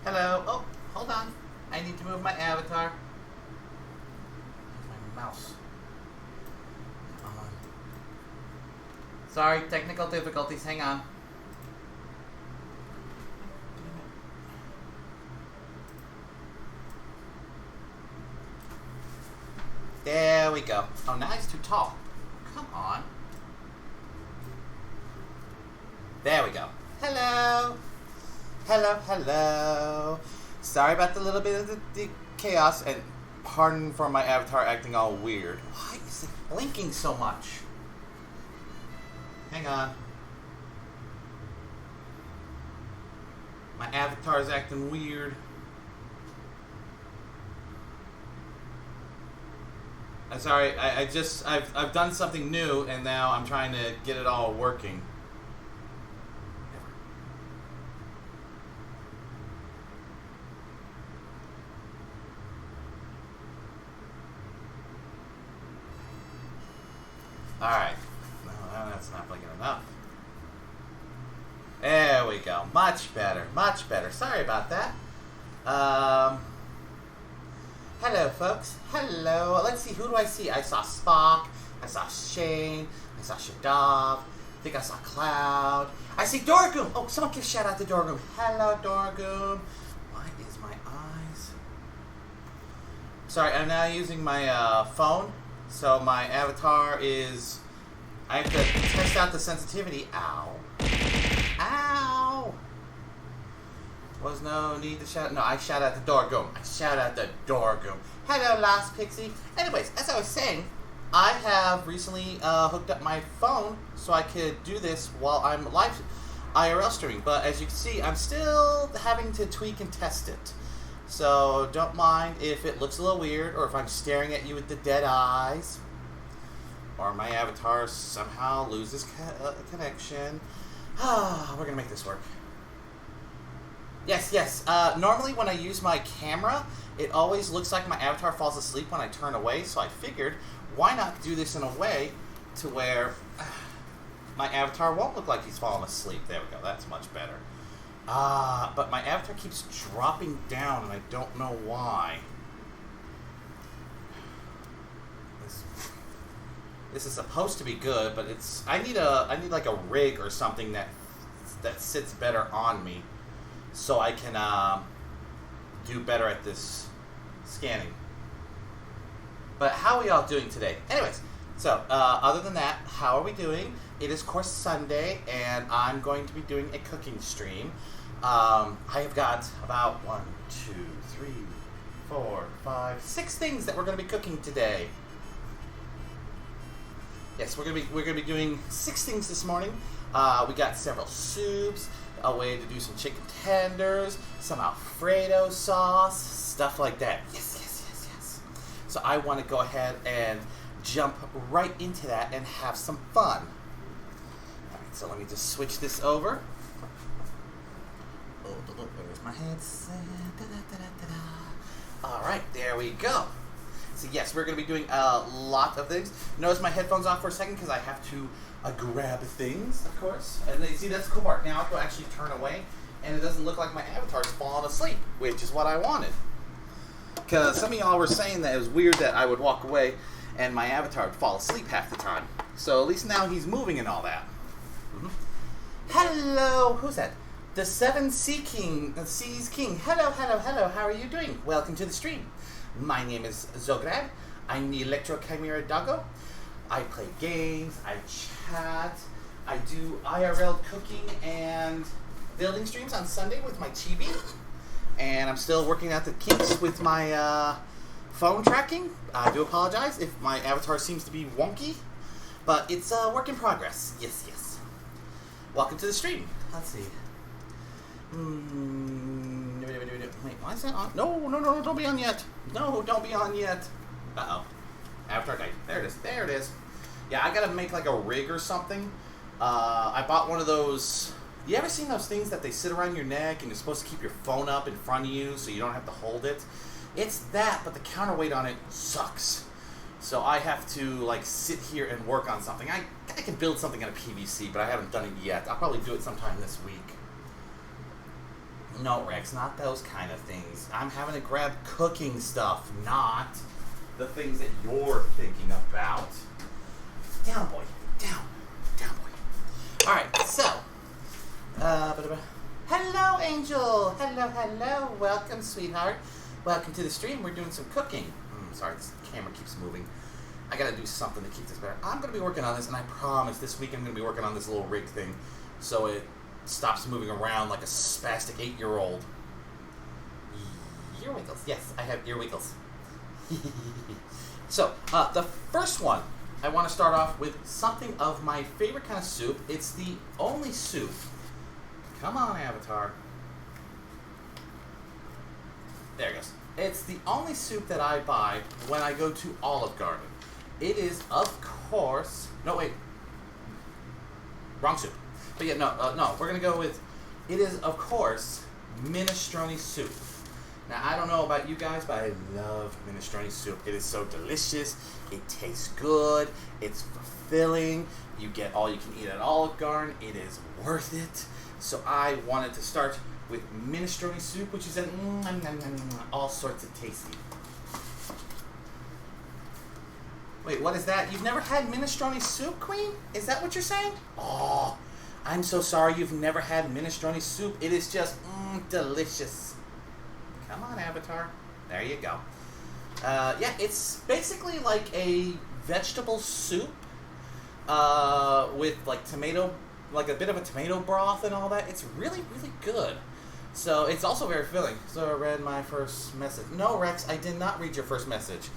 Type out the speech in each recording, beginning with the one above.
Hello. Oh, hold on. I need to move my avatar. My mouse. Come on. Sorry, technical difficulties. Hang on. There we go. Oh, now he's too tall. Come on. There we go. Hello. Hello, hello. Sorry about the little bit of the chaos, and pardon for my avatar acting all weird. Why is it blinking so much? Hang on. My avatar is acting weird. I'm sorry, I've done something new, and now I'm trying to get it all working. Alright. No, that's not blinking enough. There we go. Much better. Much better. Sorry about that. Hello, folks. Hello. Let's see. Who do I see? I saw Spock. I saw Shane. I saw Shadav. I think I saw Cloud. I see Dorgoom. Oh, someone give a shout out to Dorgoom. Hello, Dorgoom. Why is my eyes? Sorry, I'm now using my phone. So my avatar is... I have to test out the sensitivity. Ow. Ow! Was no need to shout. No, I shout out the Dorgoom. I shout out the Dorgoom. Hello, Last Pixie. Anyways, as I was saying, I have recently hooked up my phone so I could do this while I'm live IRL streaming. But as you can see, I'm still having to tweak and test it. So don't mind if it looks a little weird, or if I'm staring at you with the dead eyes, or my avatar somehow loses connection. We're gonna make this work. Yes, yes. Normally when I use my camera, it always looks like my avatar falls asleep when I turn away, so I figured, why not do this in a way to where my avatar won't look like he's falling asleep. There we go, that's much better. But my avatar keeps dropping down, and I don't know why. This is supposed to be good, but it's... I need like a rig or something that sits better on me, so I can do better at this scanning. But how are we all doing today? Anyways, so other than that, how are we doing? It is, of course, Sunday, and I'm going to be doing a cooking stream. I have got about 1, 2, 3, 4, 5, 6 things that we're going to be cooking today. Yes, we're gonna be doing 6 things this morning. We got several soups, a way to do some chicken tenders, some Alfredo sauce, stuff like that. Yes, yes, yes, yes. So I want to go ahead and jump right into that and have some fun. All right, so let me just switch this over. Oh, where's my headset? All right, there we go. So yes, we're going to be doing a lot of things. Notice my headphones off for a second because I have to grab things, of course. And then you see, that's the cool part. Now I can actually turn away, and it doesn't look like my avatar's falling asleep, which is what I wanted. Because some of y'all were saying that it was weird that I would walk away and my avatar would fall asleep half the time. So at least now he's moving and all that. Mm-hmm. Hello, who's that? The 7 Seas King. Hello, hello, hello. How are you doing? Welcome to the stream. My name is Zograd. I'm the Electro Chimera Doggo. I play games, I chat, I do IRL cooking and building streams on Sunday with my chibi. And I'm still working out the kinks with my phone tracking. I do apologize if my avatar seems to be wonky, but it's a work in progress. Yes, yes. Welcome to the stream. Let's see. Wait, why is that on? No, no, no, don't be on yet. No, don't be on yet. Uh-oh. Avatar died. There it is. There it is. Yeah, I gotta make like a rig or something. I bought one of those... You ever seen those things that they sit around your neck and you're supposed to keep your phone up in front of you so you don't have to hold it? It's that, but the counterweight on it sucks. So I have to like sit here and work on something. I can build something out of PVC, but I haven't done it yet. I'll probably do it sometime this week. No, Rex, not those kind of things. I'm having to grab cooking stuff, not the things that you're thinking about. Down, boy. Down. Down, boy. Alright, so. Hello, Angel. Hello. Welcome, sweetheart. Welcome to the stream. We're doing some cooking. Sorry, this camera keeps moving. I gotta do something to keep this better. I'm gonna be working on this, and I promise this week I'm gonna be working on this little rig thing so it stops moving around like a spastic 8-year-old. Ear wiggles. Yes, I have ear wiggles. So, the first one, I want to start off with something of my favorite kind of soup. It's the only soup. Come on, Avatar. There it goes. It's the only soup that I buy when I go to Olive Garden. It is, of course... No, wait. Wrong soup. But yeah, no, we're going to go with... It is, of course, minestrone soup. Now, I don't know about you guys, but I love minestrone soup. It is so delicious. It tastes good. It's fulfilling. You get all you can eat at Olive Garden. It is worth it. So I wanted to start with minestrone soup, which is all sorts of tasty. Wait, what is that? You've never had minestrone soup, Queen? Is that what you're saying? Oh, I'm so sorry you've never had minestrone soup. It is just delicious. Come on, Avatar. There you go. Yeah, it's basically like a vegetable soup with like tomato, like a bit of a tomato broth and all that. It's really, really good. So it's also very filling. So I read my first message. No, Rex, I did not read your first message.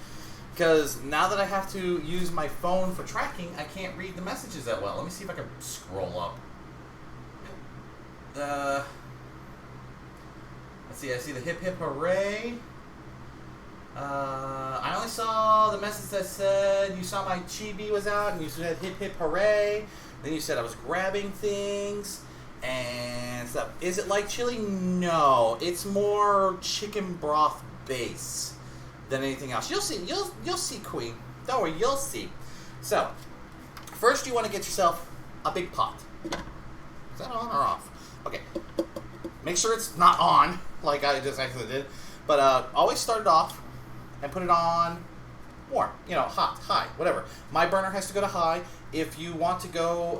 Because now that I have to use my phone for tracking, I can't read the messages that well. Let me see if I can scroll up. Let's see, I see the hip hip hooray. I only saw the message that said you saw my chibi was out and you said hip hip hooray. Then you said I was grabbing things and stuff. Is it like chili? No, it's more chicken broth base than anything else. You'll see. You'll see, Queen. Don't worry, you'll see. So, first you want to get yourself a big pot. Is that on or off? Okay. Make sure it's not on, like I just actually did. But always start it off and put it on warm. You know, hot, high, whatever. My burner has to go to high. If you want to go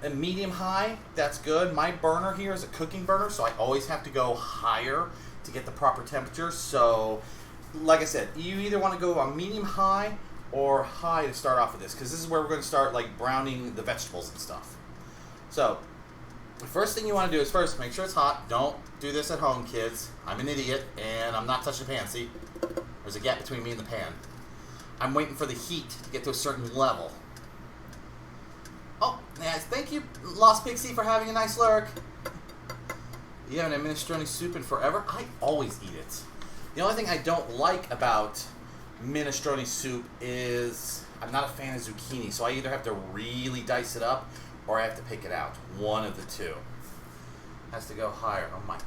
a medium high, that's good. My burner here is a cooking burner, so I always have to go higher to get the proper temperature. So, like I said, you either want to go on medium high or high to start off with this, because this is where we're going to start like browning the vegetables and stuff. So, the first thing you want to do is first make sure it's hot. Don't do this at home, kids. I'm an idiot, and I'm not touching the pan. See? There's a gap between me and the pan. I'm waiting for the heat to get to a certain level. Oh, yes, thank you, Lost Pixie, for having a nice lurk. You haven't had minestrone soup in forever? I always eat it. The only thing I don't like about minestrone soup is I'm not a fan of zucchini, so I either have to really dice it up or I have to pick it out. One of the two. Has to go higher. Oh my.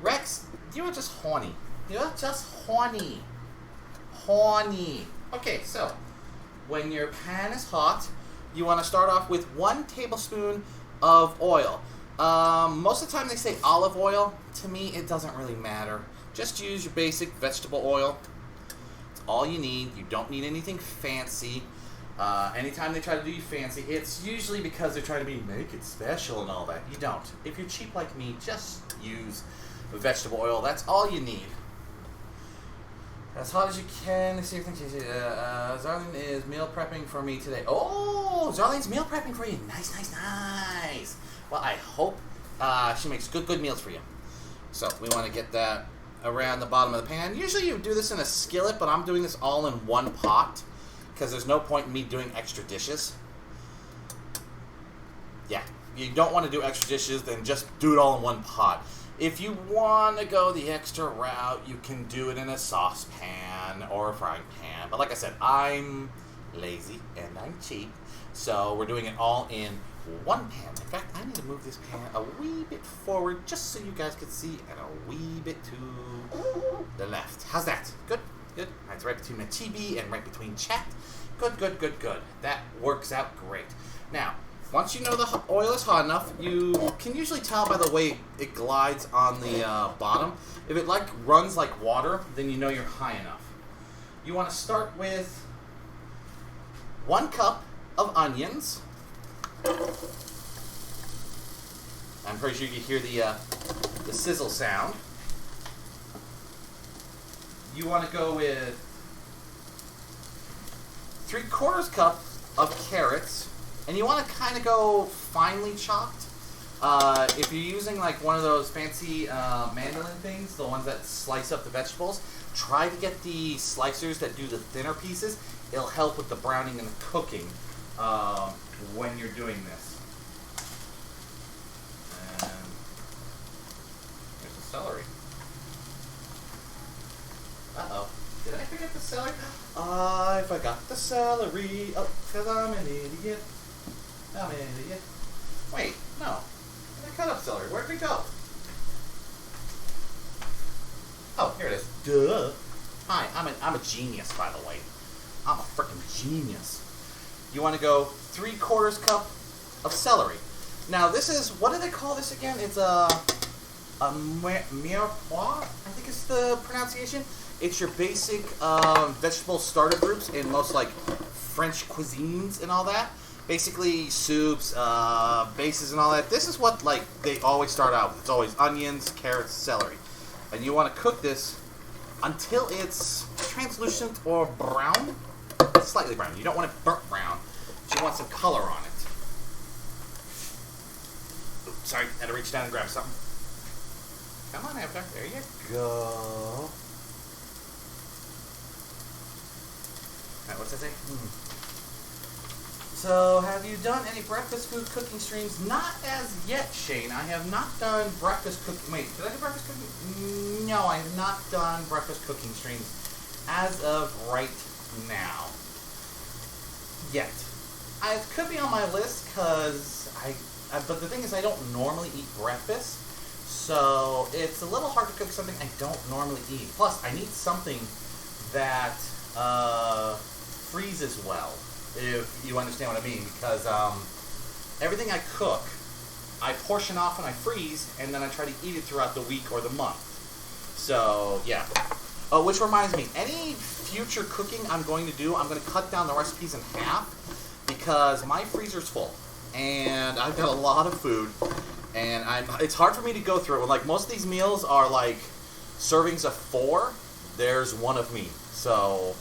Rex, you are just horny. You're just horny. Horny. Okay, so when your pan is hot, you want to start off with 1 tablespoon of oil. Most of the time they say olive oil. To me, it doesn't really matter. Just use your basic vegetable oil. It's all you need. You don't need anything fancy. Anytime they try to do you fancy, it's usually because they're trying to make it special and all that. You don't. If you're cheap like me, just use vegetable oil. That's all you need. As hot as you can. See if Zarlene is meal prepping for me today. Oh, Zarlene's meal prepping for you. Nice, nice, nice. Well, I hope she makes good meals for you. So we want to get that around the bottom of the pan. Usually you do this in a skillet, but I'm doing this all in one pot because there's no point in me doing extra dishes. Yeah, you don't want to do extra dishes, then just do it all in one pot. If you want to go the extra route, you can do it in a saucepan or a frying pan. But like I said, I'm lazy and I'm cheap, so we're doing it all in one pan. In fact, I need to move this pan a wee bit forward just so you guys can see, and a wee bit to the left. How's that? Good? Good? That's right between the chibi and right between chat. Good. That works out great. Now, Once you know the oil is hot enough, you can usually tell by the way it glides on the bottom. If it like runs like water, then you know you're high enough. You want to start with 1 cup of onions. I'm pretty sure you can hear the sizzle sound. You want to go with 3/4 cup of carrots, and you want to kind of go finely chopped. If you're using like one of those fancy mandolin things, the ones that slice up the vegetables, try to get the slicers that do the thinner pieces. It'll help with the browning and the cooking when you're doing this. And there's the celery. Uh-oh. Did I forget the celery? I forgot the celery. Oh, because I'm an idiot. I'm an idiot. Wait, no. I cut up celery. Where'd it go? Oh, here it is. Duh. Hi, I'm a genius, by the way. I'm a freaking genius. You want to go 3/4 cup of celery. Now, this is, what do they call this again? It's a mirepoix, I think is the pronunciation. It's your basic vegetable starter groups in most like French cuisines and all that. Basically soups, bases and all that. This is what like they always start out with. It's always onions, carrots, celery. And you want to cook this until it's translucent or brown. Slightly brown. You don't want it burnt brown, but you want some color on it. Oops, sorry, had to reach down and grab something. Come on, Avatar. There you go. Alright, what's that say? So, have you done any breakfast food cooking streams? Not as yet, Shane. I have not done breakfast cooking. Wait, did I do breakfast cooking? No, I have not done breakfast cooking streams as of right now. Yet. It could be on my list because but the thing is I don't normally eat breakfast, so it's a little hard to cook something I don't normally eat. Plus, I need something that freezes well, if you understand what I mean, because everything I cook, I portion off and I freeze, and then I try to eat it throughout the week or the month. So, yeah. Oh, which reminds me, any future cooking I'm going to do, I'm going to cut down the recipes in half, because my freezer's full, and I've got a lot of food, and it's hard for me to go through it. Like, most of these meals are like servings of 4, there's 1 of me. So,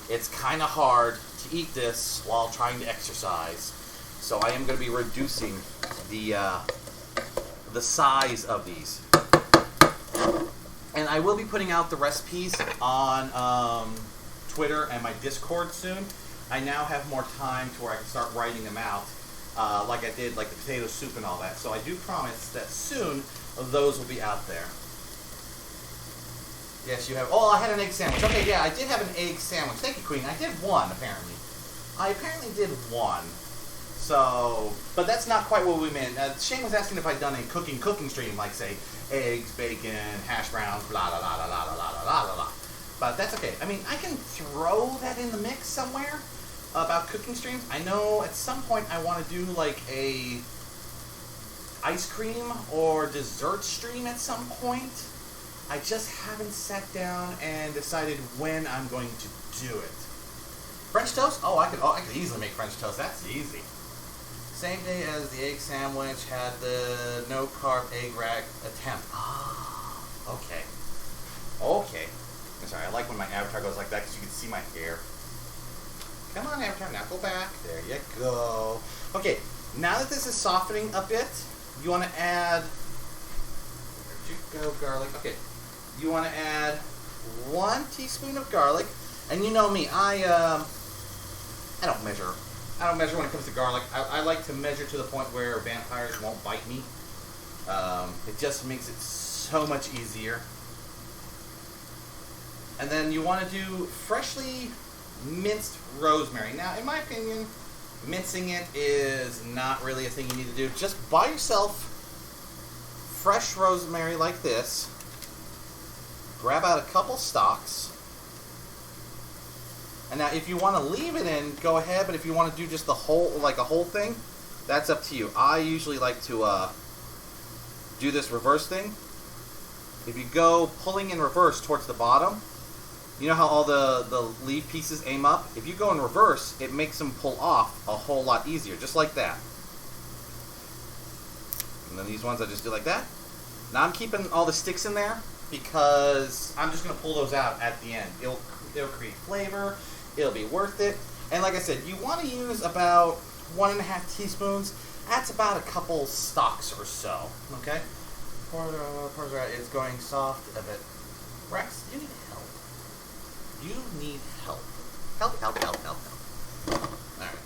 it's kind of hard to eat this while trying to exercise. So I am going to be reducing the size of these. And I will be putting out the recipes on Twitter and my Discord soon. I now have more time to where I can start writing them out, like I did, like the potato soup and all that. So I do promise that soon those will be out there. Yes, you have. Oh, I had an egg sandwich. Okay, yeah, I did have an egg sandwich. Thank you, Queen. I did 1, apparently. I apparently did 1. So, but that's not quite what we meant. Shane was asking if I'd done a cooking stream, like, say, eggs, bacon, hash browns, blah, blah, blah, blah, blah, blah, blah, blah, blah. But that's okay. I mean, I can throw that in the mix somewhere about cooking streams. I know at some point I want to do, like, a ice cream or dessert stream at some point. I just haven't sat down and decided when I'm going to do it. French toast? Oh, I could easily make French toast. That's easy. Same day as the egg sandwich, had the no-carb egg rack attempt. Ah, okay. Okay. I'm sorry, I like when my avatar goes like that because you can see my hair. Come on, avatar, now go back. There you go. Okay, now that this is softening a bit, you want to add... Where'd you go, garlic? Okay. You want to add 1 teaspoon of garlic, and you know me, I don't measure. I don't measure when it comes to garlic. I like to measure to the point where vampires won't bite me. It just makes it so much easier. And then you want to do freshly minced rosemary. Now, in my opinion, mincing it is not really a thing you need to do. Just buy yourself fresh rosemary like this. Grab out a couple stalks. And now if you want to leave it in, go ahead, but if you want to do just the whole, like a whole thing, That's up to you. I usually like to do this reverse thing. If you go pulling in reverse towards the bottom, you know how all the leaf pieces aim up? If you go in reverse, it makes them pull off a whole lot easier, just like that. And then these ones I just do like that. Now I'm keeping all the sticks in there because I'm just going to pull those out at the end. It'll create flavor. It'll be worth it. And like I said, you want to use about 1.5 teaspoons. That's about a couple stalks or so. Okay? It's going soft a bit. Rex, you need help. You need help. Help. Alright.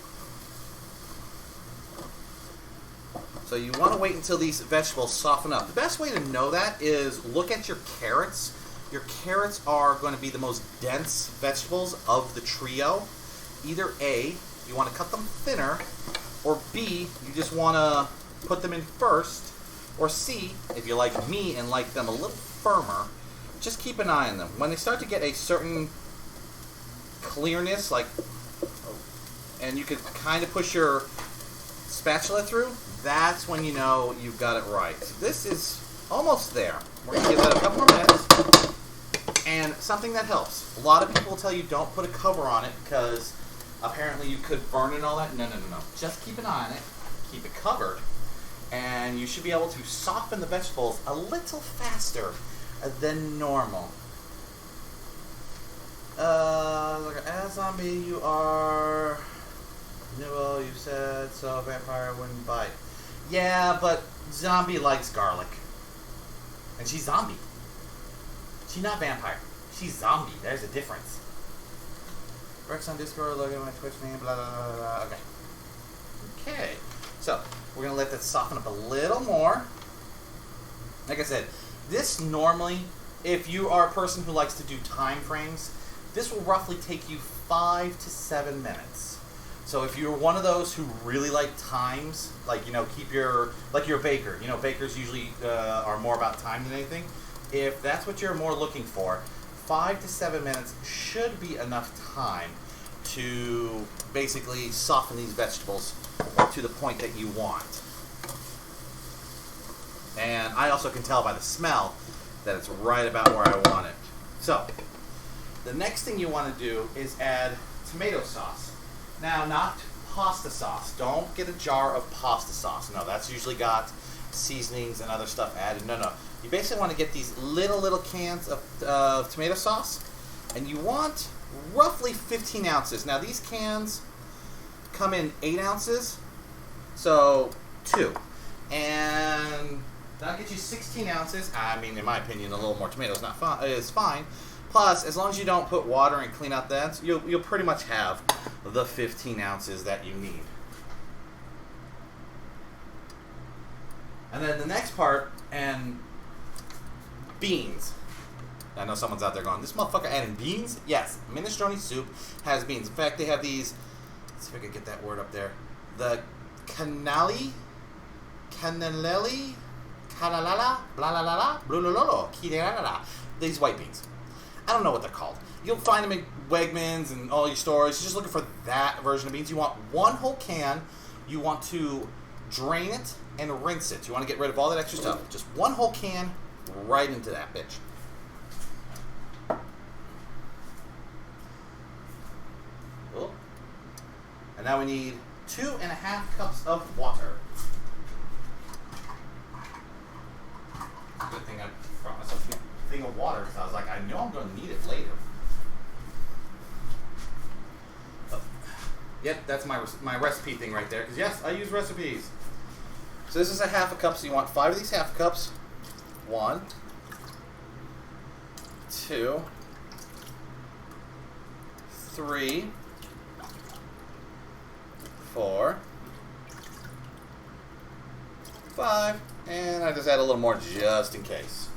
So you want to wait until these vegetables soften up. The best way to know that is look at your carrots. Your carrots are going to be the most dense vegetables of the trio. Either A, you want to cut them thinner, or B, you just want to put them in first, or C, if you're like me and like them a little firmer, just keep an eye on them. When they start to get a certain clearness, and you can kind of push your spatula through, that's when you know you've got it right. This is almost there. We're going to give that a couple more minutes. And something that helps. A lot of people will tell you don't put a cover on it because apparently you could burn it and all that. No. Just keep an eye on it. Keep it covered. And you should be able to soften the vegetables a little faster than normal. As zombie, you are nibble, you said, so vampire wouldn't bite. Yeah, but zombie likes garlic. And she's zombie. She's not vampire. She's zombie. There's a difference. Rex on Discord, look at my Twitch name, blah, blah, blah, blah. Okay. So, we're going to let that soften up a little more. Like I said, this normally, if you are a person who likes to do time frames, this will roughly take you 5 to 7 minutes. So if you're one of those who really like times, like, keep your, like you're a baker. Bakers usually are more about time than anything. If that's what you're more looking for, 5 to 7 minutes should be enough time to basically soften these vegetables to the point that you want. And I also can tell by the smell that it's right about where I want it. So, the next thing you want to do is add tomato sauce. Now, not pasta sauce. Don't get a jar of pasta sauce. No, that's usually got seasonings and other stuff added. No. You basically want to get these little cans of tomato sauce, and you want roughly 15 ounces. Now, these cans come in 8 ounces, so 2. And that'll get you 16 ounces. I mean, in my opinion, a little more tomato is fine. Plus, as long as you don't put water and clean out that, you'll pretty much have the 15 ounces that you need. And then the next part, and beans. I know someone's out there going, this motherfucker adding beans? Yes, minestrone soup has beans. In fact, they have these, let's see if I can get that word up there. The canalella, blalala, these white beans. I don't know what they're called. You'll find them in Wegmans and all your stores. You're just looking for that version of beans. You want one whole can. You want to drain it and rinse it. You want to get rid of all that extra stuff. Just one whole can right into that bitch. Cool. And now we need 2.5 cups of water. Good thing I brought myself a thing of water because I was like, I know I'm going to need it later. Oh. Yep, that's my recipe thing right there. Because yes, I use recipes. So this is a 1/2 cup. So you want 5 of these 1/2 cups. 1, 2, 3, 4, 5, and I just add a little more just in case.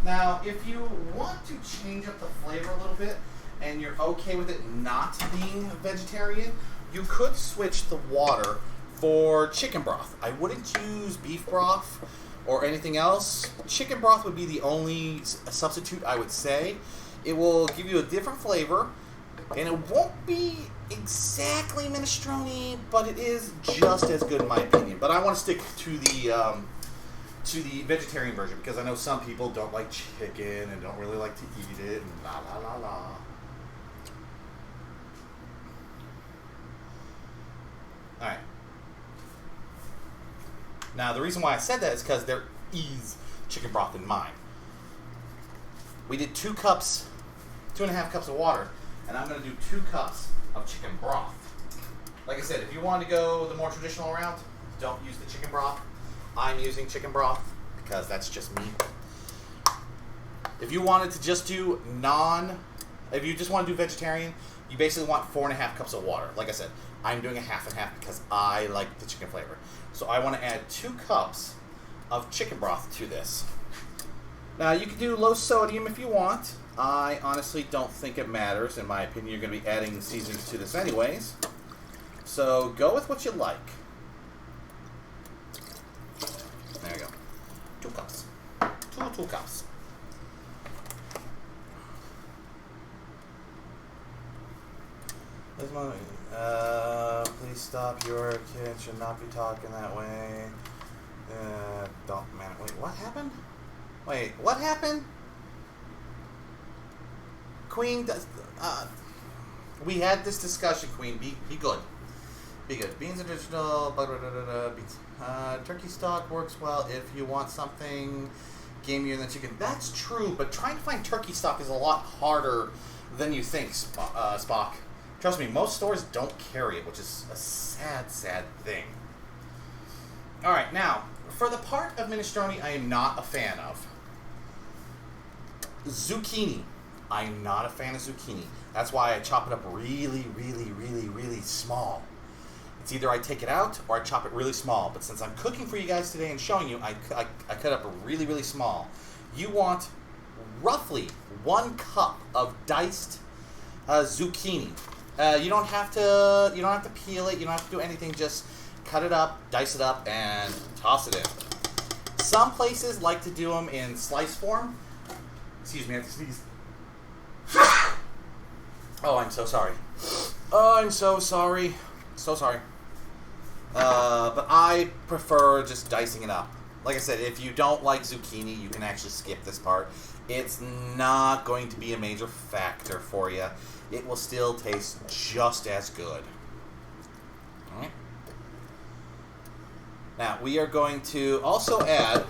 Now, if you want to change up the flavor a little bit, and you're okay with it not being vegetarian, you could switch the water for chicken broth. I wouldn't use beef broth or anything else. Chicken broth would be the only substitute I would say. It will give you a different flavor, And it won't be exactly minestrone, but it is just as good in my opinion. But I want to stick to the vegetarian version because I know some people don't like chicken and don't really like to eat it and la la la la. Alright. Now the reason why I said that is because there is chicken broth in mine. We did 2.5 cups of water, and I'm going to do 2 cups of chicken broth. Like I said, if you want to go the more traditional route, don't use the chicken broth. I'm using chicken broth because that's just me. If you wanted to just do if you just want to do vegetarian, you basically want 4.5 cups of water. Like I said, I'm doing a half and half because I like the chicken flavor. So I want to add 2 cups of chicken broth to this. Now you can do low sodium if you want. I honestly don't think it matters. In my opinion, you're going to be adding seasonings to this anyways. So go with what you like. There you go. 2 cups. 2 cups. Please stop. Your kid should not be talking that way. Don't, man. Wait, what happened? Wait, what happened? Queen, we had this discussion, Queen. Be good. Be good. Beans are traditional. Beans. Turkey stock works well if you want something gamier than chicken. That's true, but trying to find turkey stock is a lot harder than you think, Spock. Trust me, most stores don't carry it, which is a sad, sad thing. Alright, now, for the part of minestrone I am not a fan of. Zucchini. I'm not a fan of zucchini. That's why I chop it up really, really, really, really small. It's either I take it out or I chop it really small. But since I'm cooking for you guys today and showing you, I cut up really, really small. You want roughly 1 cup of diced zucchini. You don't have to peel it. You don't have to do anything. Just cut it up, dice it up, and toss it in. Some places like to do them in slice form. Excuse me, I have to sneeze. Oh, I'm so sorry. Oh, I'm so sorry. So sorry. But I prefer just dicing it up. Like I said, if you don't like zucchini, you can actually skip this part. It's not going to be a major factor for you. It will still taste just as good. Alright. Now, we are going to also add...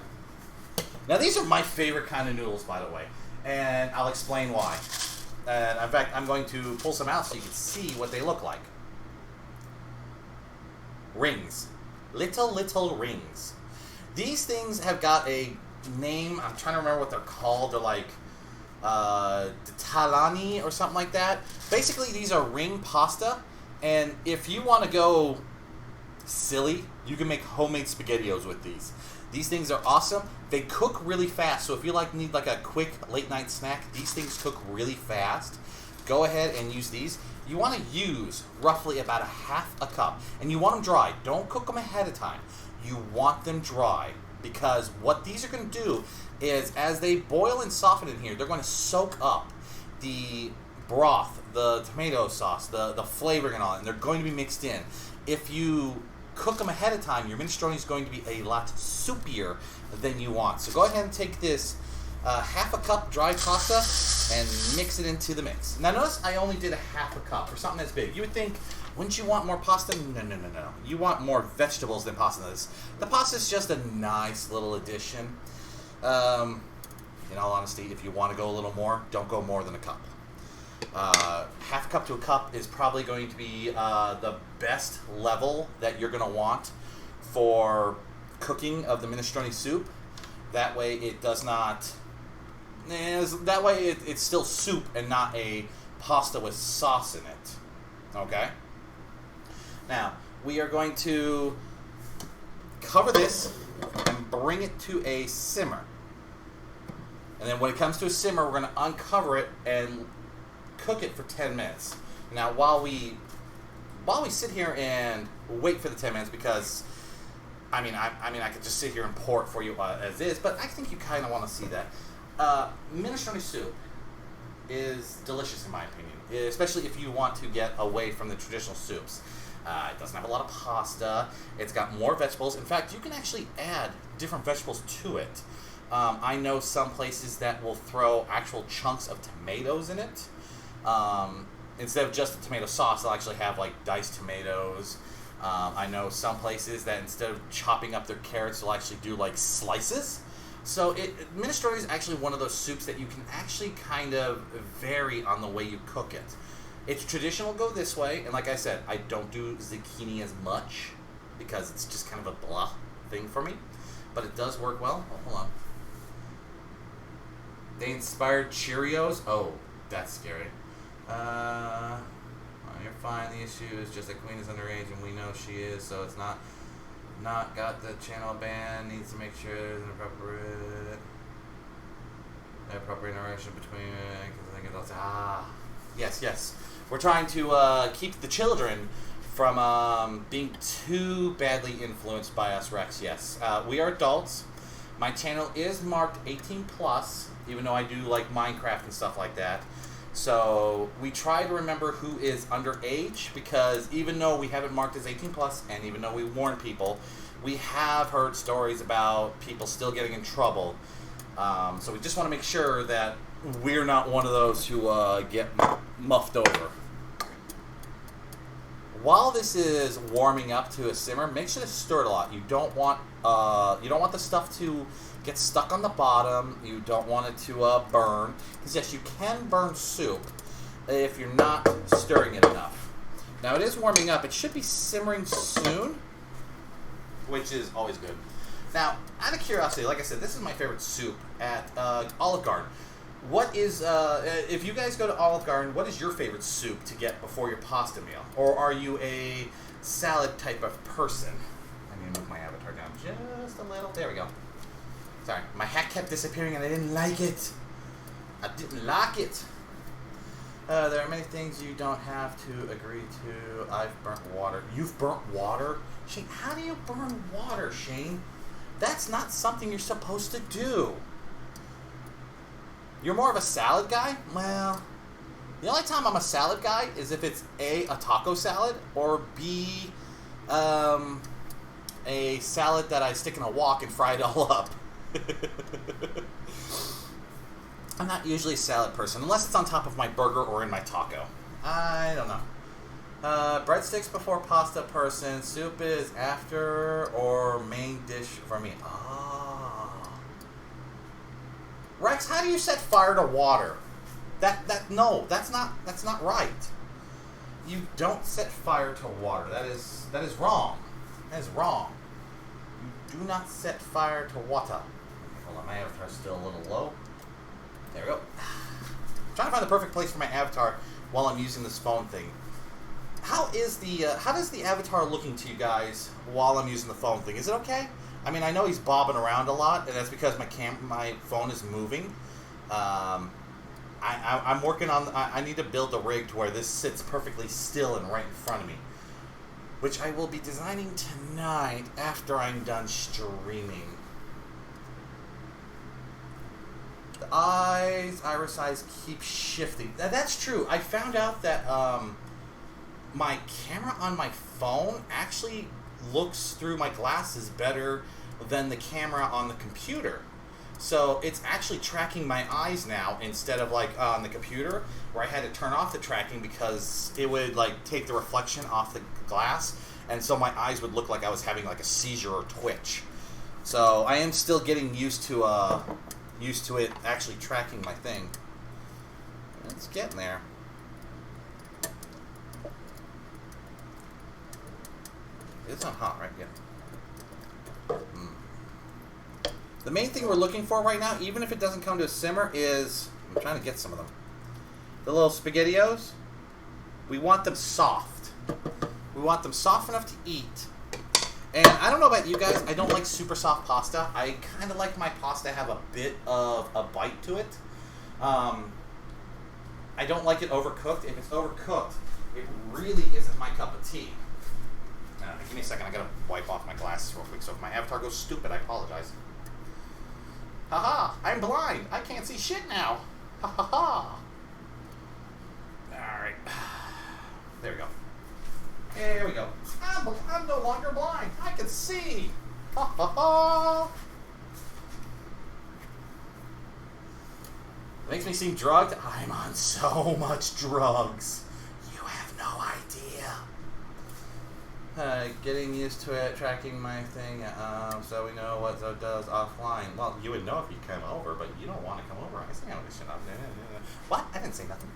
Now, these are my favorite kind of noodles, by the way. And I'll explain why. And in fact, I'm going to pull some out so you can see what they look like. Rings. Little rings. These things have got a name. I'm trying to remember what they're called. They're like talani or something like that. Basically, these are ring pasta. And if you want to go silly, you can make homemade SpaghettiOs with these. These things are awesome. They cook really fast, so if you need like a quick late night snack, these things cook really fast. Go ahead and use these. You want to use roughly about 1/2 cup, and you want them dry. Don't cook them ahead of time. You want them dry because what these are going to do is as they boil and soften in here, they're going to soak up the broth, the tomato sauce, the flavoring and all, and they're going to be mixed in. If you cook them ahead of time, your minestrone is going to be a lot soupier than you want. So go ahead and take this 1/2 cup dry pasta and mix it into the mix. Now notice I only did 1/2 cup for something that's big. You would think, wouldn't you want more pasta? No. You want more vegetables than pasta. The pasta is just a nice little addition. In all honesty, if you want to go a little more, don't go more than 1 cup. 1/2 cup to 1 cup is probably going to be the best level that you're going to want for cooking of the minestrone soup. That way it does not... That way it's still soup and not a pasta with sauce in it. Okay? Now, we are going to cover this and bring it to a simmer. And then when it comes to a simmer, we're going to uncover it and cook it for 10 minutes. Now, while we sit here and wait for the 10 minutes, because I could just sit here and pour it for you as is, but I think you kind of want to see that. Minestrone soup is delicious in my opinion, especially if you want to get away from the traditional soups. It doesn't have a lot of pasta. It's got more vegetables. In fact, you can actually add different vegetables to it. I know some places that will throw actual chunks of tomatoes in it. Instead of just the tomato sauce, they'll actually have like diced tomatoes. I know some places that instead of chopping up their carrots, they'll actually do like slices. So minestrone is actually one of those soups that you can actually kind of vary on the way you cook it. It's traditional go this way, and like I said, I don't do zucchini as much because it's just kind of a blah thing for me. But it does work well. Oh, hold on. They inspired Cheerios? Oh, that's scary. Oh, you're fine. The issue is just that Queen is underage, and we know she is, so it's not got the channel ban. Needs to make sure there's an appropriate interaction between yes. We're trying to keep the children from being too badly influenced by us, Rex. Yes, we are adults. My channel is marked 18 plus, even though I do like Minecraft and stuff like that. So we try to remember who is underage, because even though we have it marked as 18 plus, and even though we warn people, we have heard stories about people still getting in trouble. So we just want to make sure that we're not one of those who get muffed over. While this is warming up to a simmer, make sure to stir it a lot. You don't want the stuff to get stuck on the bottom. You don't want it to burn. Because yes, you can burn soup if you're not stirring it enough. Now it is warming up. It should be simmering soon, which is always good. Now, out of curiosity, like I said, this is my favorite soup at Olive Garden. What is, if you guys go to Olive Garden, what is your favorite soup to get before your pasta meal? Or are you a salad type of person? I need to move my avatar down just a little. There we go. Sorry, my hat kept disappearing and I didn't like it. I didn't like it. There are many things you don't have to agree to. I've burnt water. You've burnt water? Shane, how do you burn water, Shane? That's not something you're supposed to do. You're more of a salad guy? Well, the only time I'm a salad guy is if it's A, a taco salad, or B, a salad that I stick in a wok and fry it all up. I'm not usually a salad person, unless it's on top of my burger or in my taco. I don't know. Breadsticks before pasta person. Soup is after or main dish for me. Rex, how do you set fire to water? No, that's not right. You don't set fire to water. That is wrong. That is wrong. You do not set fire to water. Okay, hold on, my avatar's still a little low. There we go. I'm trying to find the perfect place for my avatar while I'm using this phone thing. How does the avatar looking to you guys while I'm using the phone thing? Is it okay? I mean, I know he's bobbing around a lot, and that's because my phone is moving. I'm working on. I need to build a rig to where this sits perfectly still and right in front of me, which I will be designing tonight after I'm done streaming. The iris size keeps shifting. That's true. I found out that my camera on my phone actually looks through my glasses better than the camera on the computer. So it's actually tracking my eyes now instead of like on the computer where I had to turn off the tracking because it would like take the reflection off the glass, and so my eyes would look like I was having like a seizure or twitch. So I am still getting used to it actually tracking my thing. It's getting there. It's not hot, right? Yeah. The main thing we're looking for right now, even if it doesn't come to a simmer, is... I'm trying to get some of them. The little SpaghettiOs. We want them soft. We want them soft enough to eat. And I don't know about you guys, I don't like super soft pasta. I kind of like my pasta to have a bit of a bite to it. I don't like it overcooked. If it's overcooked, it really isn't my cup of tea. Give me a second, I gotta wipe off my glasses real quick, so if my avatar goes stupid, I apologize. Haha, I'm blind! I can't see shit now! Ha ha ha! I'm no longer blind. I can see. Ha ha ha. Makes me seem drugged. I'm on so much drugs. You have no idea. Getting used to it, tracking my thing, so we know what Zoe does offline. Well, you would know if you come over, but you don't want to come over. I say all this shit. What? I didn't say nothing.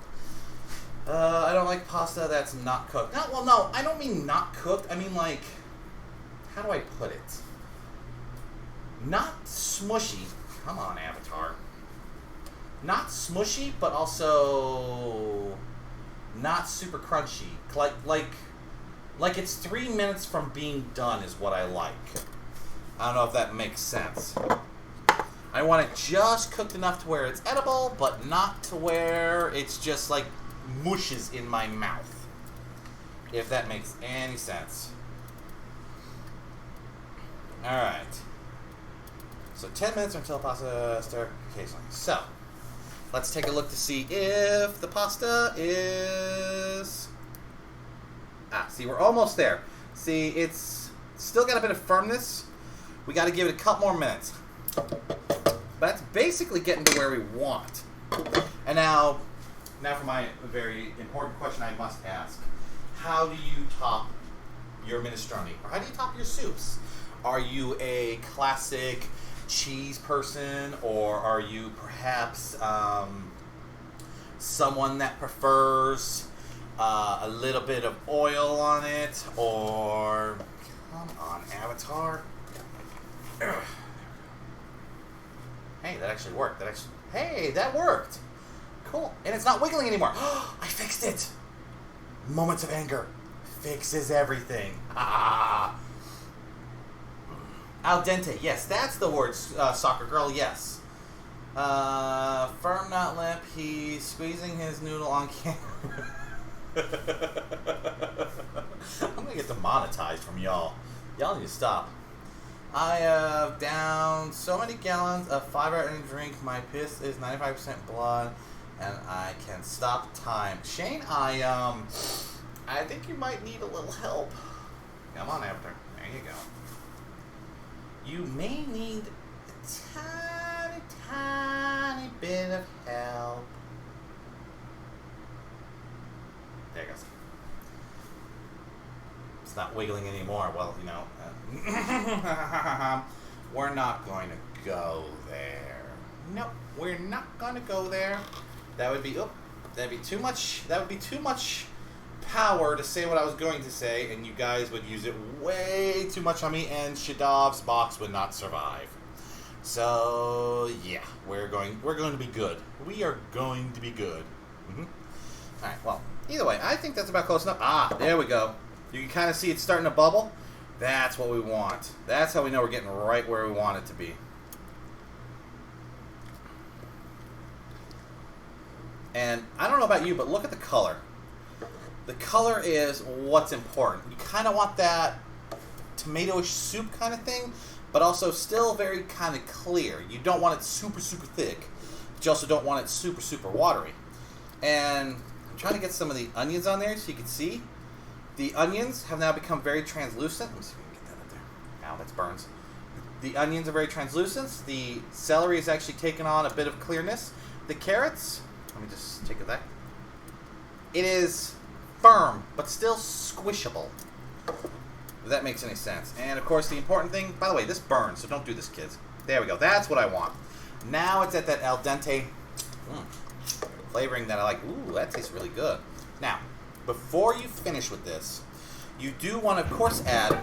I don't like pasta that's not cooked. No, well, no, I don't mean not cooked. I mean, like, how do I put it? Not smushy. Come on, Avatar. Not smushy, but also not super crunchy. Like it's 3 minutes from being done is what I like. I don't know if that makes sense. I want it just cooked enough to where it's edible, but not to where it's just like mushes in my mouth. If that makes any sense. Alright. So 10 minutes until pasta stir occasionally. So, let's take a look to see if the pasta is... see, we're almost there. See, it's still got a bit of firmness. We got to give it a couple more minutes. But that's basically getting to where we want. And now for my very important question I must ask. How do you top your minestrone? Or how do you top your soups? Are you a classic cheese person? Or are you perhaps someone that prefers a little bit of oil on it? Or, come on, Avatar. Hey, that actually worked. Hey, that worked. Cool. And it's not wiggling anymore. I fixed it. Moments of anger fixes everything. Al dente. Yes, that's the word, soccer girl. Yes. Firm, not limp. He's squeezing his noodle on camera. I'm gonna get demonetized from y'all. Y'all need to stop. I have downed so many gallons of fiber in a drink. My piss is 95% blood, and I can stop time. Shane, I think you might need a little help. Come on, Avatar. There you go. You may need a tiny bit of help. There it goes. It's not wiggling anymore. Well, you know, we're not going to go there. Nope, we're not going to go there. That would be, that'd be too much. That would be too much power to say what I was going to say, and you guys would use it way too much on me, and Shadov's box would not survive. So yeah, we're going to be good. We are going to be good. All right. Well, either way, I think that's about close enough. There we go. You can kind of see it starting to bubble. That's what we want. That's how we know we're getting right where we want it to be. And I don't know about you, but look at the color. The color is what's important. You kind of want that tomato-ish soup kind of thing, but also still very kind of clear. You don't want it super, super thick, but you also don't want it super, super watery. And I'm trying to get some of the onions on there so you can see. The onions have now become very translucent. Let me see if we can get that up there. Ow, that's burns. The onions are very translucent. The celery has actually taken on a bit of clearness. The carrots, let me just take it back. It is firm, but still squishable. If that makes any sense. And of course, the important thing, by the way, this burns, so don't do this, kids. There we go. That's what I want. Now it's at that al dente flavoring that I like. Ooh, that tastes really good. Now, before you finish with this, you do want to, of course, add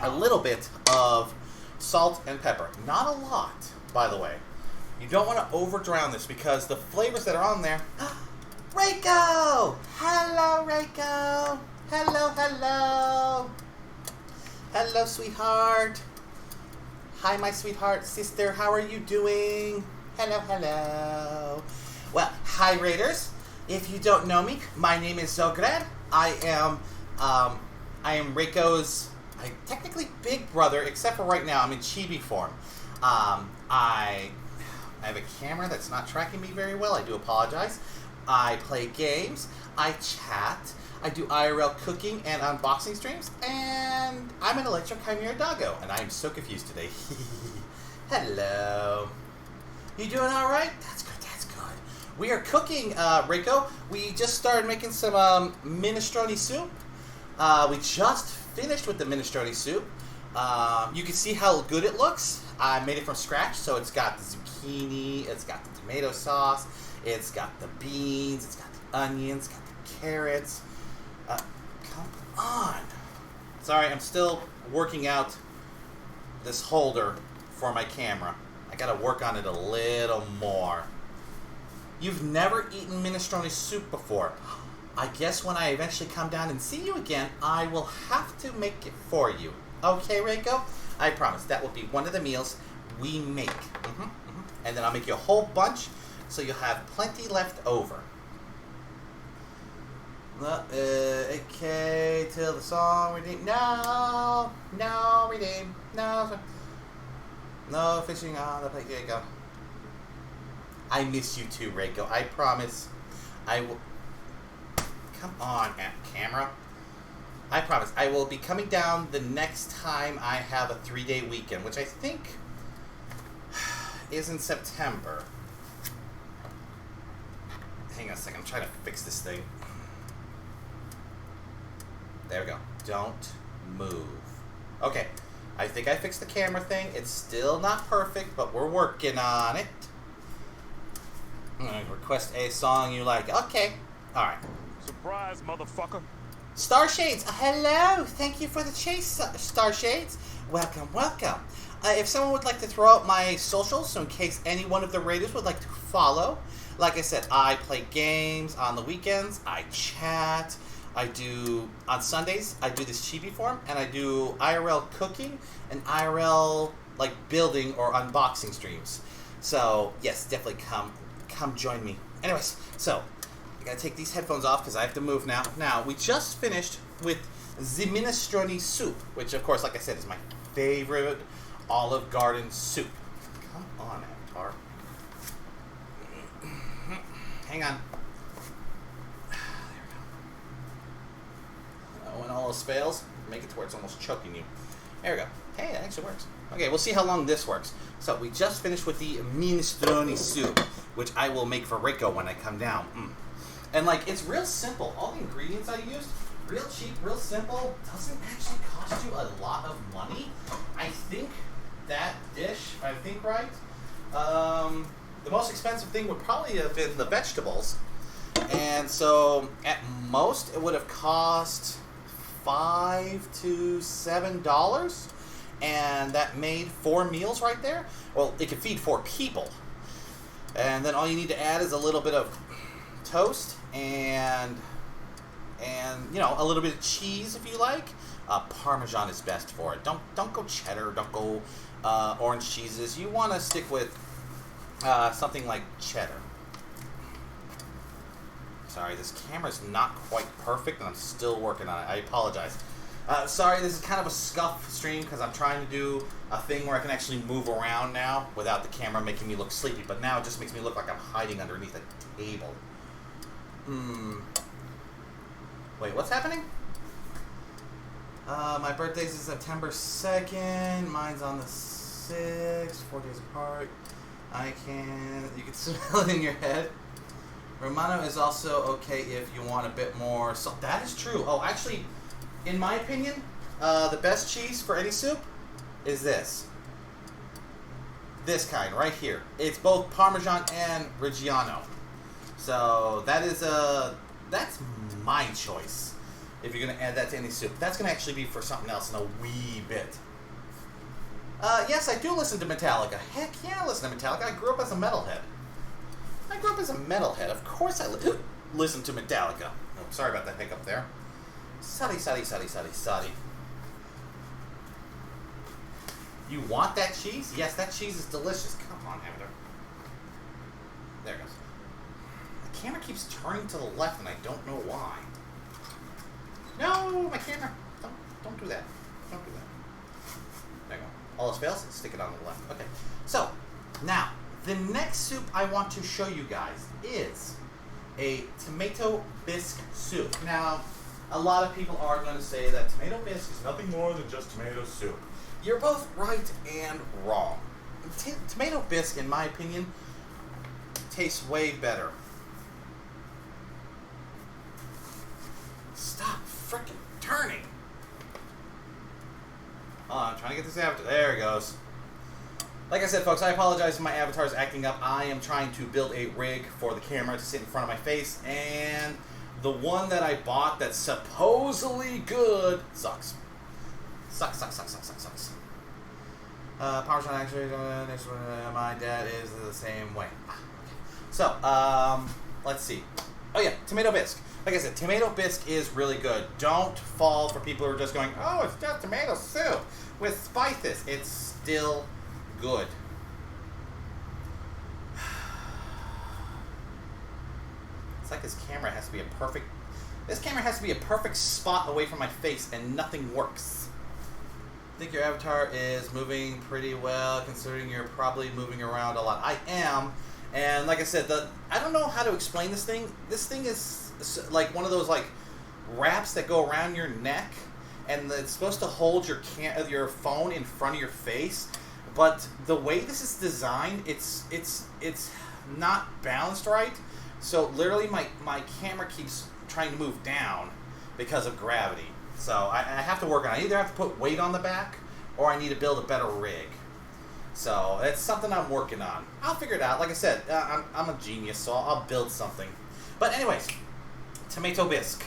a little bit of salt and pepper. Not a lot, by the way. You don't want to over drown this because the flavors that are on there... Reiko! Hello, Reiko! Hello, hello! Hello, sweetheart! Hi, my sweetheart sister. How are you doing? Hello, hello. Well, hi, Raiders. If you don't know me, my name is Zogred. I am Reiko's technically big brother, except for right now I'm in chibi form. I have a camera that's not tracking me very well. I do apologize. I play games. I chat. I do IRL cooking and unboxing streams. And and I'm an Electro Chimera Doggo, and I am so confused today. Hello. You doing all right? That's good, that's good. We are cooking, Rico. We just started making some minestrone soup. We just finished with the minestrone soup. You can see how good it looks. I made it from scratch, so it's got the zucchini, it's got the tomato sauce, it's got the beans, it's got the onions, it's got the carrots. Come on. Sorry, I'm still working out this holder for my camera. I gotta work on it a little more. You've never eaten minestrone soup before. I guess when I eventually come down and see you again, I will have to make it for you. Okay, Reiko? I promise. That will be one of the meals we make. And then I'll make you a whole bunch, so you'll have plenty left over. Okay, till the song redeem. No, redeem. No fishing on the plate. There you go. I miss you too, Reiko. I promise. I will. Come on, camera. I promise. I will be coming down the next time I have a 3-day weekend, which I think is in September. Hang on a second. I'm trying to fix this thing. There we go. Don't move. Okay. I think I fixed the camera thing. It's still not perfect, but we're working on it. I'm going to request a song you like. Okay. All right. Surprise, motherfucker. Starshades, hello. Thank you for the chase, Starshades. Welcome, welcome. If someone would like to throw out my socials, so in case any one of the raiders would like to follow, like I said, I play games on the weekends. I chat. I do, on Sundays, I do this chibi form, and I do IRL cooking and IRL, like, building or unboxing streams. So, yes, definitely come join me. Anyways, so, I gotta take these headphones off because I have to move now. Now, we just finished with the minestrone soup, which, of course, like I said, is my favorite Olive Garden soup. Come on, Avatar. Hang on. When all else fails, make it to where it's almost choking you. There we go. Hey, it actually works. Okay, we'll see how long this works. So, we just finished with the minestrone soup, which I will make for Rico when I come down. And, like, it's real simple. All the ingredients I used, real cheap, real simple. Doesn't actually cost you a lot of money. I think that dish, if I think right, the most expensive thing would probably have been the vegetables. And so, at most, it would have cost $5 to $7. And that made 4 meals right there. Well, it could feed 4 people. And then all you need to add is a little bit of toast and you know, a little bit of cheese if you like. Parmesan is best for it. Don't go cheddar. Don't go orange cheeses. You want to stick with something like cheddar. Sorry, this camera's not quite perfect, and I'm still working on it. I apologize. Sorry, this is kind of a scuff stream because I'm trying to do a thing where I can actually move around now without the camera making me look sleepy. But now it just makes me look like I'm hiding underneath a table. Wait, what's happening? My birthday's is September 2nd. Mine's on the 6th. 4 days apart. You can smell it in your head. Romano is also okay if you want a bit more salt. That is true. Oh, actually, in my opinion, the best cheese for any soup is this. This kind right here. It's both Parmesan and Reggiano. So that's my choice. If you're gonna add that to any soup, that's gonna actually be for something else in a wee bit. Yes, I do listen to Metallica. Heck yeah, I listen to Metallica. I grew up as a metalhead. Of course I listen to Metallica. Oh, sorry about that hiccup there. Sorry. You want that cheese? Yes, that cheese is delicious. Come on, Avatar. There it goes. The camera keeps turning to the left, and I don't know why. No, my camera. Don't do that. Don't do that. There you go. All else fails, stick it on the left. Okay. So, now, the next soup I want to show you guys is a tomato bisque soup. Now, a lot of people are going to say that tomato bisque is nothing more than just tomato soup. You're both right and wrong. Tomato bisque, in my opinion, tastes way better. Stop frickin' turning. Hold on, I'm trying to get this avatar. There it goes. Like I said, folks, I apologize if my avatar is acting up. I am trying to build a rig for the camera to sit in front of my face, and the one that I bought that's supposedly good sucks. Sucks. Parmesan actually, my dad is the same way. So, let's see. Oh yeah, tomato bisque. Like I said, tomato bisque is really good. Don't fall for people who are just going, oh, it's just tomato soup with spices. It's still good. It's like this camera has to be a perfect spot away from my face and nothing works. I think your avatar is moving pretty well considering you're probably moving around a lot. I am, and like I said, I don't know how to explain this thing. This thing is like one of those like wraps that go around your neck, and it's supposed to hold your phone in front of your face. But the way this is designed, it's not balanced right. So literally, my camera keeps trying to move down because of gravity. So I have to work on it. I either have to put weight on the back, or I need to build a better rig. So it's something I'm working on. I'll figure it out. Like I said, I'm a genius, so I'll build something. But anyways, tomato bisque.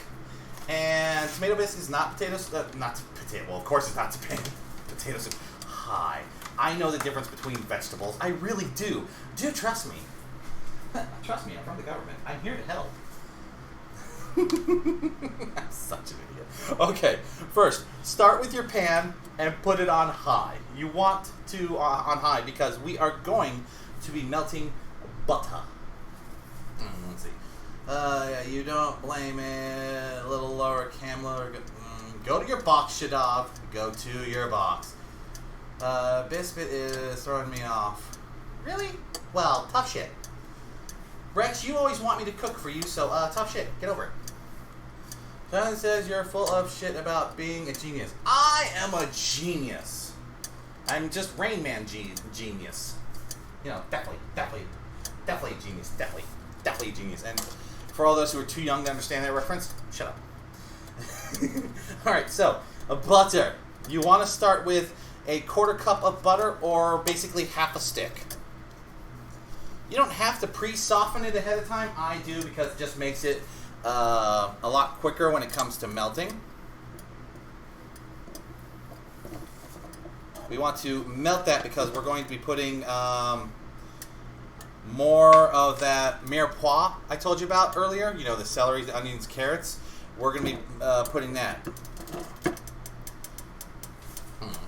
And tomato bisque is not potatoes. Not potato. Well, of course it's not potato soup. Hi. I know the difference between vegetables. I really do. Do trust me. Trust me, I'm from the government. I'm here to help. I'm such an idiot. Okay, first, start with your pan and put it on high. You want to on high because we are going to be melting butter. Let's see. Yeah, you don't blame it. A little lower, camera. Go to your box, Shadov. Go to your box. Biscuit is throwing me off. Really? Well, tough shit. Rex, you always want me to cook for you, so tough shit. Get over it. John says you're full of shit about being a genius. I am a genius. I'm just Rain Man genius. You know, definitely a genius. Definitely a genius. And for all those who are too young to understand that reference, shut up. Alright, so, butter. You want to start with a quarter cup of butter or basically half a stick. You don't have to pre-soften it ahead of time. I do because it just makes it a lot quicker when it comes to melting. We want to melt that because we're going to be putting more of that mirepoix I told you about earlier. You know, the celery, the onions, carrots. We're going to be putting that.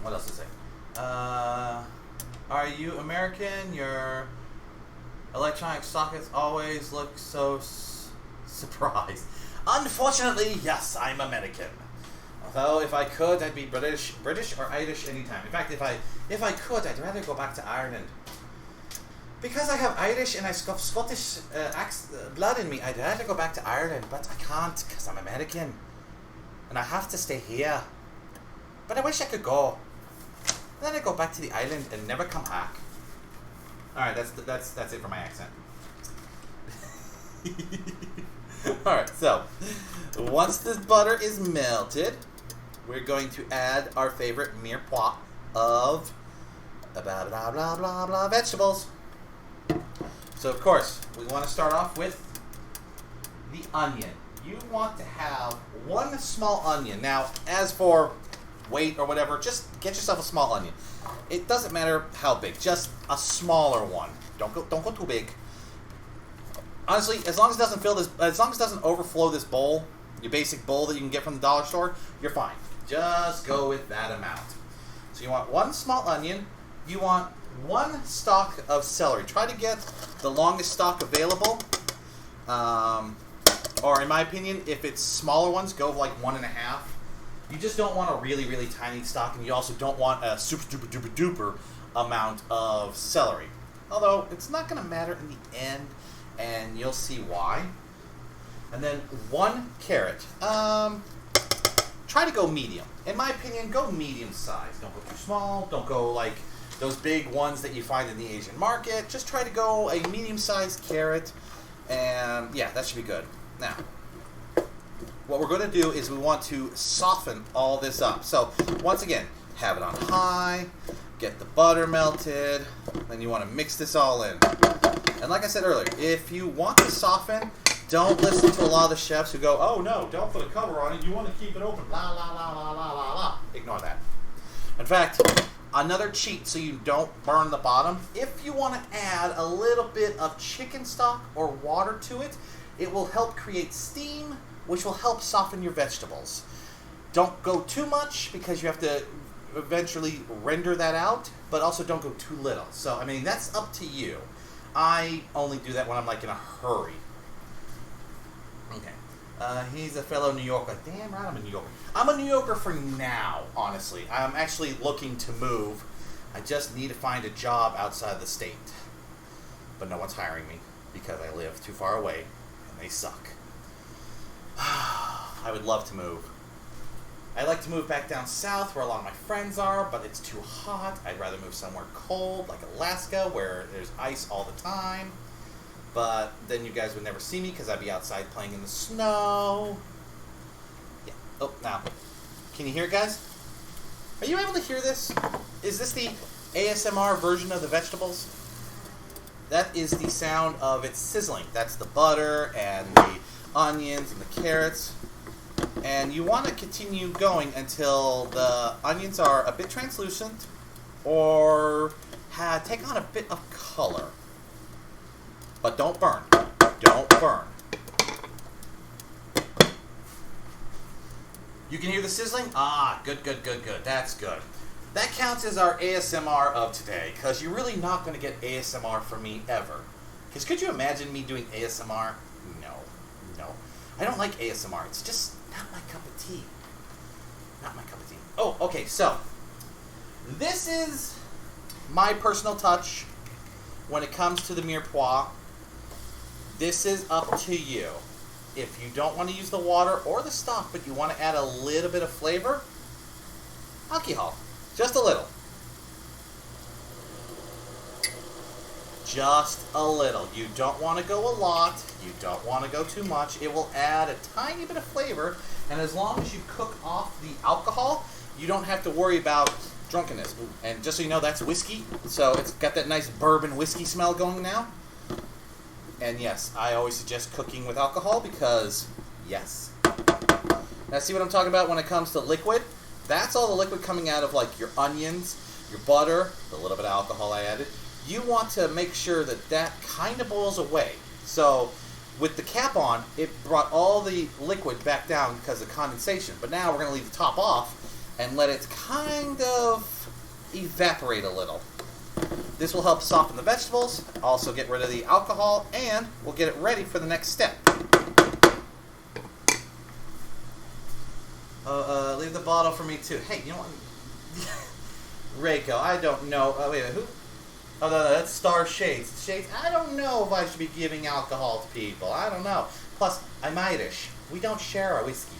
What else to say? Are you American? Your electronic sockets always look so surprised. Unfortunately, yes, I'm American. Although, if I could, I'd be British or Irish anytime. In fact, if I could, I'd rather go back to Ireland. Because I have Irish and I have Scottish blood in me, I'd rather go back to Ireland, but I can't because I'm American. And I have to stay here. But I wish I could go. And then I go back to the island and never come back. Alright, that's it for my accent. Alright, so once this butter is melted, we're going to add our favorite mirepoix of blah blah blah blah blah vegetables. So of course, we want to start off with the onion. You want to have one small onion. Now, as for weight or whatever, just get yourself a small onion. It doesn't matter how big, just a smaller one. Don't go too big. Honestly, as long as it doesn't overflow this bowl, your basic bowl that you can get from the dollar store, you're fine. Just go with that amount. So you want one small onion. You want one stalk of celery. Try to get the longest stalk available. Or in my opinion, if it's smaller ones, go with like 1.5. You just don't want a really, really tiny stalk, and you also don't want a super duper duper duper amount of celery. Although, it's not going to matter in the end, and you'll see why. And then 1 carrot. try to go medium. In my opinion, go medium size. Don't go too small. Don't go like those big ones that you find in the Asian market. Just try to go a medium-sized carrot, and yeah, that should be good. Now, what we're going to do is we want to soften all this up. So, once again, have it on high, get the butter melted, then you want to mix this all in. And like I said earlier, if you want to soften, don't listen to a lot of the chefs who go, oh no, don't put a cover on it, you want to keep it open, la la la la la la la. Ignore that. In fact, another cheat so you don't burn the bottom, if you want to add a little bit of chicken stock or water to it, it will help create steam, which will help soften your vegetables. Don't go too much because you have to eventually render that out, but also don't go too little. So, I mean, that's up to you. I only do that when I'm like in a hurry. Okay. He's a fellow New Yorker. Damn right I'm a New Yorker. I'm a New Yorker for now, honestly. I'm actually looking to move. I just need to find a job outside the state. But no one's hiring me because I live too far away and they suck. I would love to move. I'd like to move back down south where a lot of my friends are, but it's too hot. I'd rather move somewhere cold, like Alaska, where there's ice all the time. But then you guys would never see me because I'd be outside playing in the snow. Yeah. Oh, now. Can you hear it, guys? Are you able to hear this? Is this the ASMR version of the vegetables? That is the sound of it sizzling. That's the butter and the onions and the carrots. And you want to continue going until the onions are a bit translucent or take on a bit of color. But don't burn. Don't burn. You can hear the sizzling? Ah, good, good, good, good. That's good. That counts as our ASMR of today, because you're really not going to get ASMR from me ever. Because could you imagine me doing ASMR? No. No. I don't like ASMR. It's just not my cup of tea. Not my cup of tea. Oh, okay, so this is my personal touch when it comes to the mirepoix. This is up to you. If you don't want to use the water or the stock, but you want to add a little bit of flavor, alcohol. Just a little. Just a little. You don't want to go a lot. You don't want to go too much. It will add a tiny bit of flavor, and as long as you cook off the alcohol, you don't have to worry about drunkenness. And just so you know, that's whiskey, so it's got that nice bourbon whiskey smell going now. And yes, I always suggest cooking with alcohol because, yes. Now see what I'm talking about when it comes to liquid? That's all the liquid coming out of like your onions, your butter, the little bit of alcohol I added. You want to make sure that that kind of boils away. So with the cap on, it brought all the liquid back down because of condensation. But now we're going to leave the top off and let it kind of evaporate a little. This will help soften the vegetables, also get rid of the alcohol, and we'll get it ready for the next step. Leave the bottle for me too. Hey, you know what? Reiko, I don't know. Wait, who? Oh, no, that's Star Shades. Shades, I don't know if I should be giving alcohol to people. I don't know. Plus, I'm Irish. We don't share our whiskey.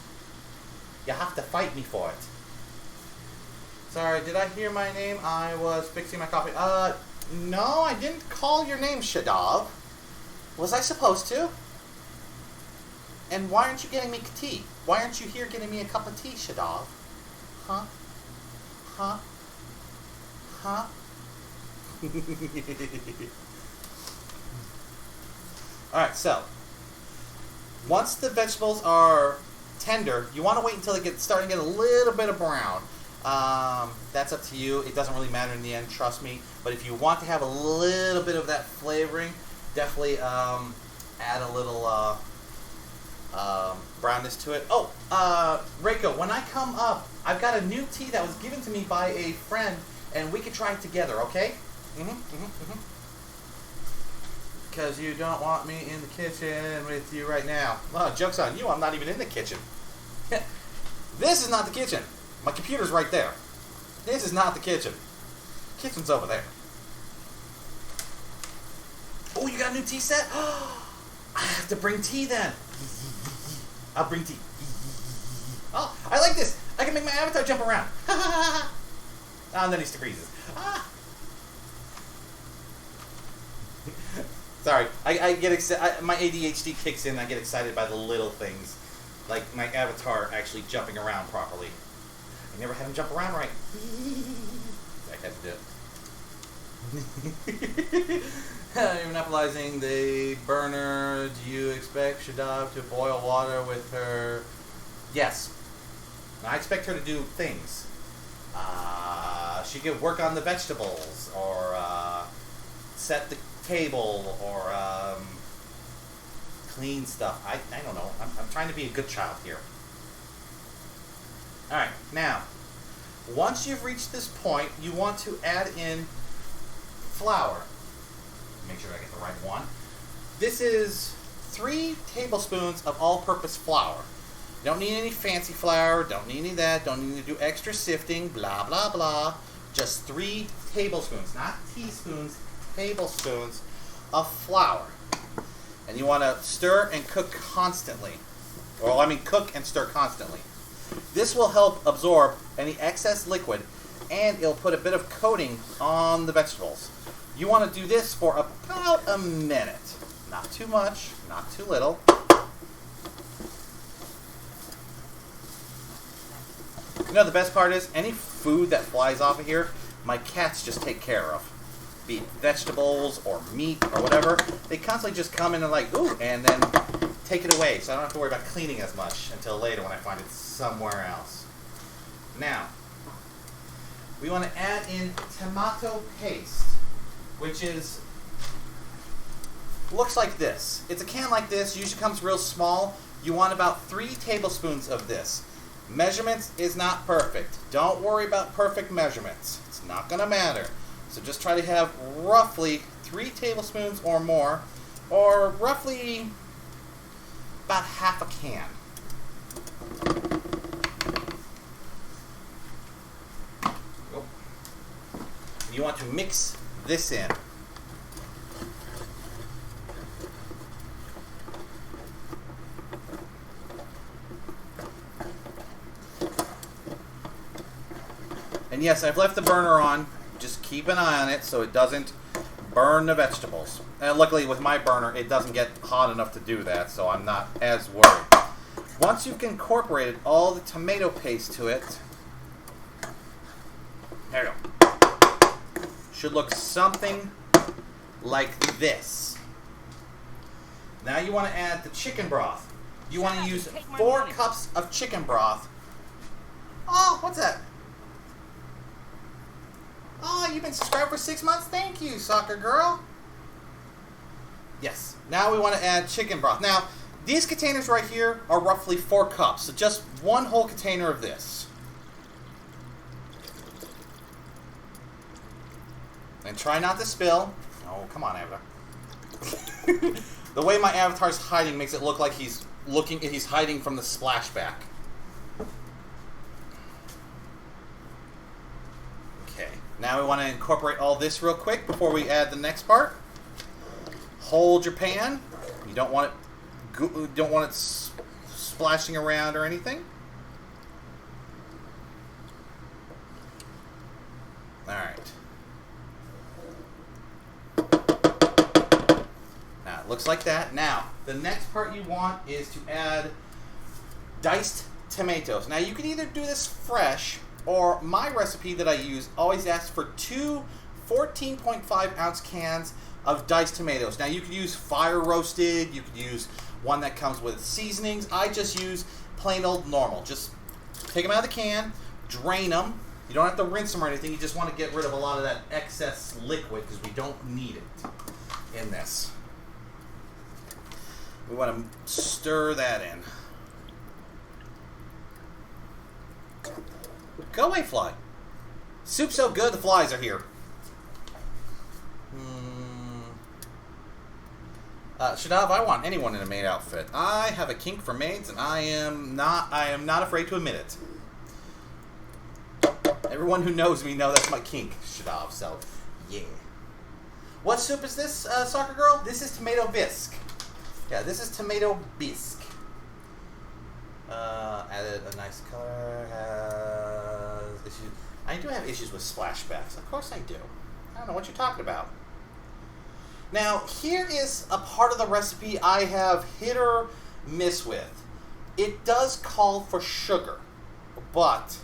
You have to fight me for it. Sorry, did I hear my name? I was fixing my coffee. No, I didn't call your name, Shadav. Was I supposed to? And why aren't you getting me tea? Why aren't you here getting me a cup of tea, Shadav? Huh? Huh? Huh? Alright, so once the vegetables are tender, you want to wait until they starting to get a little bit of brown. That's up to you. It doesn't really matter in the end, trust me. But if you want to have a little bit of that flavoring, definitely add a little brownness to it. Oh, Reiko, when I come up, I've got a new tea that was given to me by a friend, and we could try it together, okay? Because you don't want me in the kitchen with you right now. Well, joke's on you, I'm not even in the kitchen. This is not the kitchen. My computer's right there. This is not the kitchen. Kitchen's over there. Oh, you got a new tea set? I have to bring tea then. I'll bring tea. Oh, I like this. I can make my avatar jump around. And then he freezes. Ah. Sorry, I get excited. My ADHD kicks in. I get excited by the little things, like my avatar actually jumping around properly. I never had him jump around right. I had to do it. You're monopolizing the burner. Do you expect Shadav to boil water with her? Yes. I expect her to do things. She could work on the vegetables, or set the table, or clean stuff. I don't know. I'm trying to be a good child here. Alright, now, once you've reached this point, you want to add in flour. Make sure I get the right one. This is 3 tablespoons of all-purpose flour. You don't need any fancy flour, don't need any of that, don't need to do extra sifting, blah, blah, blah. Just 3 tablespoons, not teaspoons, tablespoons of flour. And you want to stir and cook constantly. Well, I mean cook and stir constantly. This will help absorb any excess liquid, and it'll put a bit of coating on the vegetables. You want to do this for about a minute. Not too much, not too little. You know, the best part is, any food that flies off of here, my cats just take care of. Be it vegetables or meat or whatever. They constantly just come in and like, ooh, and then take it away. So I don't have to worry about cleaning as much until later when I find it somewhere else. Now, we want to add in tomato paste, which is, looks like this. It's a can like this, usually comes real small. You want about 3 tablespoons of this. Measurements is not perfect. Don't worry about perfect measurements. It's not going to matter. So just try to have roughly 3 tablespoons or more, or roughly about half a can. You want to mix this in. And yes, I've left the burner on. Just keep an eye on it so it doesn't burn the vegetables. And luckily with my burner, it doesn't get hot enough to do that, so I'm not as worried. Once you've incorporated all the tomato paste to it, there you go. Should look something like this. Now you want to add the chicken broth. You want to use 4 cups of chicken broth. Oh, what's that? Oh, you've been subscribed for 6 months? Thank you, soccer girl. Yes. Now we want to add chicken broth. Now, these containers right here are roughly 4 cups. So just 1 whole container of this. And try not to spill. Oh, come on, Avatar. The way my avatar's hiding makes it look like he's hiding from the splashback. Okay. Now we want to incorporate all this real quick before we add the next part. Hold your pan. You don't want it splashing around or anything. All right. Now it looks like that. Now the next part you want is to add diced tomatoes. Now you can either do this fresh, or my recipe that I use always asks for 2 14.5 ounce cans of diced tomatoes. Now you could use fire roasted, you could use one that comes with seasonings. I just use plain old normal. Just take them out of the can, drain them. You don't have to rinse them or anything. You just want to get rid of a lot of that excess liquid because we don't need it in this. We want to stir that in. Go away, fly. Soup's so good, the flies are here. Shadav, I want anyone in a maid outfit. I have a kink for maids, and I am not afraid to admit it. Everyone who knows me knows that's my kink, Shadav, so yeah. What soup is this, soccer girl? This is tomato bisque. Yeah, this is tomato bisque. Added a nice color. issues. I do have issues with splashbacks. Of course I do. I don't know what you're talking about. Now, here is a part of the recipe I have hit or miss with. It does call for sugar, but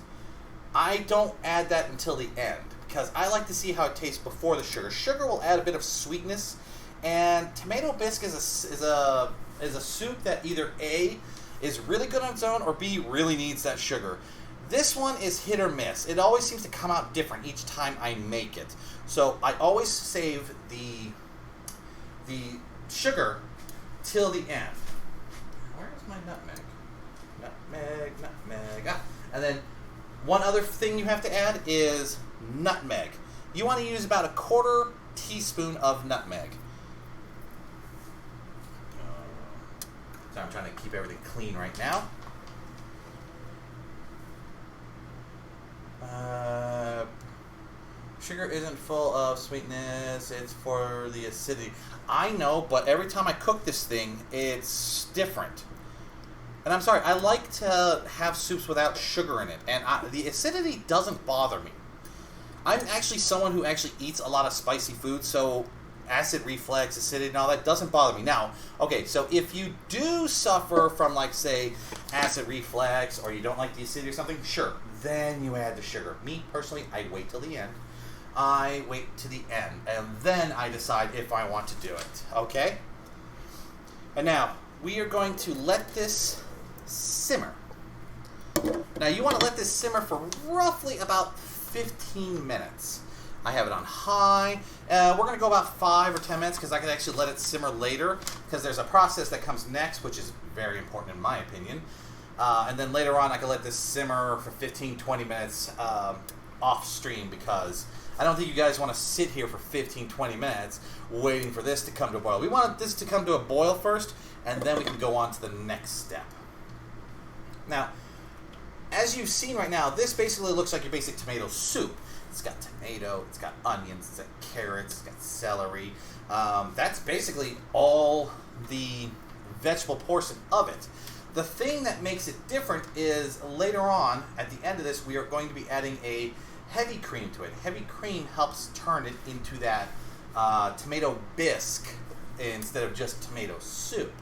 I don't add that until the end because I like to see how it tastes before the sugar. Sugar will add a bit of sweetness, and tomato bisque is a soup that either A, is really good on its own, or B, really needs that sugar. This one is hit or miss. It always seems to come out different each time I make it. So I always save the sugar till the end. Where is my nutmeg? Nutmeg. Ah. And then one other thing you have to add is nutmeg. You want to use about 1/4 teaspoon of nutmeg. So I'm trying to keep everything clean right now. Sugar isn't full of sweetness, it's for the acidity. I know, but every time I cook this thing, it's different. And I'm sorry, I like to have soups without sugar in it, and the acidity doesn't bother me. I'm actually someone who actually eats a lot of spicy food, so acid reflux, acidity, and all that doesn't bother me. Now, okay, so if you do suffer from, like, say, acid reflux, or you don't like the acidity or something, sure, then you add the sugar. Me, personally, I wait till the end. I wait to the end, and then I decide if I want to do it, okay? And now, we are going to let this simmer. Now, you want to let this simmer for roughly about 15 minutes. I have it on high. We're going to go about 5 or 10 minutes because I can actually let it simmer later because there's a process that comes next, which is very important in my opinion. And then later on, I can let this simmer for 15, 20 minutes off stream because I don't think you guys want to sit here for 15, 20 minutes waiting for this to come to a boil. We want this to come to a boil first, and then we can go on to the next step. Now, as you've seen right now, this basically looks like your basic tomato soup. It's got tomato, it's got onions, it's got carrots, it's got celery. That's basically all the vegetable portion of it. The thing that makes it different is later on, at the end of this, we are going to be adding a heavy cream to it. Heavy cream helps turn it into that tomato bisque instead of just tomato soup.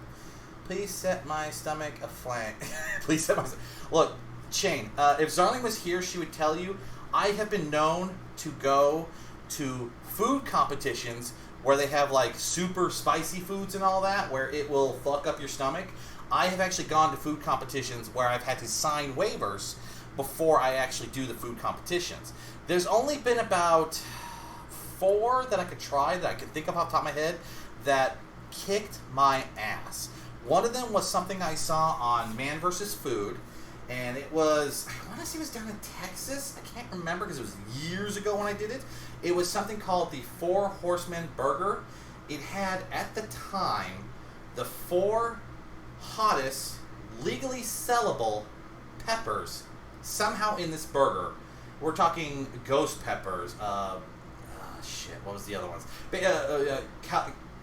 Please set my stomach aflame. Please set my... Look, Shane, if Zarling was here, she would tell you, I have been known to go to food competitions where they have like super spicy foods and all that, where it will fuck up your stomach. I have actually gone to food competitions where I've had to sign waivers before I actually do the food competitions. There's only been about 4 that I could try that I could think of off the top of my head that kicked my ass. One of them was something I saw on Man vs. Food, and it was, I want to say it was down in Texas. I can't remember because it was years ago when I did it. It was something called the 4 Horsemen Burger. It had, at the time, the 4 hottest, legally sellable peppers somehow in this burger. We're talking ghost peppers, what was the other ones?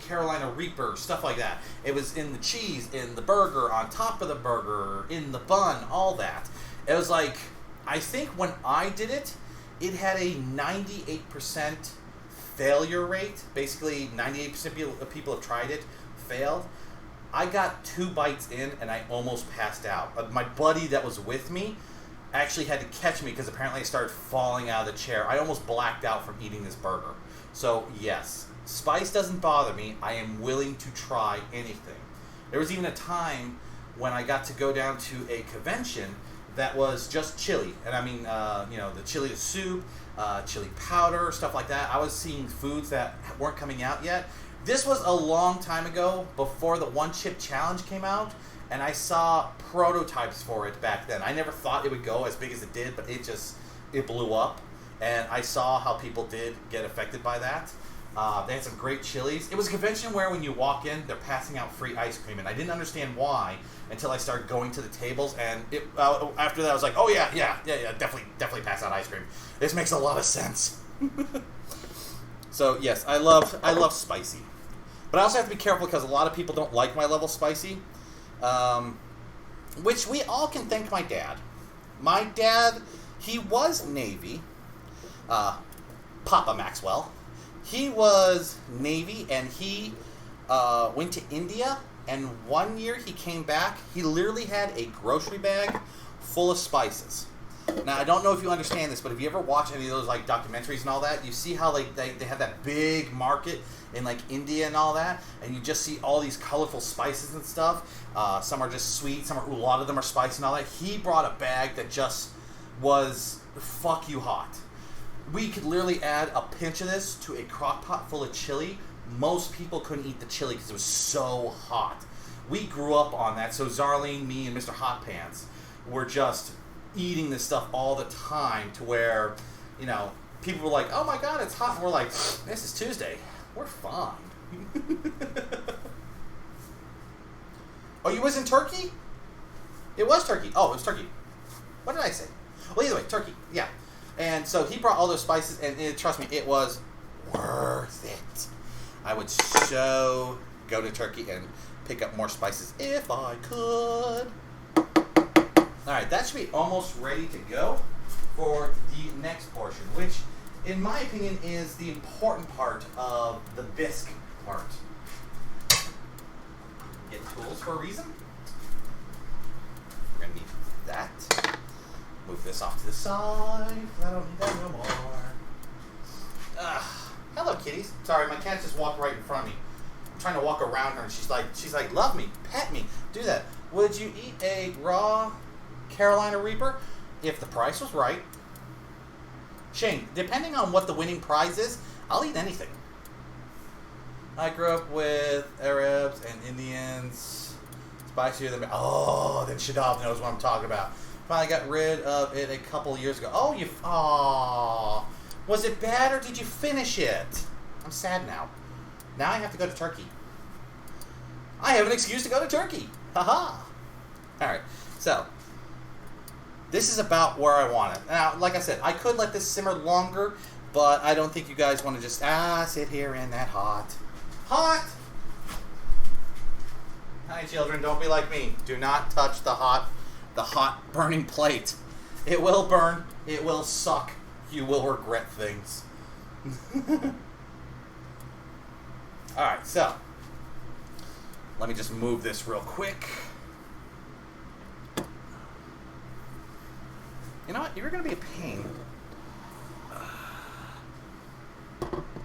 Carolina Reaper, stuff like that. It was in the cheese, in the burger, on top of the burger, in the bun, all that. It was like, I think when I did it, it had a 98% failure rate. Basically, 98% of people have tried it, failed. I got 2 bites in and I almost passed out. My buddy that was with me actually had to catch me because apparently I started falling out of the chair. I almost blacked out from eating this burger. So, yes, spice doesn't bother me. I am willing to try anything. There was even a time when I got to go down to a convention that was just chili. And I mean, the chili soup, chili powder, stuff like that. I was seeing foods that weren't coming out yet. This was a long time ago, before the One Chip Challenge came out, and I saw prototypes for it back then. I never thought it would go as big as it did, but it blew up. And I saw how people did get affected by that. They had some great chilies. It was a convention where when you walk in, they're passing out free ice cream, and I didn't understand why until I started going to the tables. And after that, I was like, "Oh yeah, definitely pass out ice cream. This makes a lot of sense." So yes, I love spicy, but I also have to be careful because a lot of people don't like my level spicy, which we all can thank my dad. My dad, He was Navy. Papa Maxwell. He was Navy, and he went to India, and one year he came back. He literally had a grocery bag full of spices. Now, I don't know if you understand this, but if you ever watch any of those like documentaries and all that, you see how like they have that big market in like India and all that, and you just see all these colorful spices and stuff. Some are just sweet, a lot of them are spicy and all that. He brought a bag that just was fuck you hot. We could literally add a pinch of this to a crock pot full of chili. Most people couldn't eat the chili because it was so hot. We grew up on that, so Zarlene, me, and Mr. Hot Pants were just eating this stuff all the time, to where, you know, people were like, oh my god, it's hot, and we're like, this is Tuesday, we're fine. Oh, you was in Turkey? It was Turkey. Oh, it was Turkey. What did I say? Well, either way, Turkey, yeah. And so he brought all those spices, and trust me, it was worth it. I would so go to Turkey and pick up more spices if I could. Alright, that should be almost ready to go for the next portion, which, in my opinion, is the important part of the bisque part. Get tools for a reason. We're going to need that. Move this off to the side. I don't need that no more. Hello, kitties. Sorry, my cat just walked right in front of me. I'm trying to walk around her, and she's like, love me, pet me, do that. Would you eat a raw Carolina Reaper if the price was right? Shane, depending on what the winning prize is, I'll eat anything. I grew up with Arabs and Indians. Spicier than... Oh, then Shadab knows what I'm talking about. Finally got rid of it a couple years ago. Oh, you... Oh, was it bad or did you finish it? I'm sad now. Now I have to go to Turkey. I have an excuse to go to Turkey. Haha. Alright, so... This is about where I want it. Now, like I said, I could let this simmer longer, but I don't think you guys want to just, sit here in that hot. Hot! Hi, children, don't be like me. Do not touch the hot burning plate. It will burn. It will suck. You will regret things. Alright, so. Let me just move this real quick. You know what? You're going to be a pain.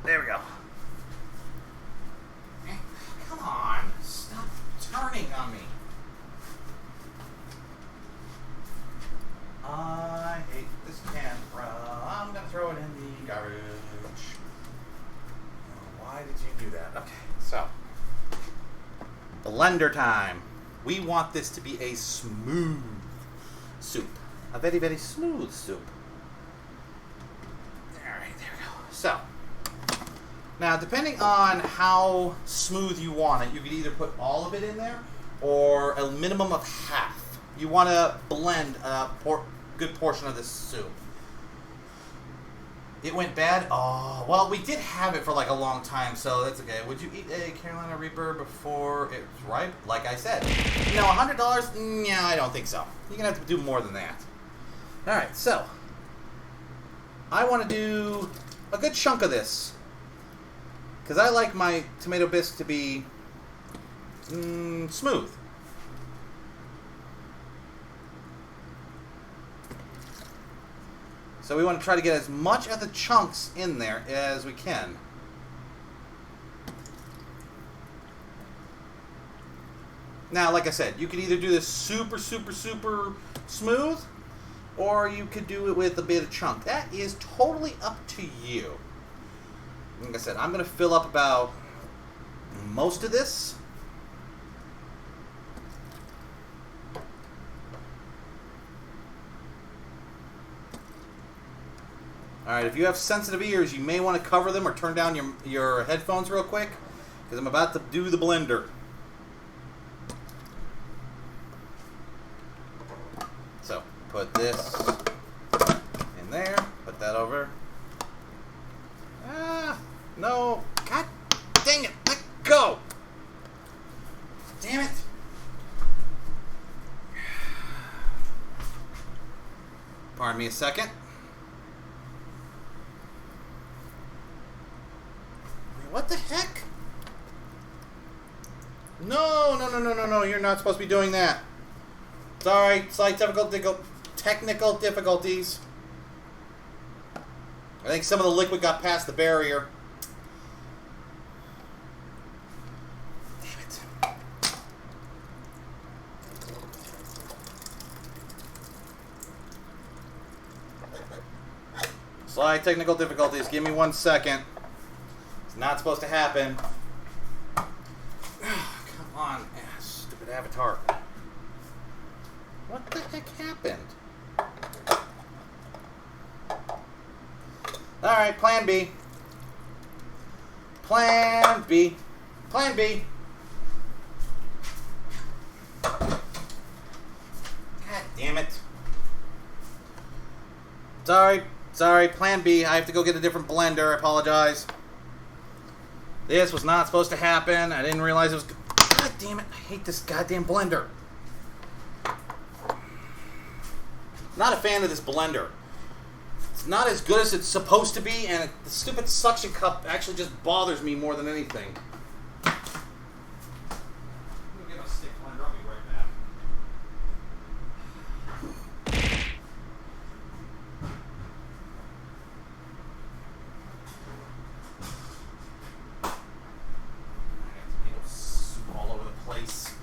There we go. Come on. Stop turning on me. I hate this camera. I'm going to throw it in the garbage. Why did you do that? Okay, so. Blender time. We want this to be a smooth soup. A very, very smooth soup. Alright, there we go. So, now depending on how smooth you want it, you could either put all of it in there or a minimum of half. You want to blend a good portion of this soup. It went bad? Oh, well, we did have it for like a long time, so that's okay. Would you eat a Carolina Reaper before it's ripe? Like I said. No, $100? Yeah, I don't think so. You're going to have to do more than that. Alright, so I want to do a good chunk of this because I like my tomato bisque to be smooth. So we want to try to get as much of the chunks in there as we can. Now, like I said, you could either do this super, super, super smooth, or you could do it with a bit of chunk. That is totally up to you. Like I said, I'm going to fill up about most of this. Alright, if you have sensitive ears, you may want to cover them or turn down your headphones real quick, because I'm about to do the blender. So, put this in there, put that over. No. God dang it, let go! Damn it! Pardon me a second. What the heck? No, no, no, no, no, no. You're not supposed to be doing that. It's alright. Slight technical difficulties. I think some of the liquid got past the barrier. Damn it. Slight technical difficulties. Give me 1 second. It's not supposed to happen. Come on, stupid avatar. What the heck happened? Alright, plan B. Plan B. Plan B. God damn it. Sorry. Sorry, plan B. I have to go get a different blender. I apologize. This was not supposed to happen. I didn't realize it was... God damn it. I hate this goddamn blender. Not a fan of this blender. It's not as good as it's supposed to be, and the stupid suction cup actually just bothers me more than anything. I'm gonna get my stick blender. I'll be right back. Soup all over the place.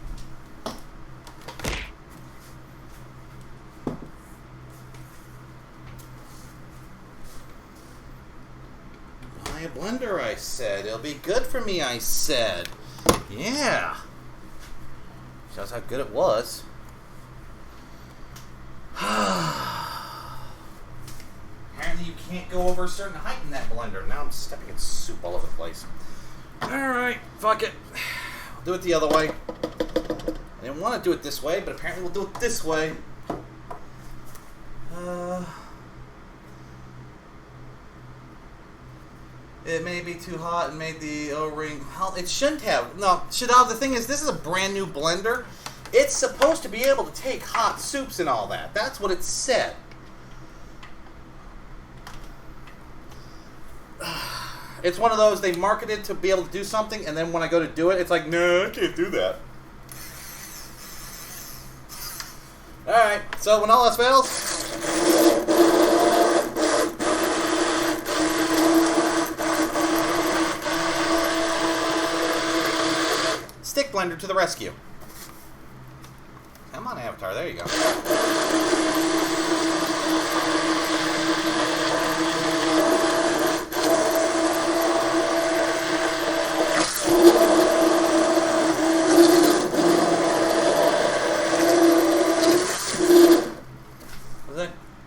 Buy a blender, I said. It'll be good for me, I said. Yeah. Shows how good it was. Apparently you can't go over a certain height in that blender. Now I'm stepping in soup all over the place. Alright, fuck it. We'll do it the other way. I didn't want to do it this way, but apparently we'll do it this way. It may be too hot and made the O-ring... Well, it shouldn't have. No, the thing is, this is a brand new blender. It's supposed to be able to take hot soups and all that. That's what it said. It's one of those, they marketed to be able to do something, and then when I go to do it, it's like, no, I can't do that. Alright, so when all else fails... stick blender to the rescue. Come on, Avatar, there you go.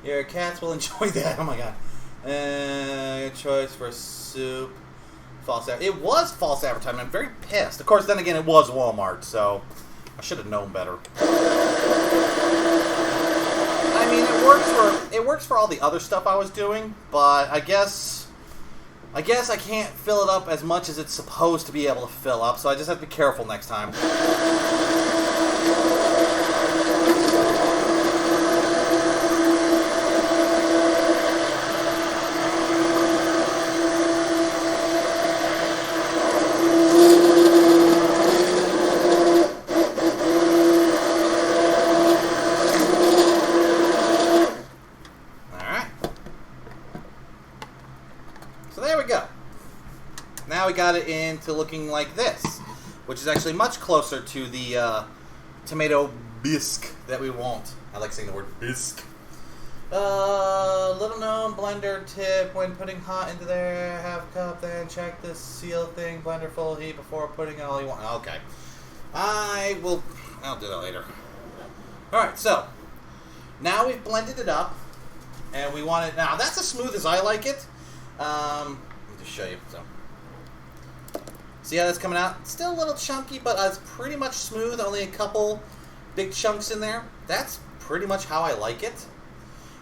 Your cats will enjoy that. Oh my god. Good choice for soup. It was false advertising. I'm very pissed. Of course, then again, it was Walmart, so I should have known better. I mean, it works for all the other stuff I was doing, but I guess I can't fill it up as much as it's supposed to be able to fill up, so I just have to be careful next time. Now we got it into looking like this, which is actually much closer to the tomato bisque that we want. I like saying the word bisque. Little known blender tip: when putting hot into there, half cup, then check the seal thing, blender full heat before putting in all you want. Okay, I'll do that later. Alright, so now we've blended it up, and we want it, now that's as smooth as I like it. Let me just show you. So, see how that's coming out? It's still a little chunky, but it's pretty much smooth. Only a couple big chunks in there. That's pretty much how I like it.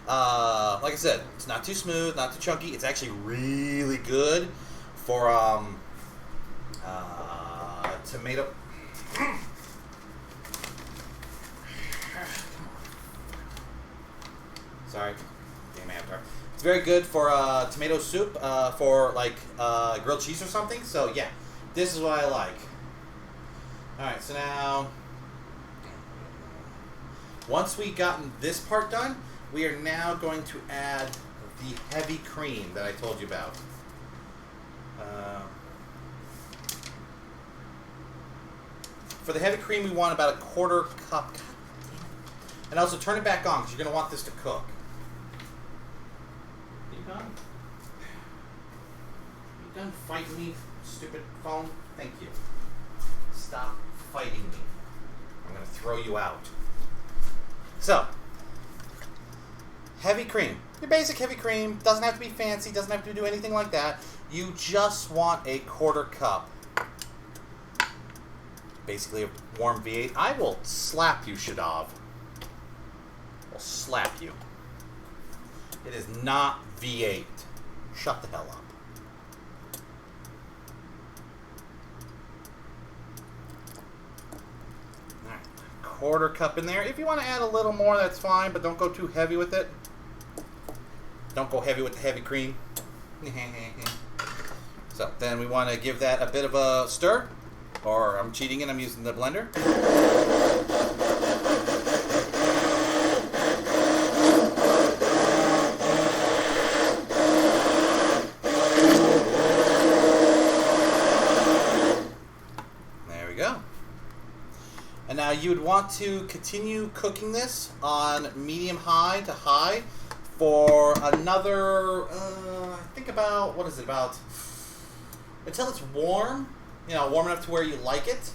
Like I said, it's not too smooth, not too chunky. It's actually really good for tomato. Sorry. Damn Avatar. It's very good for tomato soup, for like grilled cheese or something. So yeah, this is what I like. All right, so now once we gotten this part done, we are now going to add the heavy cream that I told you about. For the heavy cream, we want about a quarter cup. And also turn it back on because you're going to want this to cook. You done? You done fighting me, stupid phone? Thank you. Stop fighting me. I'm going to throw you out. So, heavy cream. Your basic heavy cream. Doesn't have to be fancy. Doesn't have to do anything like that. You just want a quarter cup. Basically a warm V8. I will slap you, Shadav. I'll slap you. It is not V8. Shut the hell up. Alright, quarter cup in there. If you want to add a little more, that's fine, but don't go too heavy with it. Don't go heavy with the heavy cream. So then we want to give that a bit of a stir. Or I'm cheating and I'm using the blender. There we go. And now you would want to continue cooking this on medium-high to high for another, I think about, what is it, about, until it's warm. You know, warm enough to where you like it,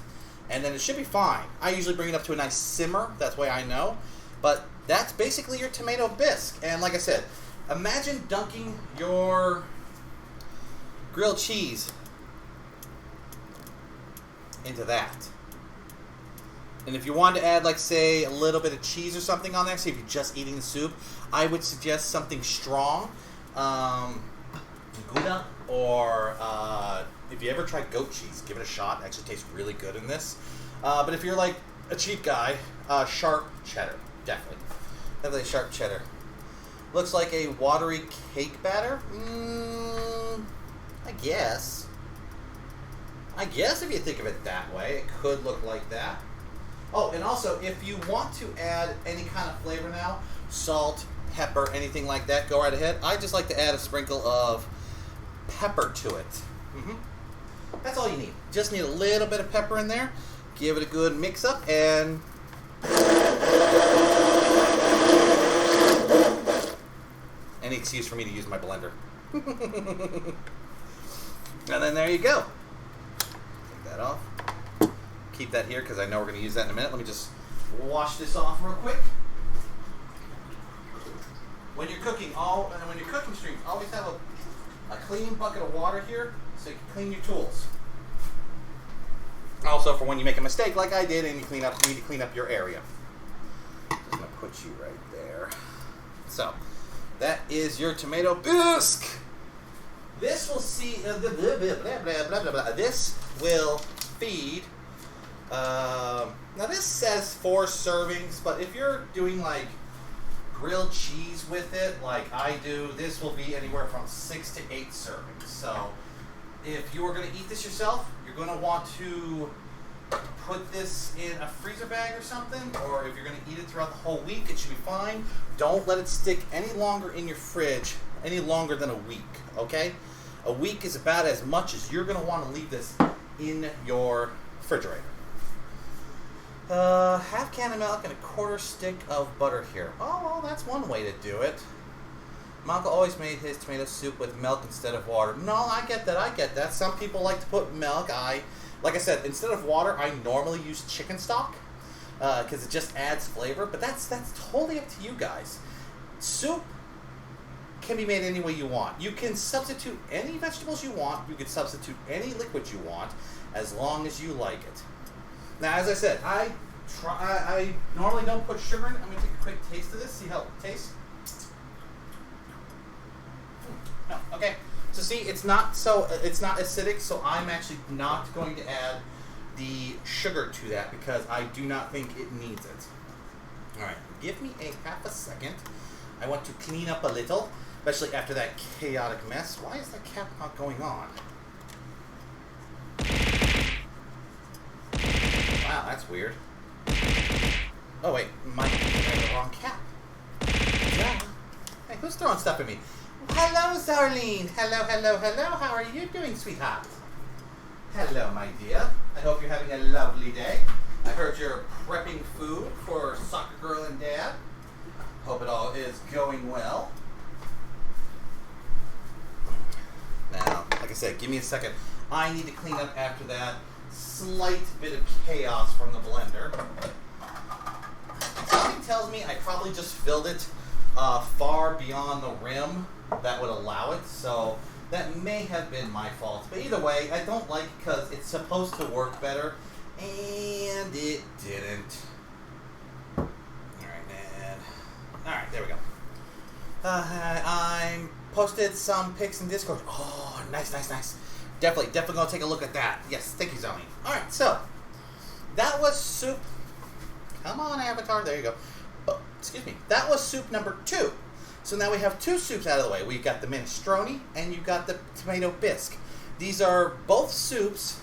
and then it should be fine. I usually bring it up to a nice simmer. That's why I know. But that's basically your tomato bisque. And like I said, imagine dunking your grilled cheese into that. And if you want to add, like, say, a little bit of cheese or something on there, say if you're just eating the soup, I would suggest something strong. Gouda, or if you ever tried goat cheese, give it a shot. It actually tastes really good in this. But if you're like a cheap guy, sharp cheddar, definitely sharp cheddar. Looks like a watery cake batter. I guess if you think of it that way, it could look like that. Oh, and also if you want to add any kind of flavor now, salt, pepper, anything like that, go right ahead. I just like to add a sprinkle of pepper to it. That's all you need. Just need a little bit of pepper in there. Give it a good mix up and any excuse for me to use my blender. And then there you go. Take that off. Keep that here because I know we're going to use that in a minute. Let me just wash this off real quick. When you're cooking, streams, always have a clean bucket of water here so you can clean your tools. Also, for when you make a mistake like I did and you need to clean up your area. Just gonna put you right there. So, that is your tomato bisque. This will see. This will feed. Now this says 4 servings, but if you're doing like grilled cheese with it, like I do, this will be anywhere from 6 to 8 servings. So if you are going to eat this yourself, you're going to want to put this in a freezer bag or something, or if you're going to eat it throughout the whole week, it should be fine. Don't let it stick any longer in your fridge, any longer than a week, okay? A week is about as much as you're going to want to leave this in your refrigerator. Half can of milk and a quarter stick of butter here. Oh, well, that's one way to do it. My uncle always made his tomato soup with milk instead of water. No, I get that. Some people like to put milk. Like I said, instead of water, I normally use chicken stock because it just adds flavor. But that's totally up to you guys. Soup can be made any way you want. You can substitute any vegetables you want. You can substitute any liquid you want as long as you like it. Now, as I said, I normally don't put sugar in it. I'm going to take a quick taste of this, see how it tastes. No, okay. So see, it's not acidic, so I'm actually not going to add the sugar to that because I do not think it needs it. All right, give me a half a second. I want to clean up a little, especially after that chaotic mess. Why is that cap not going on? Wow, that's weird. Oh wait, I have the wrong cap. Yeah. Hey, who's throwing stuff at me? Hello, Zarlene. Hello, hello, hello. How are you doing, sweetheart? Hello, my dear. I hope you're having a lovely day. I heard you're prepping food for soccer girl and dad. Hope it all is going well. Now, like I said, give me a second. I need to clean up after that slight bit of chaos from the blender. Something tells me I probably just filled it far beyond the rim that would allow it, so that may have been my fault. But either way, I don't like it because it's supposed to work better, and it didn't. Alright, man. Alright, there we go. I posted some pics in Discord. Oh, nice, nice, nice. Definitely gonna take a look at that. Yes, thank you, Zoe. Alright, so that was soup. Come on, Avatar. There you go. Oh, excuse me. That was soup number 2. So now we have 2 soups out of the way. We've got the minestrone and you've got the tomato bisque. These are both soups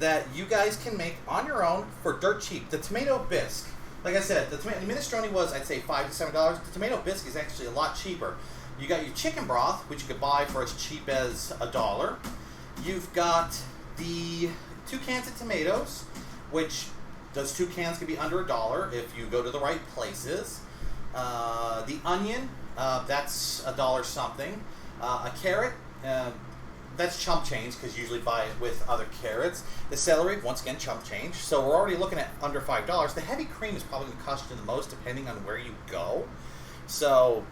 that you guys can make on your own for dirt cheap. The tomato bisque, like I said, the minestrone was, I'd say, $5 to $7. The tomato bisque is actually a lot cheaper. You got your chicken broth, which you could buy for as cheap as $1. You've got the 2 cans of tomatoes, which those 2 cans can be under $1 if you go to the right places. The onion, that's $1 something. A carrot, that's chump change because you usually buy it with other carrots. The celery, once again, chump change. So we're already looking at under $5. The heavy cream is probably going to cost you the most depending on where you go. So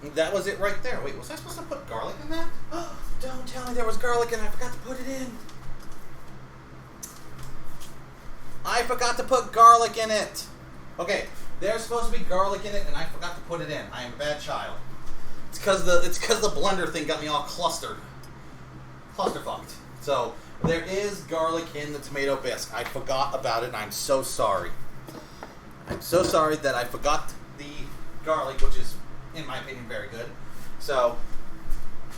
that was it right there. Wait, was I supposed to put garlic in that? Oh, don't tell me there was garlic and I forgot to put it in. I forgot to put garlic in it. Okay, there's supposed to be garlic in it and I forgot to put it in. I am a bad child. It's because the blender thing got me all clusterfucked. So there is garlic in the tomato bisque. I forgot about it and I'm so sorry. I'm so sorry that I forgot the garlic, which is, in my opinion, very good. So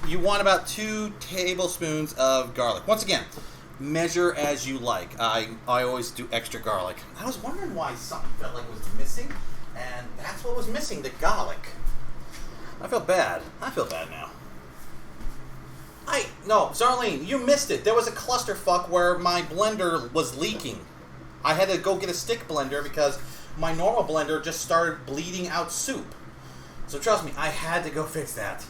you want about 2 tablespoons of garlic. Once again, measure as you like. I always do extra garlic. I was wondering why something felt like it was missing, and that's what was missing, the garlic. I feel bad. I feel bad now. No, Zarlene, you missed it. There was a clusterfuck where my blender was leaking. I had to go get a stick blender because my normal blender just started bleeding out soup. So trust me, I had to go fix that.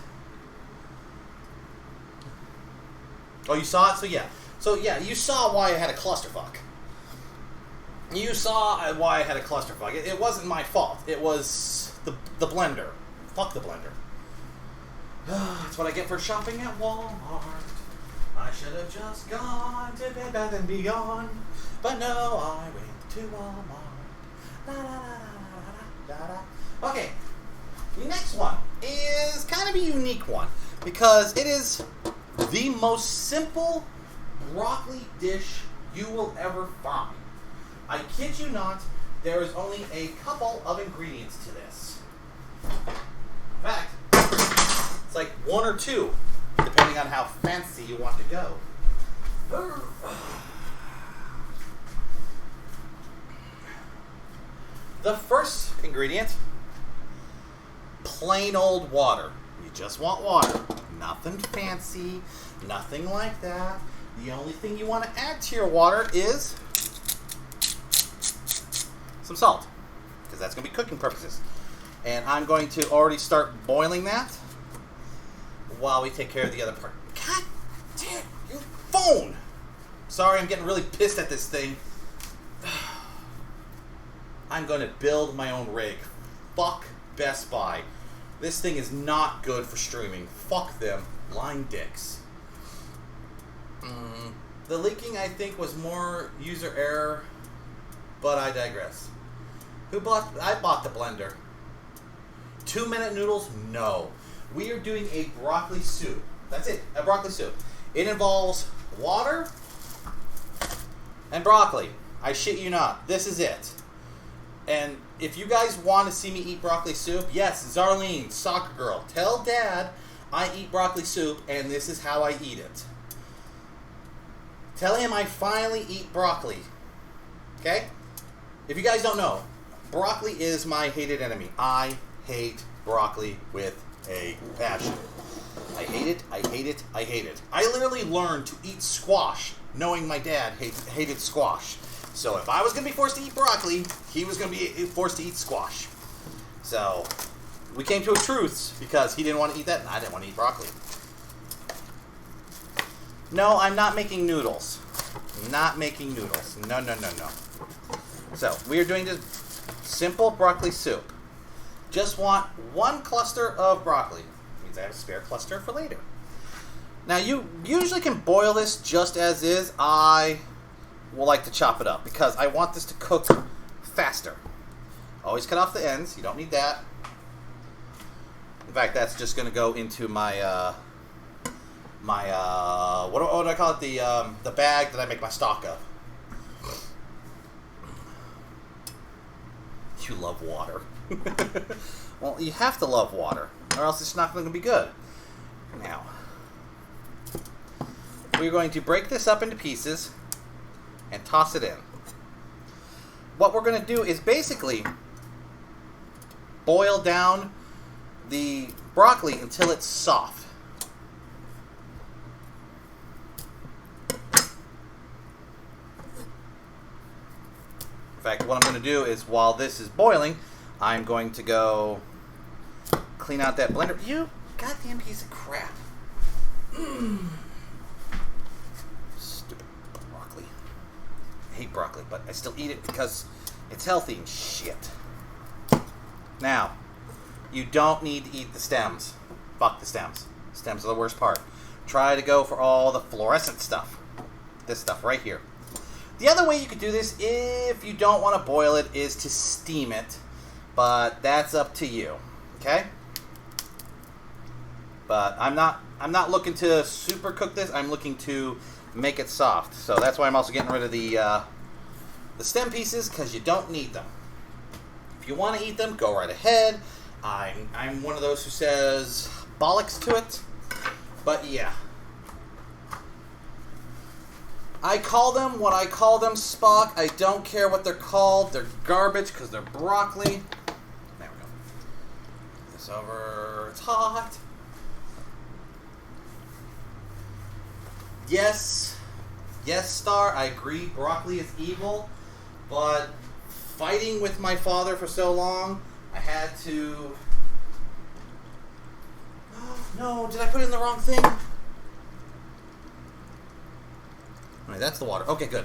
Oh, you saw it? So yeah, you saw why I had a clusterfuck. You saw why I had a clusterfuck. It wasn't my fault. It was the blender. Fuck the blender. That's what I get for shopping at Walmart. I should have just gone to Bed Bath & Beyond, but no, I went to Walmart. La, la, la, la, la, la. Okay, the next one is kind of a unique one because it is the most simple broccoli dish you will ever find. I kid you not, there is only a couple of ingredients to this. In fact, it's like 1 or 2, depending on how fancy you want to go. The first ingredient, plain old water. You just want water. Nothing fancy, nothing like that. The only thing you want to add to your water is some salt, because that's going to be cooking purposes. And I'm going to already start boiling that while we take care of the other part. God damn, your phone! Sorry, I'm getting really pissed at this thing. I'm going to build my own rig. Fuck Best Buy. This thing is not good for streaming. Fuck them. Blind dicks. The leaking, I think, was more user error, but I digress. I bought the blender. 2-minute noodles? No. We are doing a broccoli soup. That's it, a broccoli soup. It involves water and broccoli. I shit you not. This is it. And if you guys want to see me eat broccoli soup, yes, Zarlene, soccer girl, tell Dad I eat broccoli soup and this is how I eat it. Tell him I finally eat broccoli. Okay? If you guys don't know, broccoli is my hated enemy. I hate broccoli with a passion. I hate it, I hate it, I hate it. I literally learned to eat squash knowing my dad hated squash. So if I was going to be forced to eat broccoli, he was going to be forced to eat squash. So we came to a truce because he didn't want to eat that and I didn't want to eat broccoli. No, I'm not making noodles. Not making noodles. No, no, no, no. So we are doing this simple broccoli soup. Just want one cluster of broccoli. Means I have a spare cluster for later. Now you usually can boil this just as is. I will like to chop it up because I want this to cook faster. Always cut off the ends. You don't need that. In fact, that's just going to go into my what do I call it? The bag that I make my stock of. You love water. Well, you have to love water, or else it's not going to be good. Now, we're going to break this up into pieces and toss it in. What we're going to do is basically boil down the broccoli until it's soft. In fact, what I'm going to do is, while this is boiling, I'm going to go clean out that blender. You goddamn piece of crap. Stupid broccoli. I hate broccoli, but I still eat it because it's healthy and shit. Now, you don't need to eat the stems. Fuck the stems. Stems are the worst part. Try to go for all the fluorescent stuff. This stuff right here. The other way you could do this, if you don't want to boil it, is to steam it. But that's up to you. Okay? But I'm not looking to super cook this. I'm looking to make it soft. So that's why I'm also getting rid of the stem pieces, because you don't need them. If you want to eat them, go right ahead. I'm one of those who says bollocks to it. But yeah. I call them what I call them, Spock. I don't care what they're called. They're garbage because they're broccoli. There we go. This over. It's hot. Yes. Yes, Star. I agree. Broccoli is evil. But fighting with my father for so long, I had to... No, did I put in the wrong thing? Alright, that's the water. Okay, good.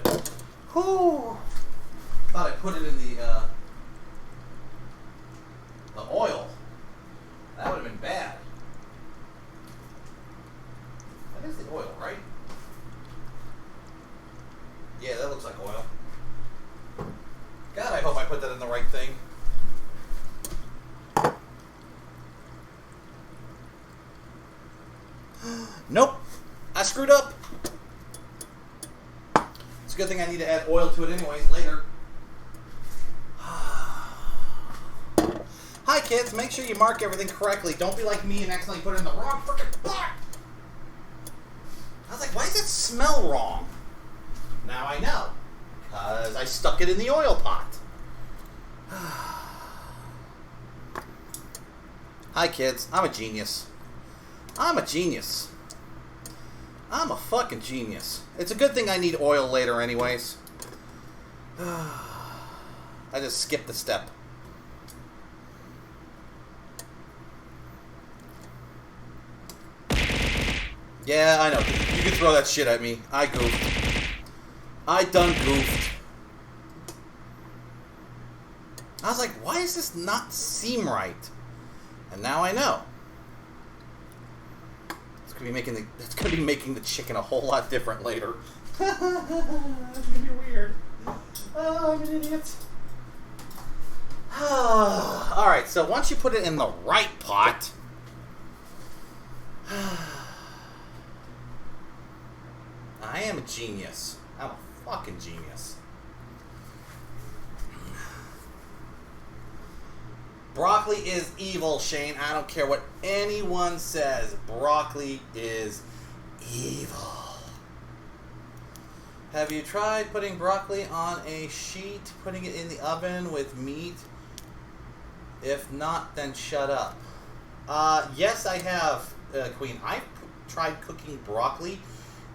Whew. Thought I put it in the oil. That would have been bad. That is the oil, right? Yeah, that looks like oil. God, I hope I put that in the right thing. Nope. I screwed up. It's a good thing I need to add oil to it anyways later. Hi kids, make sure you mark everything correctly. Don't be like me and accidentally put it in the wrong frickin' pot. I was like, why does it smell wrong? Now I know. Because I stuck it in the oil pot. Hi kids, I'm a genius. I'm a genius. I'm a fucking genius. It's a good thing I need oil later anyways. I just skipped a step. Yeah, I know. You can throw that shit at me. I goofed. I done goofed. I was like, why does this not seem right? And now I know. It's gonna be making the chicken a whole lot different later. It's gonna be weird. Oh, I'm an idiot. Alright, so once you put it in the right pot, I am a genius. I'm a fucking genius. Broccoli is evil, Shane. I don't care what anyone says. Broccoli is evil. Have you tried putting broccoli on a sheet, putting it in the oven with meat? If not, then shut up. Yes, I have, Queen. I've tried cooking broccoli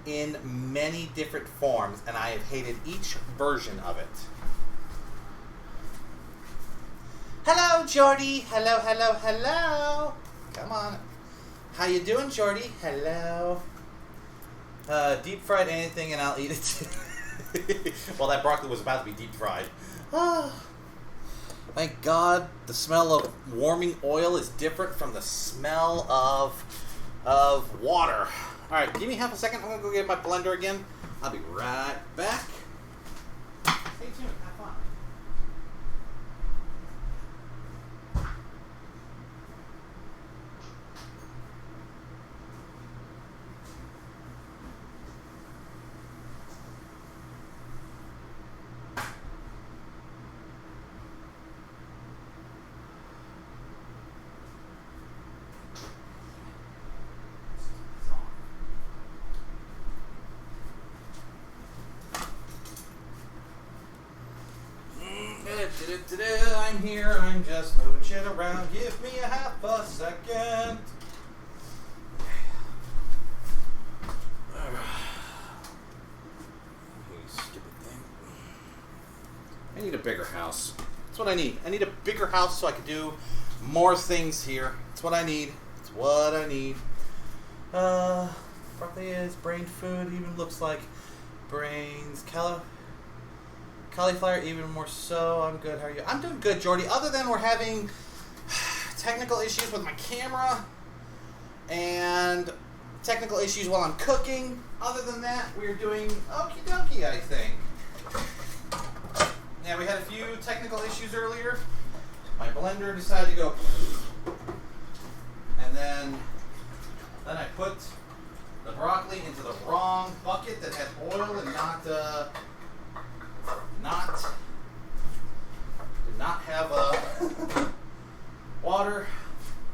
in many different forms, and I have hated each version of it. Hello, Jordy. Hello, hello, hello. Come on. How you doing, Jordy? Hello. Deep fried anything and I'll eat it. Well, that broccoli was about to be deep fried. Thank God the smell of warming oil is different from the smell of water. All right, give me half a second. I'm gonna go get my blender again. I'll be right back. Stay tuned. Have fun. I'm here, I'm just moving shit around. Give me a half a second. Stupid thing. I need a bigger house. That's what I need. I need a bigger house so I can do more things here. That's what I need. That's what I need. Broccoli is brain food. Even looks like brains. Cauliflower, even more so. I'm good. How are you? I'm doing good, Jordy. Other than we're having technical issues with my camera and technical issues while I'm cooking. Other than that, we're doing okie dokie, I think. Yeah, we had a few technical issues earlier. My blender decided to go, and then I put the broccoli into the wrong bucket that had oil and did not have water.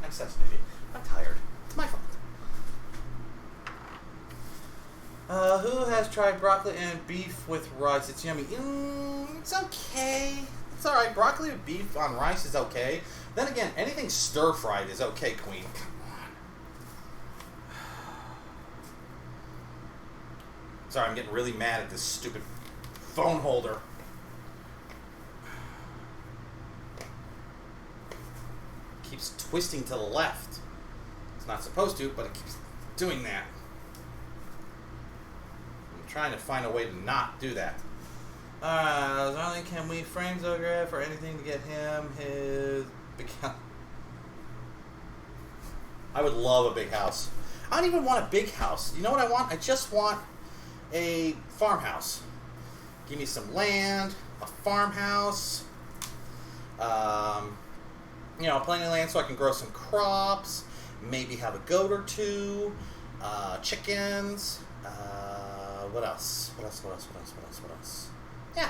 I'm such an idiot. I'm tired. It's my fault. Who has tried broccoli and beef with rice? It's yummy. It's okay. It's alright. Broccoli with beef on rice is okay. Then again, anything stir-fried is okay, Queen. Come on. Sorry, I'm getting really mad at this stupid phone holder. Keeps twisting to the left. It's not supposed to, but it keeps doing that. I'm trying to find a way to not do that. Darling, can we frame Zograph or anything to get him his big house? I would love a big house. I don't even want a big house. You know what I want? I just want a farmhouse. Give me some land, a farmhouse, plenty of land so I can grow some crops, maybe have a goat or two, chickens, what else? Yeah,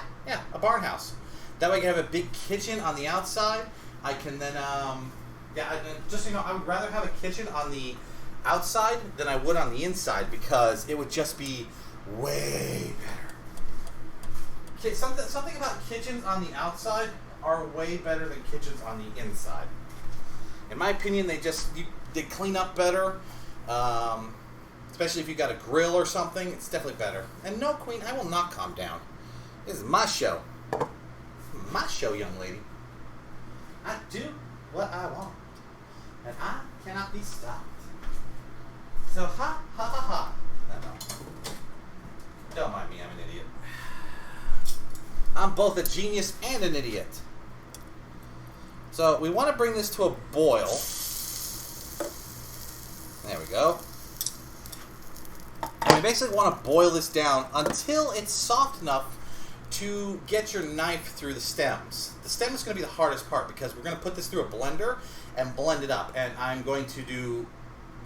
a barn house. That way I can have a big kitchen on the outside. I can then, I would rather have a kitchen on the outside than I would on the inside because it would just be way better. Something about kitchens on the outside are way better than kitchens on the inside. In my opinion, they clean up better. Especially if you got a grill or something, it's definitely better. And no, Queen, I will not calm down. This is my show. My show, young lady. I do what I want. And I cannot be stopped. So ha, ha, ha, ha. No. Don't mind me, I'm an idiot. I'm both a genius and an idiot. So we want to bring this to a boil. There we go. And we basically want to boil this down until it's soft enough to get your knife through the stems. The stem is going to be the hardest part because we're going to put this through a blender and blend it up. And I'm going to do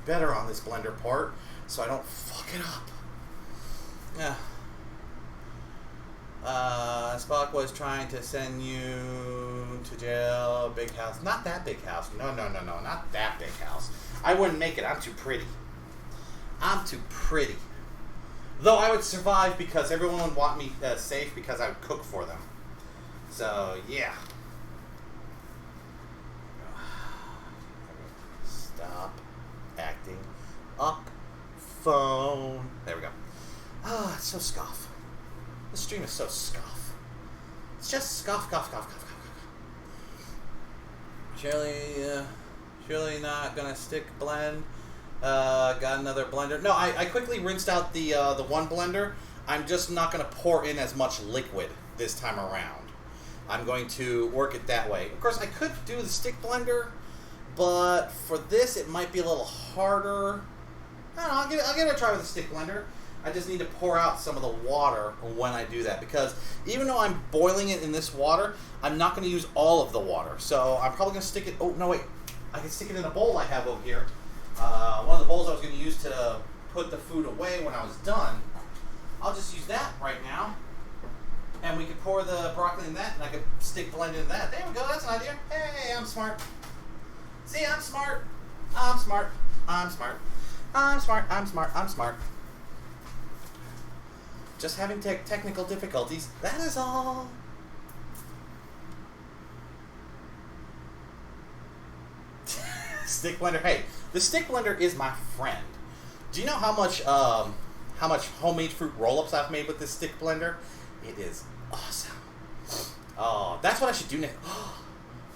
better on this blender part so I don't fuck it up. Yeah. Spock was trying to send you to jail. Big house. Not that big house. No. Not that big house. I wouldn't make it. I'm too pretty. I'm too pretty. Though I would survive because everyone would want me safe because I would cook for them. So, yeah. Stop acting up. Phone. There we go. Ah, it's so scoff. This stream is so scoff. It's just scoff. Surely not gonna stick blend. Got another blender. No, I quickly rinsed out the one blender. I'm just not gonna pour in as much liquid this time around. I'm going to work it that way. Of course, I could do the stick blender, but for this, it might be a little harder. I don't know. I'll give it a try with the stick blender. I just need to pour out some of the water when I do that, because even though I'm boiling it in this water, I'm not going to use all of the water. So I'm probably going to stick it... Oh, no, wait. I can stick it in a bowl I have over here. One of the bowls I was going to use to put the food away when I was done. I'll just use that right now. And we could pour the broccoli in that, and I could stick blend in that. There we go. That's an idea. Hey, I'm smart. See, I'm smart. I'm smart. I'm smart. I'm smart. I'm smart. I'm smart. Just having technical difficulties. That is all. Stick blender. Hey, the stick blender is my friend. Do you know how much homemade fruit roll-ups I've made with this stick blender? It is awesome. Oh, that's what I should do next.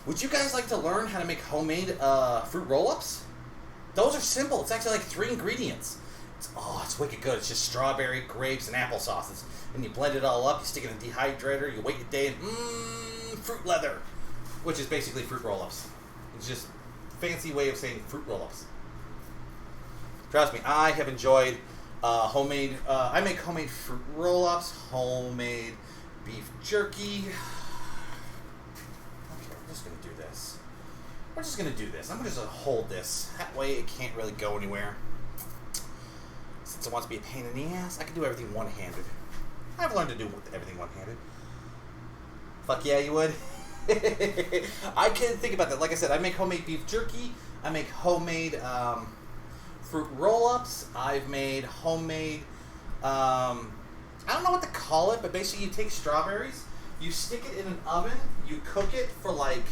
Would you guys like to learn how to make homemade fruit roll-ups? Those are simple. It's actually like 3 ingredients. It's wicked good. It's just strawberry, grapes, and applesauce. And you blend it all up. You stick it in a dehydrator. You wait a day, and fruit leather, which is basically fruit roll-ups. It's just a fancy way of saying fruit roll-ups. Trust me, I have enjoyed homemade. I make homemade fruit roll-ups, homemade beef jerky. Okay, we're just gonna do this. We're just gonna do this. I'm just gonna hold this. That way, it can't really go anywhere. Since it wants to be a pain in the ass, I can do everything one-handed. I've learned to do everything one-handed. Fuck yeah, you would. I can think about that. Like I said, I make homemade beef jerky. I make homemade fruit roll-ups. I've made homemade, I don't know what to call it, but basically you take strawberries, you stick it in an oven, you cook it for like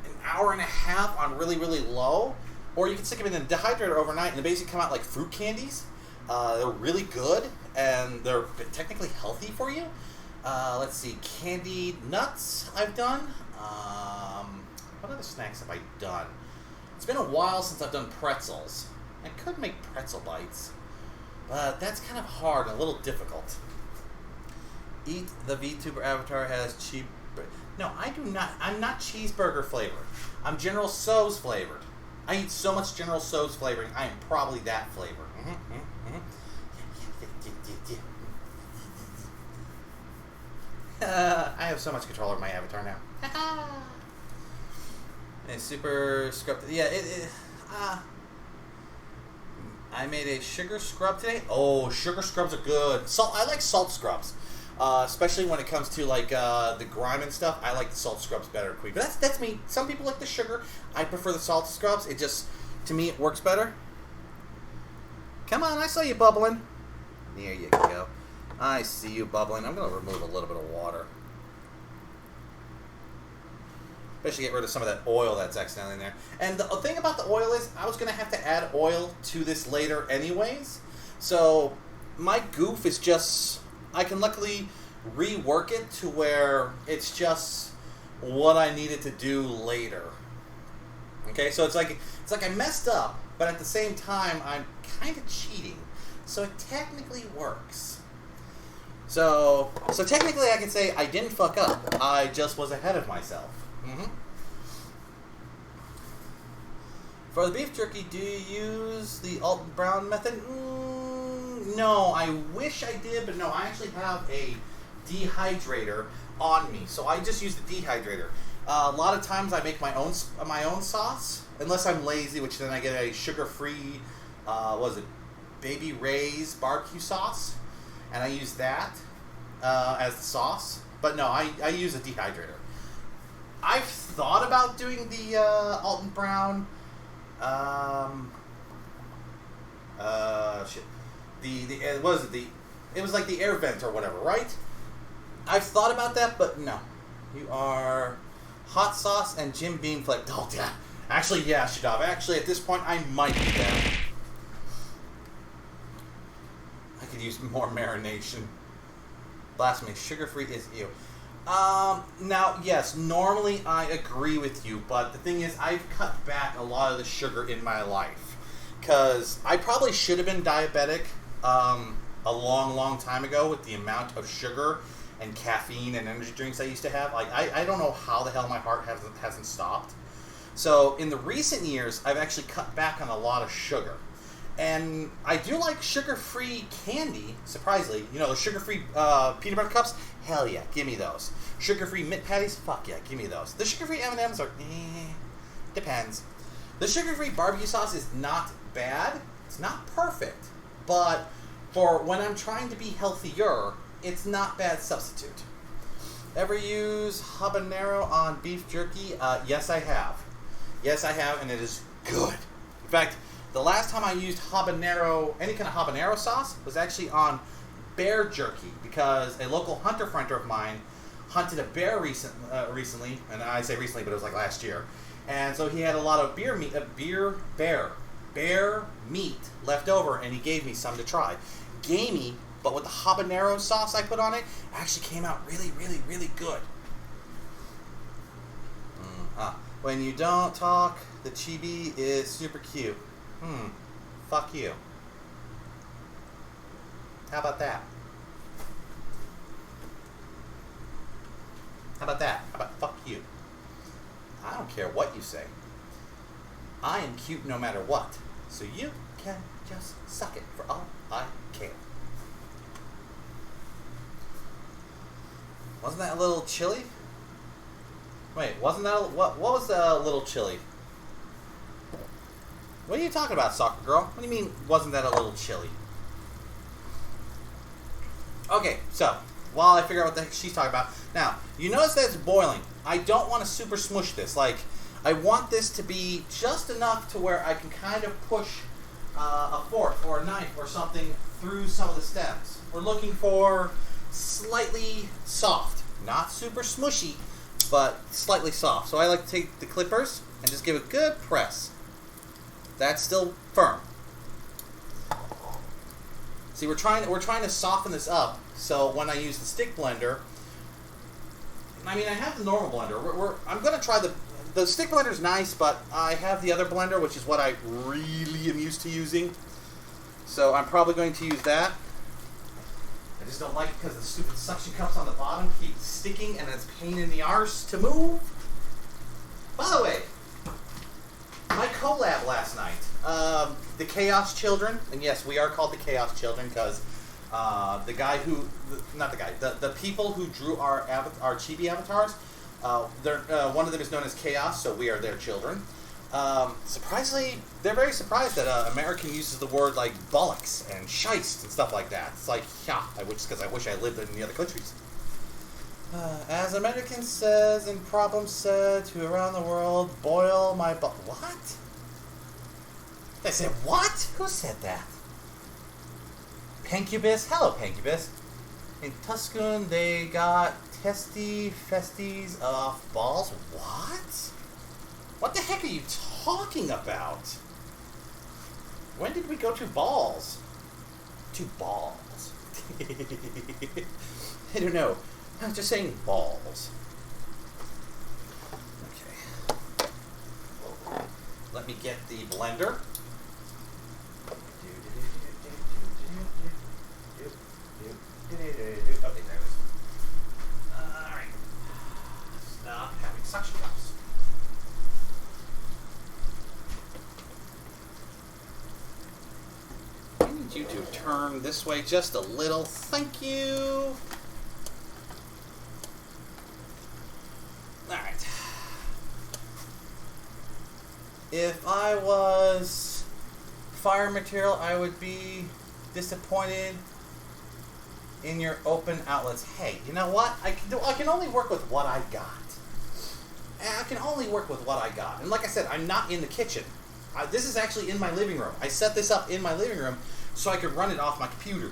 an hour and a half on really, really low, or you can stick them in a dehydrator overnight and they basically come out like fruit candies. They're really good, and they're technically healthy for you. Let's see, candied nuts I've done. What other snacks have I done? It's been a while since I've done pretzels. I could make pretzel bites, but that's kind of hard and a little difficult. Eat the Vtuber avatar has cheese. No, I do not. I'm not cheeseburger flavored. I'm General Tso's flavored. I eat so much General Tso's flavoring, I am probably that flavor. I have so much control over my avatar now. It's super scripted. Yeah, I made a sugar scrub today. Oh, sugar scrubs are good. I like salt scrubs, especially when it comes to like the grime and stuff. I like the salt scrubs better, but that's me. Some people like the sugar. I prefer the salt scrubs. It just, to me, it works better. Come on, I saw you bubbling. There you go. I see you bubbling. I'm going to remove a little bit of water. Especially get rid of some of that oil that's accidentally in there. And the thing about the oil is, I was going to have to add oil to this later anyways. So, my goof is just, I can luckily rework it to where it's just what I needed to do later. Okay, so it's like I messed up, but at the same time, I'm kind of cheating. So it technically works. So technically I can say I didn't fuck up. I just was ahead of myself. For the beef jerky, do you use the Alton Brown method? No, I wish I did, but no, I actually have a dehydrator on me, so I just use the dehydrator. A lot of times I make my own sauce, unless I'm lazy, which then I get a sugar-free, Baby Ray's barbecue sauce, and I use that. as the sauce. But no, I use a dehydrator. I've thought about doing the Alton Brown. Shit. What is it? It was like the air vent or whatever, right? I've thought about that, but no. You are hot sauce and Jim Beam flake. Oh, yeah. Actually, yeah, Shadov. Actually, at this point, I might do that. I could use more marination. Blasphemy. Sugar-free is ew. Now, yes, normally I agree with you, but the thing is, I've cut back a lot of the sugar in my life. Because I probably should have been diabetic a long time ago with the amount of sugar and caffeine and energy drinks I used to have. Like, I don't know how the hell my heart hasn't stopped. So, in the recent years, I've actually cut back on a lot of sugar. And I do like sugar-free candy, surprisingly. You know, the sugar-free peanut butter cups? Hell yeah, give me those. Sugar-free mint patties? Fuck yeah, give me those. The sugar-free M&Ms are, depends. The sugar-free barbecue sauce is not bad. It's not perfect. But for when I'm trying to be healthier, it's not bad substitute. Ever use habanero on beef jerky? Yes, I have. Yes, I have, and it is good. In fact, the last time I used habanero, any kind of habanero sauce, was actually on bear jerky, because a local hunter friend of mine hunted a bear recently, and I say recently, but it was like last year, and so he had a lot of bear meat left over, and he gave me some to try. Gamey, but with the habanero sauce I put on it, actually came out really, really, really good. When you don't talk, the chibi is super cute. Fuck you. How about that? How about that? How about fuck you? I don't care what you say. I am cute no matter what. So you can just suck it for all I care. Wasn't that a little chilly? Wait, wasn't that what was a little chilly? What are you talking about, soccer girl? What do you mean, wasn't that a little chilly? Okay, so, while I figure out what the heck she's talking about. Now, you notice that it's boiling. I don't want to super smush this. Like, I want this to be just enough to where I can kind of push a fork or a knife or something through some of the stems. We're looking for slightly soft. Not super smushy, but slightly soft. So I like to take the clippers and just give a good press. That's still firm. See, we're trying to soften this up. So when I use the stick blender, I mean, I have the normal blender. I'm gonna try the stick blender's nice, but I have the other blender, which is what I really am used to using. So I'm probably going to use that. I just don't like it because the stupid suction cups on the bottom keep sticking, and it's a pain in the arse to move. By the way, my collab last night, the Chaos Children, and yes, we are called the Chaos Children because the people who drew our chibi avatars, one of them is known as Chaos, so we are their children. Surprisingly, they're very surprised that American uses the word like bollocks and shist and stuff like that. It's like, yeah, because I wish I lived in the other countries. As American says in Problem Said to around the world, boil my what? They said what? Who said that? Pancubus? Hello, Pancubus. In Tuscan, they got testy festies off balls. What? What the heck are you talking about? When did we go to balls? To balls. I don't know. I'm just saying balls. Okay. Let me get the blender. Okay, there it is. Alright. Stop having suction cups. I need you to turn this way just a little. Thank you. Alright. If I was fire material, I would be disappointed in your open outlets. Hey, you know what? I can only work with what I got. I can only work with what I got. And like I said, I'm not in the kitchen. This is actually in my living room. I set this up in my living room so I could run it off my computer.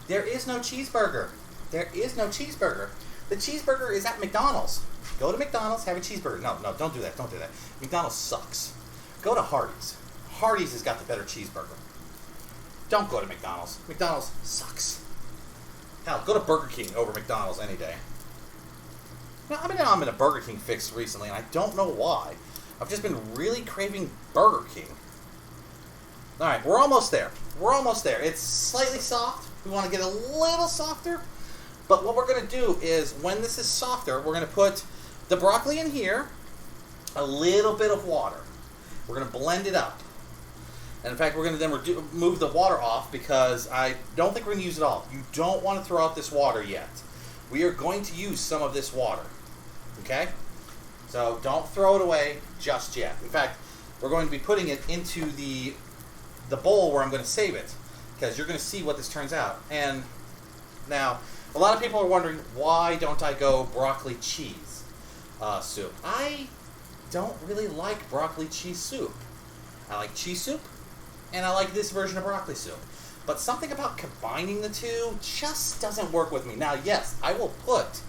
There is no cheeseburger. There is no cheeseburger. The cheeseburger is at McDonald's. Go to McDonald's, have a cheeseburger. No, don't do that. Don't do that. McDonald's sucks. Go to Hardee's. Hardee's has got the better cheeseburger. Don't go to McDonald's. McDonald's sucks. Hell, go to Burger King over McDonald's any day. Now, I'm in a Burger King fix recently, and I don't know why. I've just been really craving Burger King. Alright, we're almost there. We're almost there. It's slightly soft. We want to get a little softer. But what we're going to do is, when this is softer, we're going to put the broccoli in here, a little bit of water. We're going to blend it up. And in fact, we're going to then move the water off because I don't think we're going to use it all. You don't want to throw out this water yet. We are going to use some of this water. Okay? So don't throw it away just yet. In fact, we're going to be putting it into the bowl where I'm going to save it because you're going to see what this turns out. And now, a lot of people are wondering, why don't I go broccoli cheese soup? I don't really like broccoli cheese soup. I like cheese soup, and I like this version of broccoli soup. But something about combining the two just doesn't work with me. Now, yes, I will put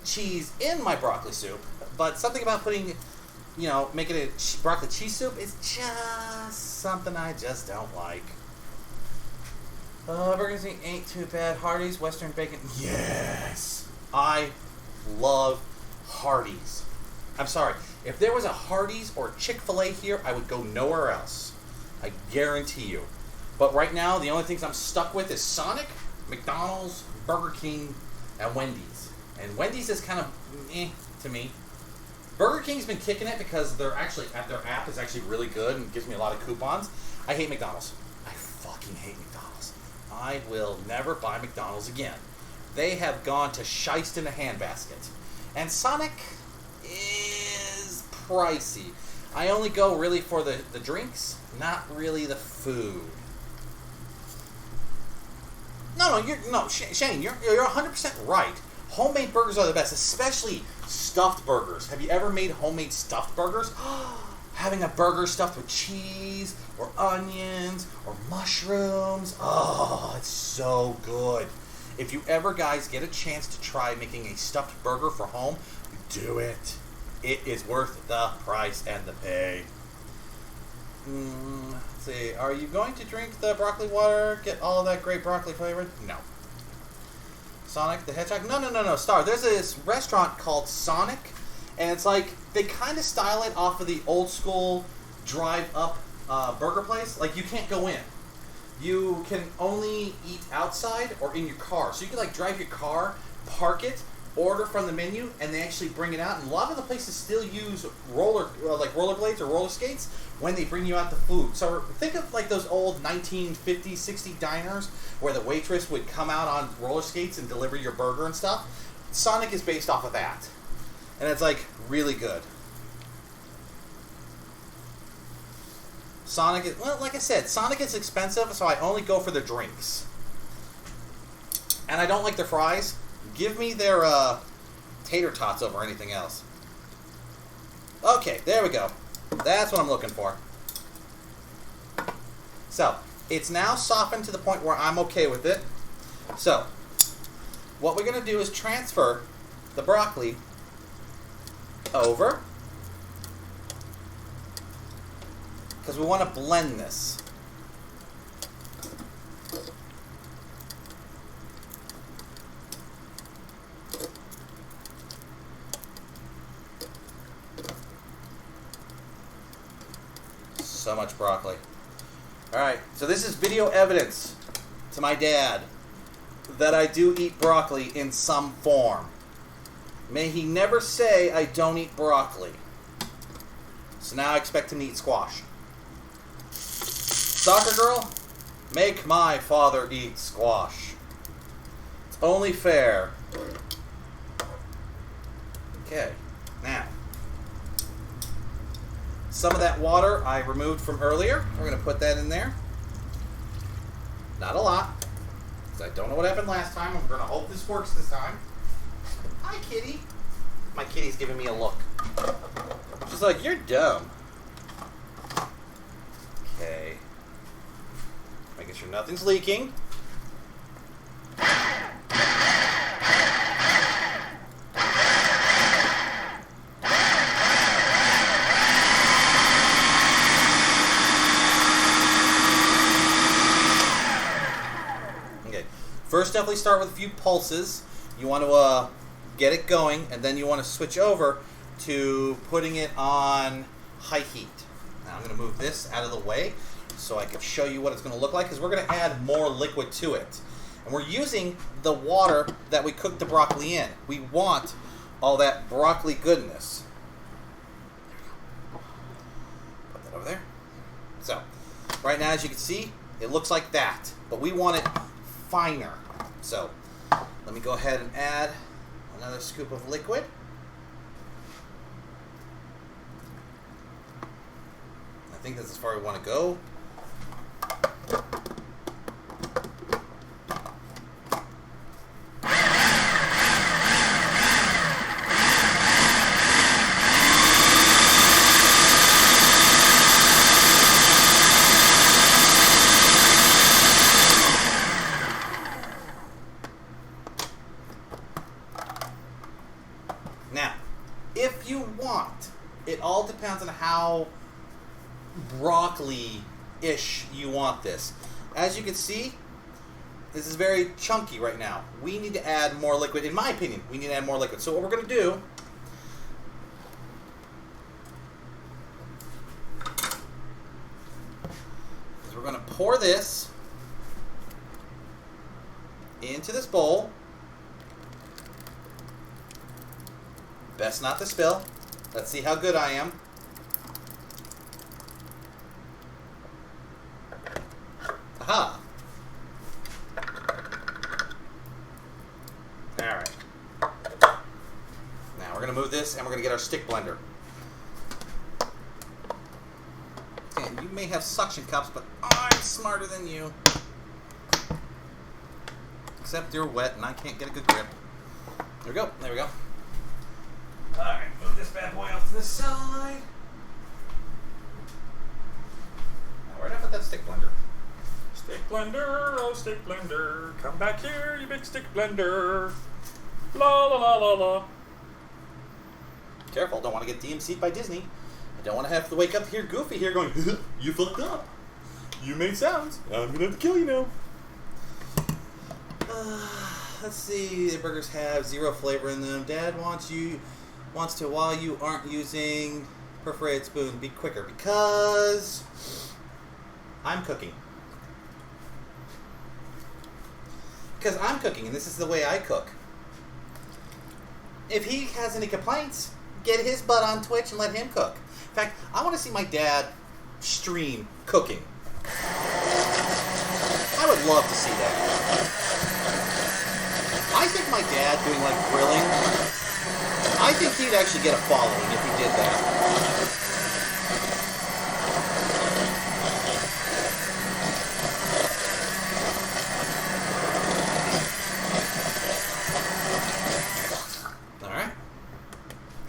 cheese in my broccoli soup, but something about putting, making it broccoli cheese soup is just something I just don't like. Burger King ain't too bad. Hardee's, Western Bacon. Yes! I love Hardee's. I'm sorry. If there was a Hardee's or Chick-fil-A here, I would go nowhere else. I guarantee you. But right now, the only things I'm stuck with is Sonic, McDonald's, Burger King, and Wendy's. And Wendy's is kind of to me. Burger King's been kicking it because their app is actually really good and gives me a lot of coupons. I hate McDonald's. I fucking hate McDonald's. I will never buy McDonald's again. They have gone to shiced in a handbasket. And Sonic is pricey. I only go really for the drinks, not really the food. Shane, you're 100% right. Homemade burgers are the best, especially stuffed burgers. Have you ever made homemade stuffed burgers? Having a burger stuffed with cheese, or onions, or mushrooms. Oh, it's so good. If you ever, guys, get a chance to try making a stuffed burger for home, do it. It is worth the price and the pay. Let's see. Are you going to drink the broccoli water? Get all that great broccoli flavor? No. Sonic the Hedgehog? No. Star. There's this restaurant called Sonic, and it's like they kind of style it off of the old school drive-up burger place. Like, you can't go in. You can only eat outside or in your car. So you can like drive your car, park it, order from the menu, and they actually bring it out. And a lot of the places still use rollerblades or roller skates when they bring you out the food. So think of like those old 1950s, 60 diners where the waitress would come out on roller skates and deliver your burger and stuff. Sonic is based off of that. And it's like really good. Sonic is, well, like I said, Sonic is expensive, so I only go for the drinks. And I don't like their fries. Give me their tater tots over anything else. Okay, there we go. That's what I'm looking for. So, it's now softened to the point where I'm okay with it. So, what we're going to do is transfer the broccoli over. Because we want to blend this. So much broccoli. Alright, so this is video evidence to my dad that I do eat broccoli in some form. May he never say I don't eat broccoli. So now I expect him to eat squash. Soccer girl, make my father eat squash. It's only fair. Okay, now. Some of that water I removed from earlier. We're going to put that in there. Not a lot. I don't know what happened last time. I'm going to hope this works this time. Hi, kitty. My kitty's giving me a look. She's like, you're dumb. Okay. Making sure nothing's leaking. Okay. First, definitely start with a few pulses. You want to get it going, and then you want to switch over to putting it on high heat. Now I'm going to move this out of the way so I can show you what it's going to look like, because we're going to add more liquid to it. And we're using the water that we cooked the broccoli in. We want all that broccoli goodness. Put that over there. So, right now, as you can see, it looks like that. But we want it finer. So, let me go ahead and add another scoop of liquid. I think that's as far as we want to go. Now, if you want, it all depends on how broccoli-ish you want this. As you can see, this is very chunky right now. We need to add more liquid. In my opinion, we need to add more liquid. So what we're going to do is we're going to pour this into this bowl. Best not to spill. Let's see how good I am. Aha! Alright. Now we're going to move this and we're going to get our stick blender. And you may have suction cups, but I'm smarter than you. Except you're wet and I can't get a good grip. There we go. There we go. Alright, move this bad boy off to the side. Now, where'd I put that stick blender? Stick blender, oh stick blender, come back here, you big stick blender. La la la la la. Careful, don't want to get DMC'd by Disney. I don't want to have to wake up to hear Goofy here going, you fucked up. You made sounds. I'm going to have to kill you now. Let's see, the burgers have 0 flavor in them. Dad wants to, while you aren't using perforated spoon, be quicker because I'm cooking. Because I'm cooking, and this is the way I cook. If he has any complaints, get his butt on Twitch and let him cook. In fact, I want to see my dad stream cooking. I would love to see that. I think my dad doing like grilling, I think he'd actually get a following if he did that.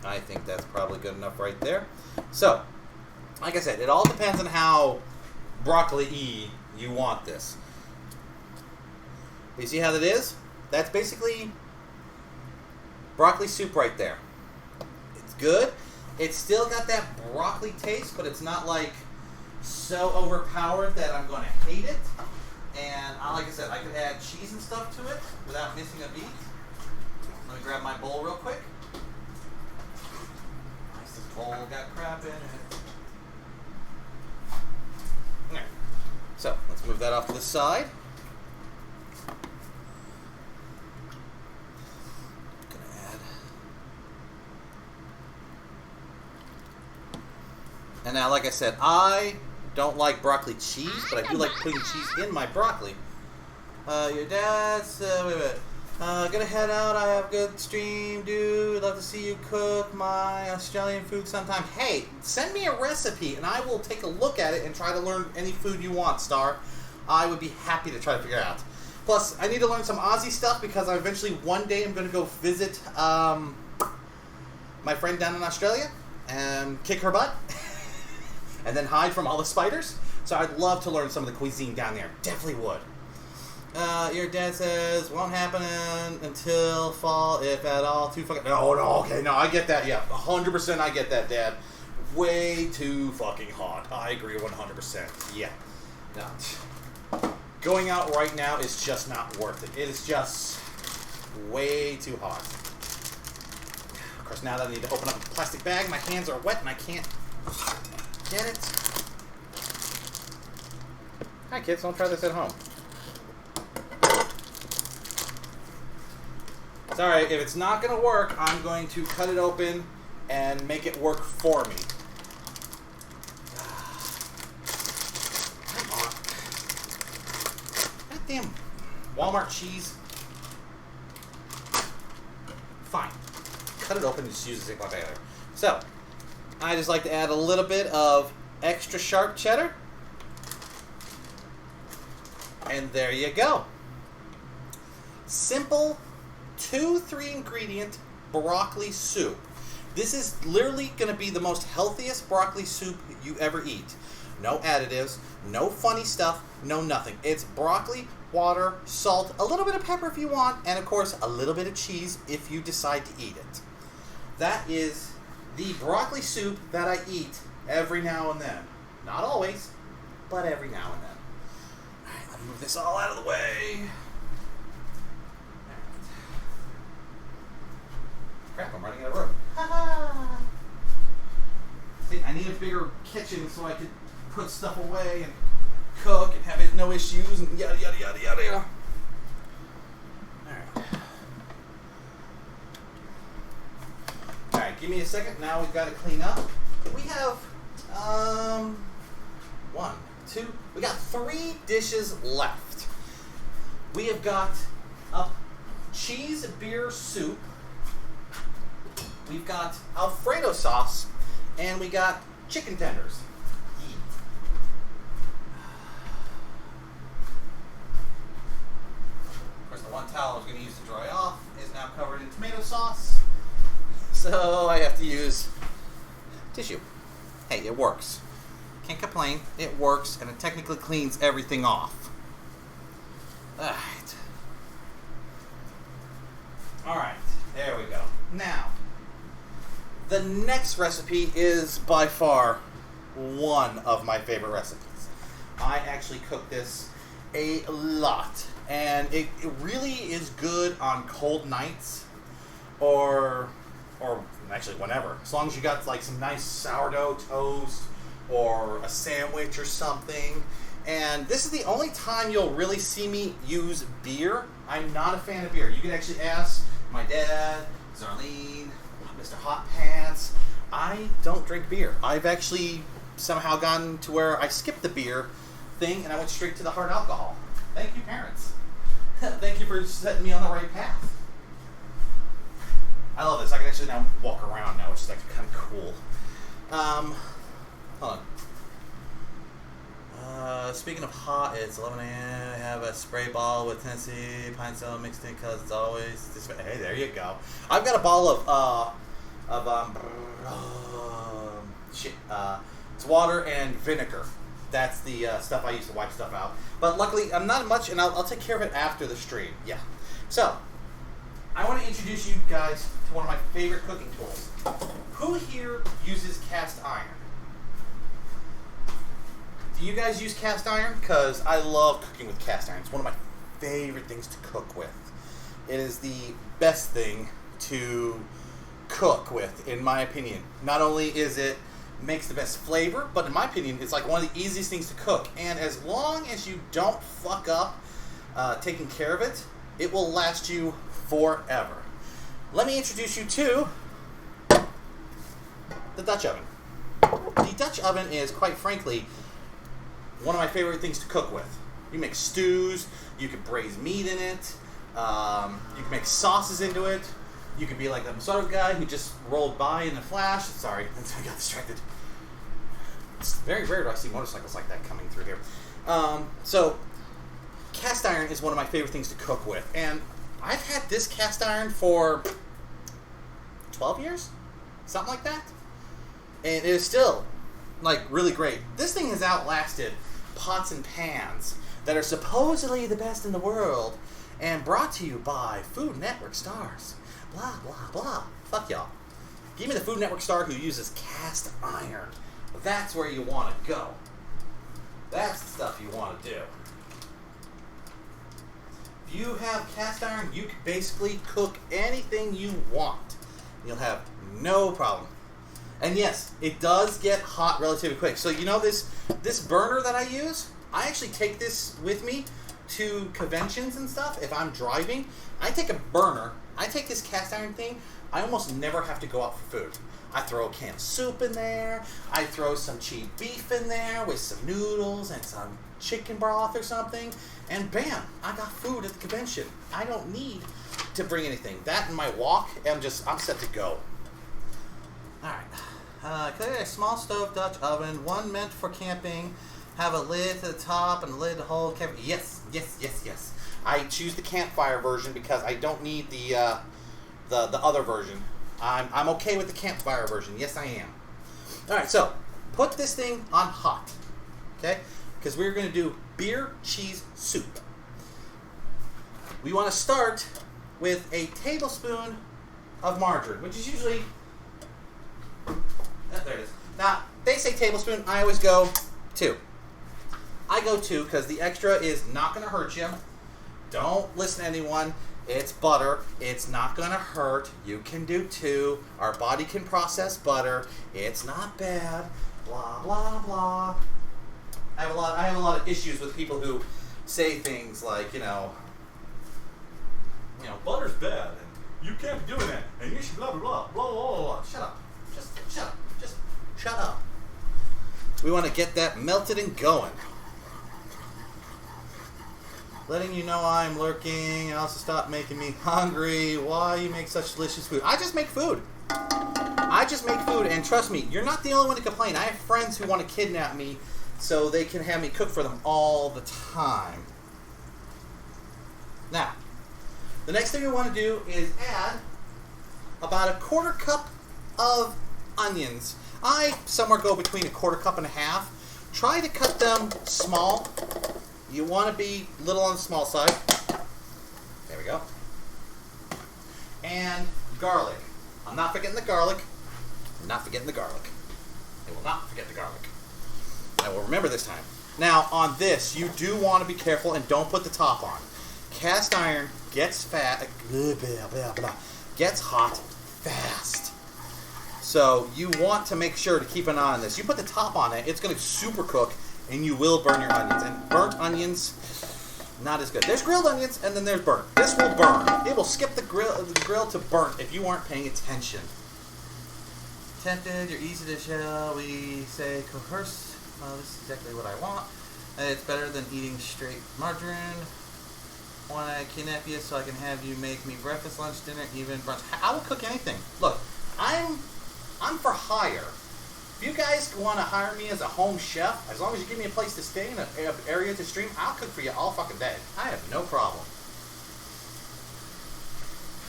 I think that's probably good enough right there. So, like I said, it all depends on how broccoli-y you want this. You see how that is? That's basically broccoli soup right there. It's good. It's still got that broccoli taste, but it's not like so overpowered that I'm going to hate it. And like I said, I could add cheese and stuff to it without missing a beat. Let me grab my bowl real quick. Bowl got crap in it. There. So, let's move that off to the side. Gonna add. And now, like I said, I don't like broccoli cheese, but I do like putting cheese in my broccoli. Your dad's, wait. Gonna head out. I have a good stream, dude. Love to see you cook my Australian food sometime. Hey, send me a recipe and I will take a look at it and try to learn any food you want, Star. I would be happy to try to figure it out. Plus, I need to learn some Aussie stuff because I eventually one day I'm going to go visit my friend down in Australia and kick her butt and then hide from all the spiders. So I'd love to learn some of the cuisine down there. Definitely would. Your dad says, won't happen until fall, if at all. Too fucking... No, okay, no, I get that, yeah. 100% I get that, Dad. Way too fucking hot. I agree 100%. Yeah. No. Going out right now is just not worth it. It is just way too hot. Of course, now that I need to open up a plastic bag, my hands are wet and I can't get it. Hi, kids. Don't try this at home. It's alright, if it's not going to work, I'm going to cut it open and make it work for me. Come on. Goddamn Walmart cheese. Fine. Cut it open and just use the Ziploc bag. So, I just like to add a little bit of extra sharp cheddar. And there you go. Simple 2-3 ingredient broccoli soup. This is literally going to be the most healthiest broccoli soup you ever eat. No additives, no funny stuff, no nothing. It's broccoli, water, salt, a little bit of pepper if you want, and of course a little bit of cheese if you decide to eat it. That is the broccoli soup that I eat every now and then. Not always, but every now and then. Alright, let me move this all out of the way. Crap, I'm running out of room. See, I need a bigger kitchen so I could put stuff away and cook and have it no issues and yada yada yada yada yada. Alright. Alright, give me a second. Now we've got to clean up. We have one, two, we got 3 dishes left. We have got a cheese beer soup. We've got Alfredo sauce, and we got chicken tenders. Of course, the one towel I was going to use to dry off is now covered in tomato sauce, so I have to use tissue. Hey, it works. Can't complain. It works, and it technically cleans everything off. Alright. Alright, there we go. Now, the next recipe is by far one of my favorite recipes. I actually cook this a lot, and it really is good on cold nights, or actually whenever. As long as you got like some nice sourdough toast or a sandwich or something. And this is the only time you'll really see me use beer. I'm not a fan of beer. You can actually ask my dad, Zarlene, Mr. Hot Pants. I don't drink beer. I've actually somehow gotten to where I skipped the beer thing and I went straight to the hard alcohol. Thank you, parents. Thank you for setting me on the right path. I love this. I can actually now walk around now, which is like kind of cool. Hold on. Speaking of hot, it's 11 a.m. I have a spray ball with Tennessee pine cell mixed in because it's always this. Hey, there you go. I've got a bottle it's water and vinegar. That's the stuff I use to wipe stuff out. But luckily, I'm not much, and I'll take care of it after the stream. Yeah. So, I want to introduce you guys to one of my favorite cooking tools. Who here uses cast iron? Do you guys use cast iron? Because I love cooking with cast iron. It's one of my favorite things to cook with. It is the best thing to cook with, in my opinion. Not only is it makes the best flavor, but in my opinion, it's like one of the easiest things to cook. And as long as you don't fuck up taking care of it, it will last you forever. Let me introduce you to the Dutch oven. The Dutch oven is, quite frankly, one of my favorite things to cook with. You make stews, you can braise meat in it, you can make sauces into it. You could be like the Masato guy who just rolled by in a flash. Sorry, I got distracted. It's very rare to see motorcycles like that coming through here. So, cast iron is one of my favorite things to cook with, and I've had this cast iron for 12 years, something like that, and it is still like really great. This thing has outlasted pots and pans that are supposedly the best in the world, and brought to you by Food Network stars. Blah blah blah. Fuck y'all. Give me the Food Network star who uses cast iron. That's where you want to go. That's the stuff you want to do. If you have cast iron, you can basically cook anything you want. You'll have no problem. And yes, it does get hot relatively quick. So you know this burner that I use? I actually take this with me to conventions and stuff. If I'm driving, I take a burner. I take this cast iron thing. I almost never have to go out for food. I throw a can of soup in there. I throw some cheap beef in there with some noodles and some chicken broth or something. And bam, I got food at the convention. I don't need to bring anything. That and my wok, I'm set to go. Alright. Clear a small stove Dutch oven, one meant for camping. Have a lid to the top and a lid to hold camp. Yes. I choose the campfire version because I don't need the other version. I'm okay with the campfire version. Yes, I am. Alright, so put this thing on hot. Okay? Because we're going to do beer cheese soup. We want to start with a tablespoon of margarine, which is usually... there it is. Now, they say tablespoon. I always go 2. I go 2 because the extra is not going to hurt you. Don't listen to anyone. It's butter. It's not going to hurt. You can do 2. Our body can process butter. It's not bad. Blah, blah, blah. I have a lot of issues with people who say things like, butter's bad, and you can't be doing that, and you should blah, blah, blah, blah, blah, blah. Shut up. Just shut up. Just shut up. We want to get that melted and going. Letting you know I'm lurking, and also stop making me hungry. Why you make such delicious food? I just make food. And trust me, you're not the only one to complain. I have friends who want to kidnap me so they can have me cook for them all the time. Now, the next thing we want to do is add about 1/4 cup of onions. I somewhere go between 1/4 cup and a half. Try to cut them small. You want to be a little on the small side. There we go. And garlic. I'm not forgetting the garlic. I will not forget the garlic. I will remember this time. Now, on this, you do want to be careful and don't put the top on. Cast iron gets gets hot fast. So you want to make sure to keep an eye on this. You put the top on it, it's going to super cook, and you will burn your onions. And burnt onions, not as good. There's grilled onions, and then there's burnt. This will burn. It will skip the grill to burnt if you aren't paying attention. Tempted, you're easy to shall we say coerce. Well, this is exactly what I want. It's better than eating straight margarine. Want to kidnap you so I can have you make me breakfast, lunch, dinner, even brunch. I will cook anything. Look, I'm for hire. If you guys want to hire me as a home chef, as long as you give me a place to stay and an area to stream, I'll cook for you all fucking day. I have no problem.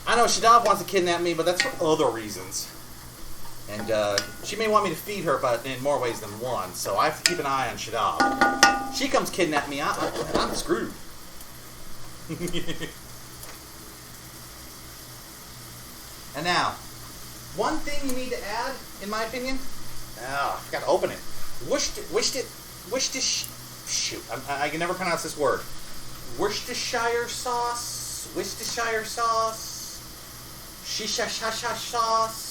I know Shadav wants to kidnap me, but that's for other reasons. And she may want me to feed her, but in more ways than one. So I have to keep an eye on Shadav. She comes kidnap me, I'm screwed. And now, one thing you need to add, in my opinion. Oh, I forgot to open it. Shoot, I can never pronounce this word. Worcestershire sauce. Shisha sauce.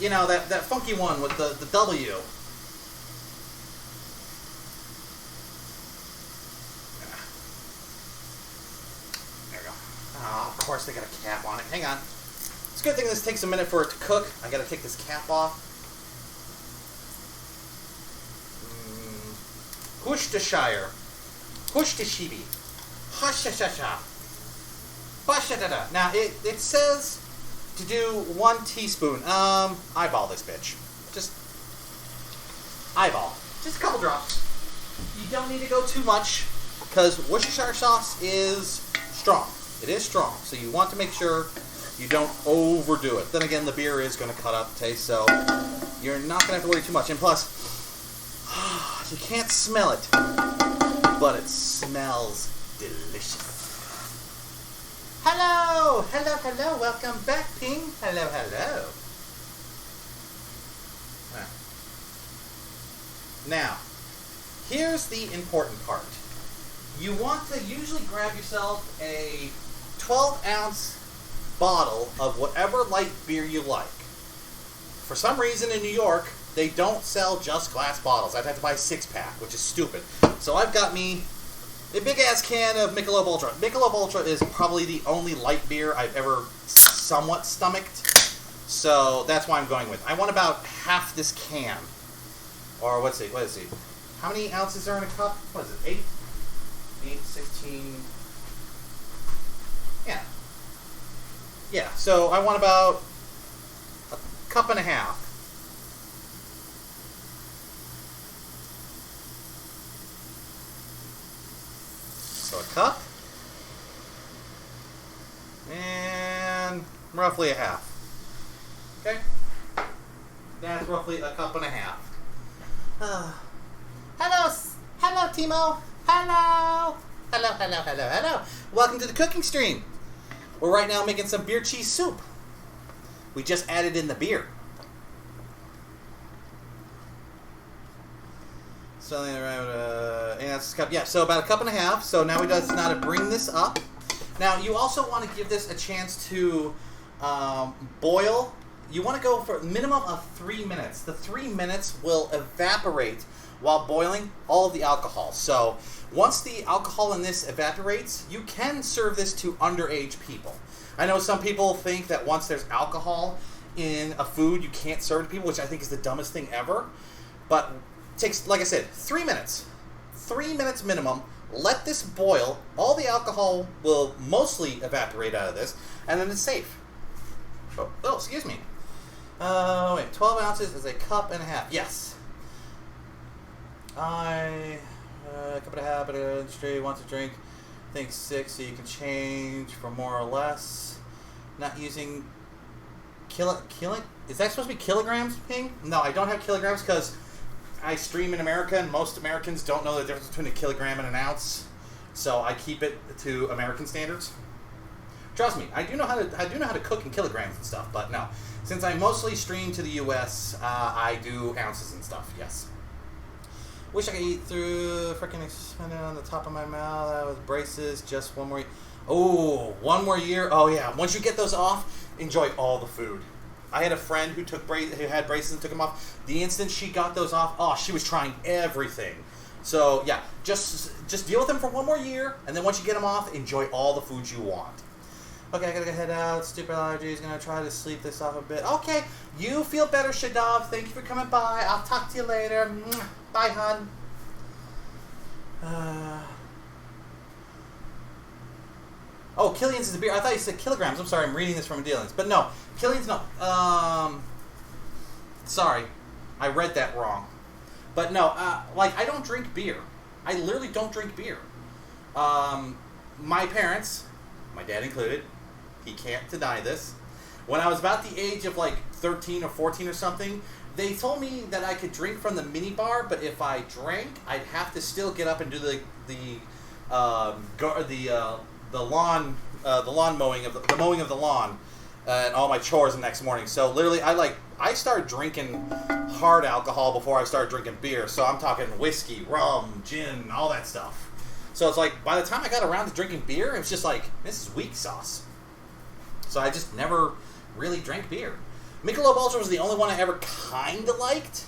You know, that funky one with the W. There we go. Oh, of course they got a cap on it. Hang on. It's a good thing this takes a minute for it to cook. I gotta take this cap off. Worcestershire. Worcestershire. Hashashasha. Bashadada. Now, it says to do 1 teaspoon. Eyeball this bitch. Just eyeball. Just a couple drops. You don't need to go too much. because Worcestershire sauce is strong. It is strong, so you want to make sure you don't overdo it. Then again, the beer is going to cut out the taste, so you're not going to have to worry too much. And plus, you can't smell it, but it smells delicious. Hello! Hello, hello. Welcome back, Ping. Hello, hello. Now, here's the important part. You want to usually grab yourself a 12-ounce bottle of whatever light beer you like. For some reason in New York, they don't sell just glass bottles. I'd have to buy a 6-pack, which is stupid. So I've got me a big-ass can of Michelob Ultra. Michelob Ultra is probably the only light beer I've ever somewhat stomached. So that's why I'm going with. I want about half this can. Or let's see. How many ounces are in a cup? What is it, 8? 8, 16... Yeah. Yeah, so I want about a cup and a half. So a cup. And roughly a half. Okay? That's roughly a cup and a half. Hello, Timo. Hello. Welcome to the cooking stream. We're right now making some beer cheese soup. We just added in the beer. Something around a cup. Yeah, so about a cup and a half. So now we just know how to bring this up. Now you also want to give this a chance to boil. You want to go for a minimum of 3 minutes. The 3 minutes will evaporate while boiling all of the alcohol. So once the alcohol in this evaporates, you can serve this to underage people. I know some people think that once there's alcohol in a food, you can't serve it to people, which I think is the dumbest thing ever. But it takes, like I said, 3 minutes. 3 minutes minimum. Let this boil. All the alcohol will mostly evaporate out of this, and then it's safe. Oh, excuse me. Wait, 12 ounces is a cup and a half. Yes. A cup and a half, but an industry wants to drink, I think 6, so you can change for more or less. Not using is that supposed to be kilograms, Ping? No, I don't have kilograms because I stream in America, and most Americans don't know the difference between a kilogram and an ounce. So I keep it to American standards. Trust me, I do know how to cook in kilograms and stuff, but no. Since I mostly stream to the U.S., I do ounces and stuff, yes. Wish I could eat through freaking expanded on the top of my mouth. That was braces, just one more year. Oh, 1 more year? Oh, yeah. Once you get those off, enjoy all the food. I had a friend who had braces and took them off. The instant she got those off, oh, she was trying everything. So, yeah, just deal with them for 1 more year, and then once you get them off, enjoy all the foods you want. Okay, I gotta head out. Stupid allergies. Gonna try to sleep this off a bit. Okay, you feel better, Shadav. Thank you for coming by. I'll talk to you later. Bye, hon. Oh, Killian's is a beer. I thought you said kilograms. I'm sorry. I'm reading this from Dealings. But no, Killian's no. Sorry, I read that wrong. But no, I don't drink beer. I literally don't drink beer. My parents, my dad included, he can't deny this. When I was about the age of 13 or 14 or something, they told me that I could drink from the mini bar, but if I drank, I'd have to still get up and do the lawn mowing of the mowing of the lawn and all my chores the next morning. So literally, I started drinking hard alcohol before I started drinking beer. So I'm talking whiskey, rum, gin, all that stuff. So it's by the time I got around to drinking beer, it was just this is weak sauce. So I just never really drank beer. Michelob Ultra was the only one I ever kind of liked.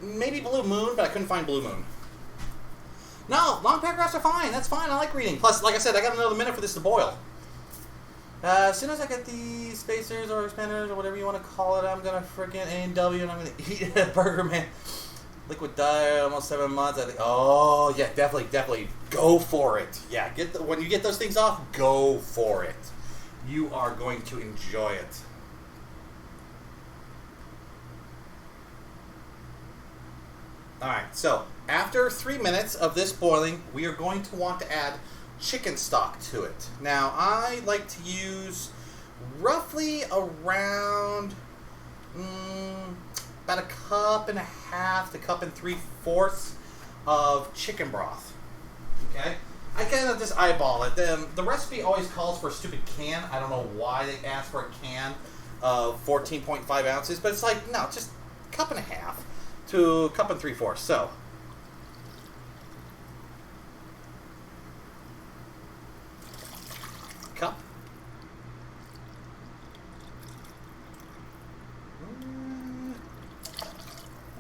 Maybe Blue Moon, but I couldn't find Blue Moon. No, long paragraphs are fine. That's fine. I like reading. Plus, like I said, I got another minute for this to boil. As soon as I get the spacers or expanders or whatever you want to call it, I'm going to freaking A&W and I'm going to eat a burger, man. Liquid diet, almost 7 months. I think, oh, yeah, definitely. Go for it. Yeah, when you get those things off, go for it. You are going to enjoy it. Alright, so after 3 minutes of this boiling, we are going to want to add chicken stock to it. Now, I like to use roughly around about a cup and a half to cup and 3/4 of chicken broth. Okay? I kind of just eyeball it. The recipe always calls for a stupid can. I don't know why they ask for a can of 14.5 ounces, but it's like, no, just a cup and a half to a cup and 3/4. So, cup.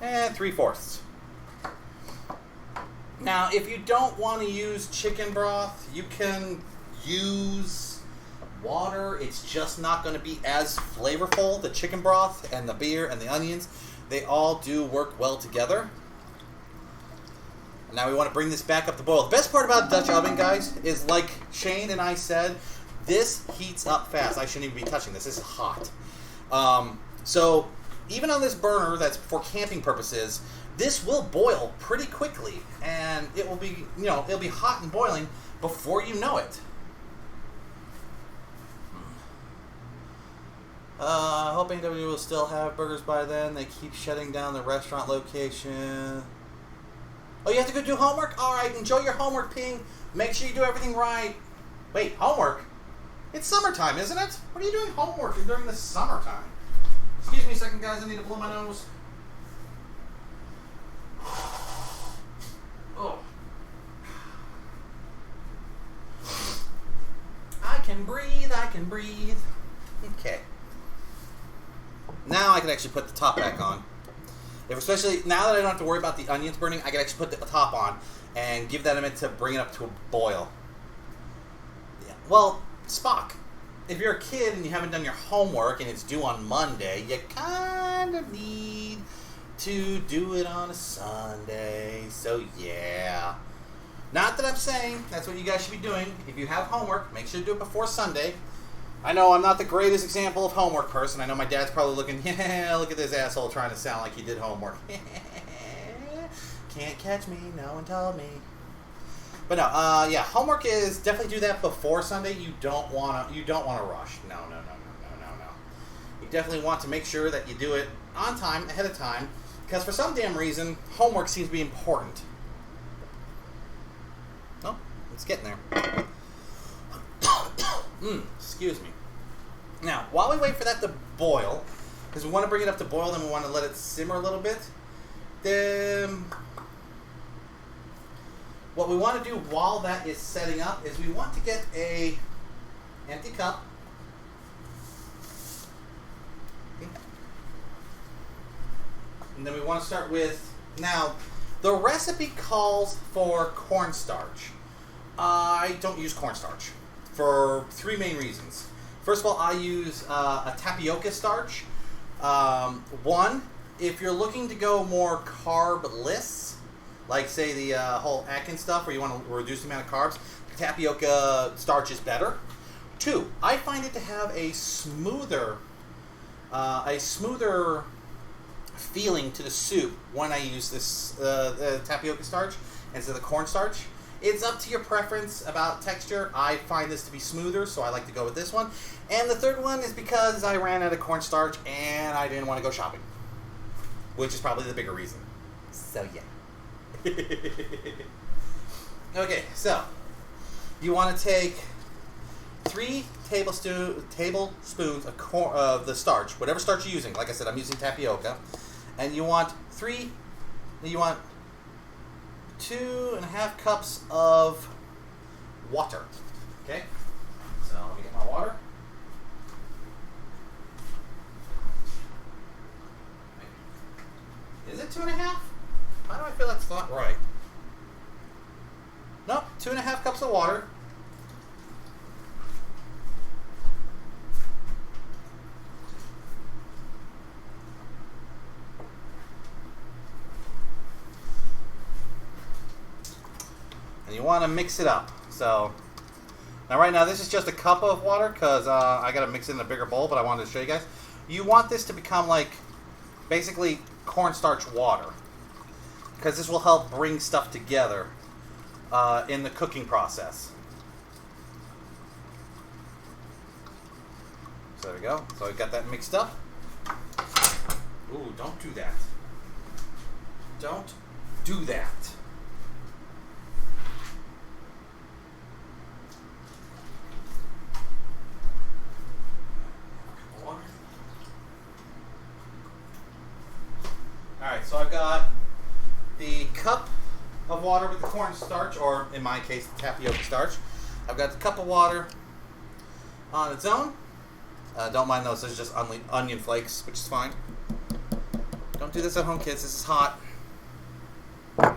And 3/4. Now, if you don't want to use chicken broth, you can use water. It's just not going to be as flavorful. The chicken broth and the beer and the onions, they all do work well together. Now we want to bring this back up to boil. The best part about Dutch oven, guys, is like Shane and I said, this heats up fast. I shouldn't even be touching this. This is hot. So even on this burner that's for camping purposes, this will boil pretty quickly, and it will be, it'll be hot and boiling before you know it. Hoping that we will still have burgers by then. They keep shutting down the restaurant location. Oh, you have to go do homework? Alright, enjoy your homework, Ping. Make sure you do everything right. Wait, homework? It's summertime, isn't it? What are you doing homework during the summertime? Excuse me a second, guys. I need to blow my nose. Oh. I can breathe, I can breathe. Okay. Now I can actually put the top back on. Especially now that I don't have to worry about the onions burning, I can actually put the top on and give that a minute to bring it up to a boil. Yeah. Well, Spock, if you're a kid and you haven't done your homework and it's due on Monday, you kind of need to do it on a Sunday. So yeah. Not that I'm saying that's what you guys should be doing. If you have homework, make sure to do it before Sunday. I know I'm not the greatest example of homework person. I know my dad's probably looking, yeah, look at this asshole trying to sound like he did homework. Can't catch me, no one told me. But no, yeah, homework is definitely do that before Sunday. You don't wanna rush. No. You definitely want to make sure that you do it on time, ahead of time, because for some damn reason, homework seems to be important. Oh, it's getting there. Excuse me. Now, while we wait for that to boil, because we want to bring it up to boil, then we want to let it simmer a little bit. Then, what we want to do while that is setting up is we want to get a empty cup. And then we want to start with, now, the recipe calls for cornstarch. I don't use cornstarch for 3 main reasons. First of all, I use a tapioca starch. One, if you're looking to go more carbless, like say the whole Atkins stuff where you want to reduce the amount of carbs, tapioca starch is better. 2, I find it to have a smoother feeling to the soup when I use this tapioca starch instead of the cornstarch. It's up to your preference about texture. I find this to be smoother, so I like to go with this one. And the third one is because I ran out of cornstarch and I didn't want to go shopping, which is probably the bigger reason. So yeah. Okay, so you want to take 3 tablespoons of the starch, whatever starch you're using. Like I said, I'm using tapioca. And you want 2.5 cups of water. Okay? So let me get my water. Is it 2.5? Why do I feel that's not right? Nope, 2.5 cups of water. And you want to mix it up. So now right now this is just a cup of water because I got to mix it in a bigger bowl, but I wanted to show you guys. You want this to become like basically cornstarch water. because this will help bring stuff together in the cooking process. So there we go. So I got that mixed up. Ooh, don't do that. Don't do that. Alright, so I've got the cup of water with the cornstarch, or in my case, the tapioca starch. I've got the cup of water on its own. Don't mind those, there's just onion flakes, which is fine. Don't do this at home, kids. This is hot. There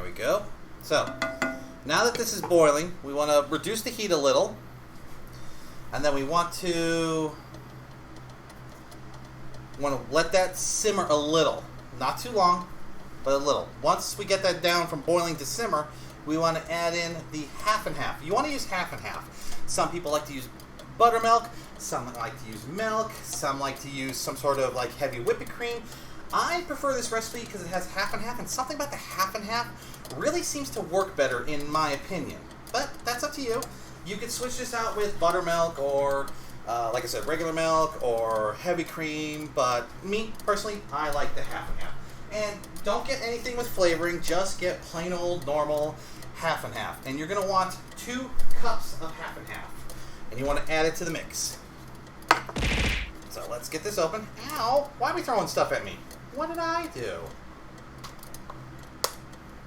we go. So, now that this is boiling, we want to reduce the heat a little. And then we want to let that simmer a little. Not too long, but a little. Once we get that down from boiling to simmer, we want to add in the half and half. You want to use half and half. Some people like to use buttermilk, some like to use milk, some like to use some sort of like heavy whipping cream. I prefer this recipe because it has half and half, and something about the half and half really seems to work better in my opinion. But that's up to you. You could switch this out with buttermilk or, like I said, regular milk or heavy cream, but me, personally, I like the half and half. And don't get anything with flavoring, just get plain old normal half and half. And you're going to want 2 cups of half and half. And you want to add it to the mix. So let's get this open. Ow! Why are we throwing stuff at me? What did I do?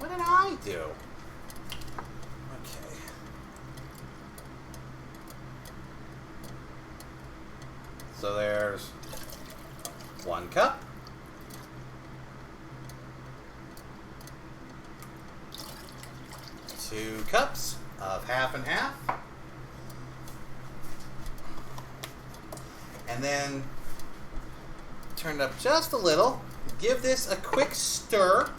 What did I do? Okay. So there's 1 cup. 2 cups of half and half. And then turn it up just a little. Give this a quick stir.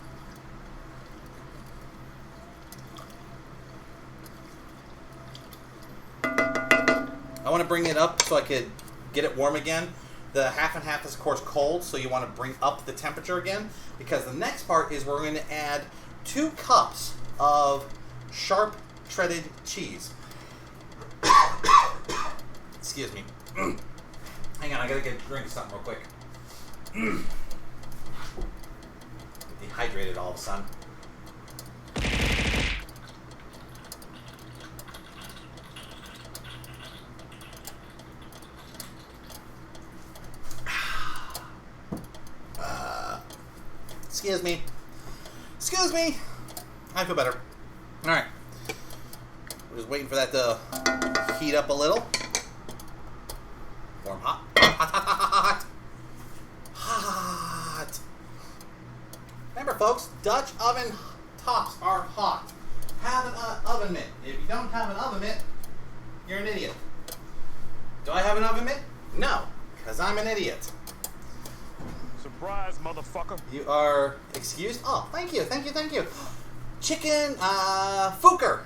I want to bring it up so I could get it warm again. The half and half is of course cold, so you want to bring up the temperature again, because the next part is we're going to add 2 cups of sharp shredded cheese. Excuse me. Hang on, I gotta get a drink of something real quick. Dehydrated all of a sudden. Excuse me. Excuse me. I feel better. Alright. We're just waiting for that to heat up a little. Warm, hot. Hot, hot, hot, hot. Hot. Remember, folks, Dutch oven tops are hot. Have an oven mitt. If you don't have an oven mitt, you're an idiot. Do I have an oven mitt? No, because I'm an idiot. Surprise, motherfucker. You are excused? Oh, thank you, thank you, thank you. Chicken, Fooker.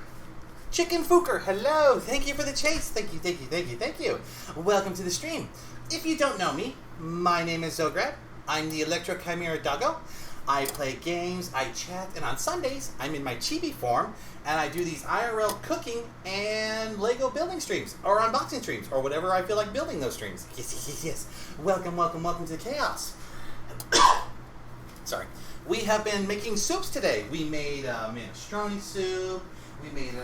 Chicken Fooker, hello. Thank you for the chase. Thank you, thank you, thank you, thank you. Welcome to the stream. If you don't know me, my name is Zograd. I'm the Electro Chimera Doggo. I play games, I chat, and on Sundays, I'm in my chibi form, and I do these IRL cooking and Lego building streams, or unboxing streams, or whatever I feel like building those streams. Yes, yes, yes, yes. Welcome, welcome, welcome to the chaos. Sorry. We have been making soups today. We made minestrone soup. We made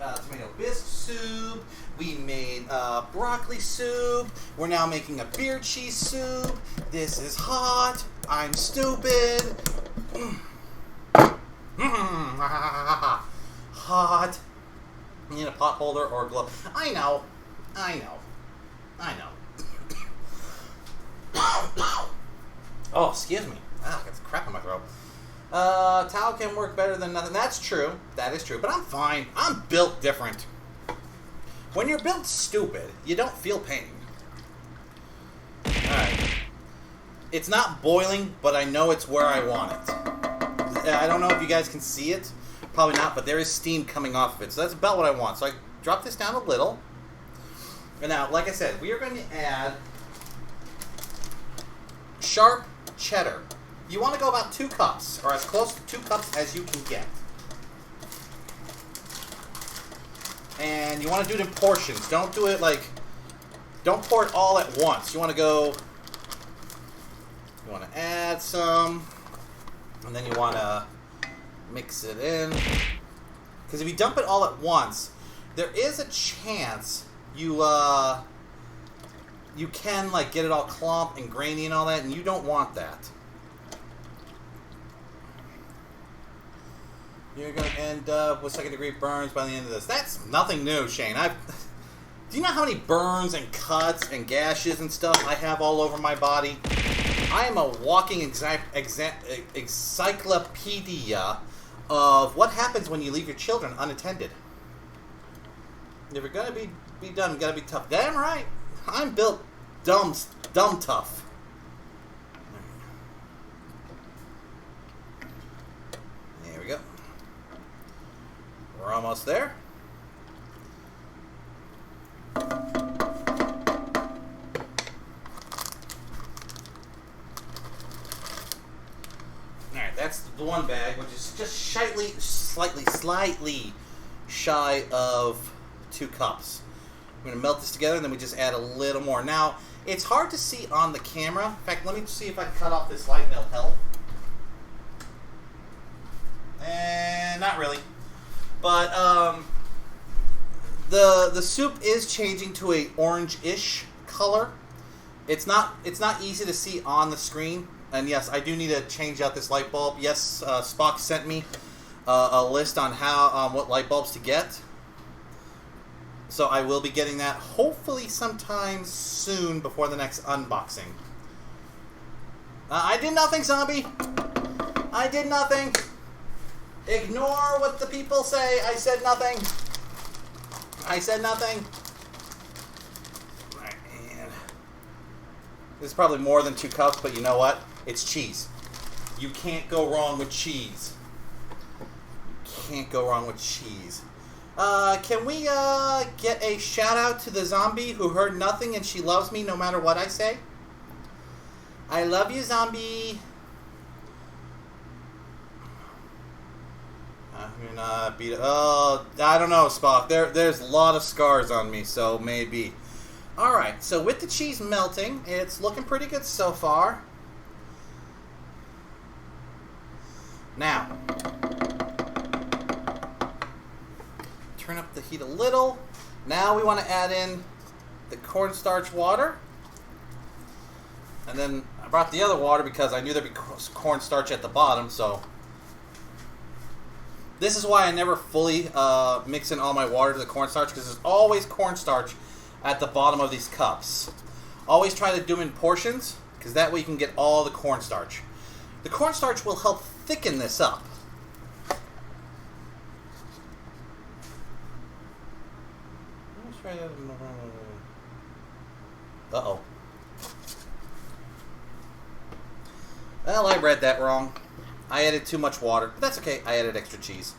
a tomato bisque soup. We made broccoli soup. We're now making a beer cheese soup. This is hot. I'm stupid. Hot. You need a pot holder or a glove. I know. I know. I know. Oh, excuse me. Ah, I got some crap in my throat. Towel can work better than nothing. That's true. That is true. But I'm fine. I'm built different. When you're built stupid, you don't feel pain. Alright. It's not boiling, but I know it's where I want it. I don't know if you guys can see it. Probably not, but there is steam coming off of it. So that's about what I want. So I drop this down a little. And now, like I said, we are going to add sharp cheddar. You want to go about 2 cups, or as close to 2 cups as you can get. And you want to do it in portions. Don't do it like, don't pour it all at once. You want to go, you want to add some, and then you want to mix it in. Because if you dump it all at once, there is a chance you can like get it all clump and grainy and all that, and you don't want that. You're going to end up with second-degree burns by the end of this. That's nothing new, Shane. Do you know how many burns and cuts and gashes and stuff I have all over my body? I am a walking encyclopedia of what happens when you leave your children unattended. If you're going to be done, you got to be tough. Damn right. I'm built dumb tough. There we go. We're almost there. Alright, that's the one bag, which is just slightly shy of 2 cups. I'm going to melt this together, and then we just add a little more. Now, it's hard to see on the camera. In fact, let me see if I can cut off this light, and it'll help. And not really. But the soup is changing to a orange-ish color. It's not easy to see on the screen. And yes, I do need to change out this light bulb. Yes, Spock sent me a list on how what light bulbs to get. So I will be getting that hopefully sometime soon before the next unboxing. I did nothing, zombie. I did nothing. Ignore what the people say. I said nothing. I said nothing. Alright, and this is probably more than 2 cups, but you know what? It's cheese. You can't go wrong with cheese. You can't go wrong with cheese. Can we get a shout out to the zombie who heard nothing and she loves me no matter what I say? I love you, zombie. I'm gonna beat it. Oh, I don't know, Spock. There's a lot of scars on me, so maybe. Alright, so with the cheese melting, it's looking pretty good so far. Now, turn up the heat a little. Now we want to add in the cornstarch water. And then I brought the other water because I knew there'd be cornstarch at the bottom, so this is why I never fully mix in all my water to the cornstarch, because there's always cornstarch at the bottom of these cups. Always try to do them in portions, because that way you can get all the cornstarch. The cornstarch will help thicken this up. Uh-oh. Well, I read that wrong. I added too much water, but that's okay. I added extra cheese.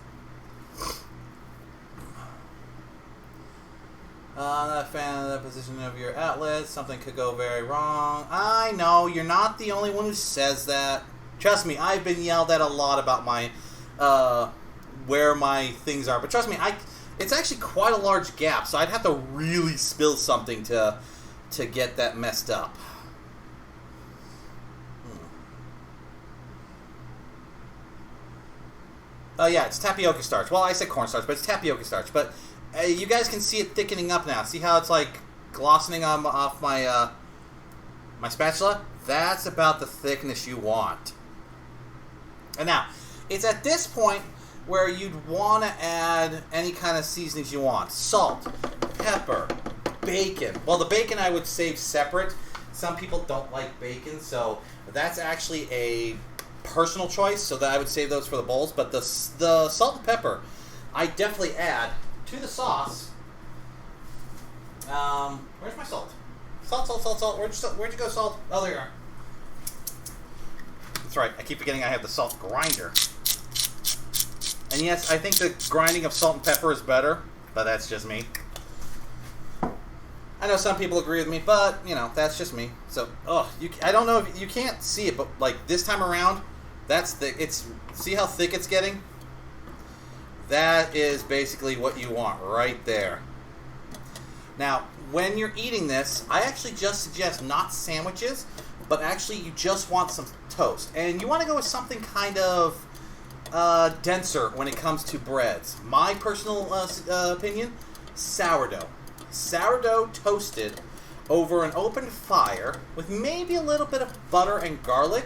Not a fan of the position of your outlet. Something could go very wrong. I know, you're not the only one who says that. Trust me, I've been yelled at a lot about my, where my things are. But trust me, it's actually quite a large gap, so I'd have to really spill something to get that messed up. Oh yeah, it's tapioca starch. Well, I said cornstarch, but it's tapioca starch. But you guys can see it thickening up now. See how it's like glossing off my my spatula? That's about the thickness you want. And now, it's at this point where you'd want to add any kind of seasonings you want. Salt, pepper, bacon. Well, the bacon I would save separate. Some people don't like bacon, so that's actually a personal choice, so that I would save those for the bowls. But the salt and pepper, I definitely add to the sauce. Where's my salt? Salt. Where'd you go, salt? Oh, there you are. That's right. I keep forgetting I have the salt grinder. And yes, I think the grinding of salt and pepper is better, but that's just me. I know some people agree with me, but, you know, that's just me. So, I don't know if you can't see it, but, like, this time around, that's thick. See how thick it's getting? That is basically what you want right there. Now, when you're eating this, I actually just suggest not sandwiches, but actually you just want some toast. And you want to go with something kind of denser when it comes to breads. My personal opinion, sourdough. Sourdough toasted over an open fire with maybe a little bit of butter and garlic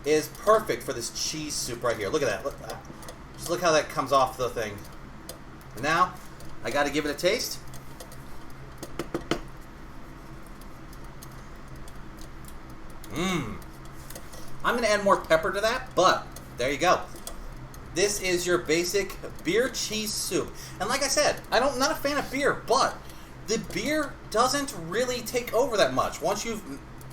is perfect for this cheese soup right here. Look at that. Just look how that comes off the thing. Now, I got to give it a taste. I'm going to add more pepper to that, but there you go. This is your basic beer cheese soup. And like I said, I'm not a fan of beer, but the beer doesn't really take over that much. Once you've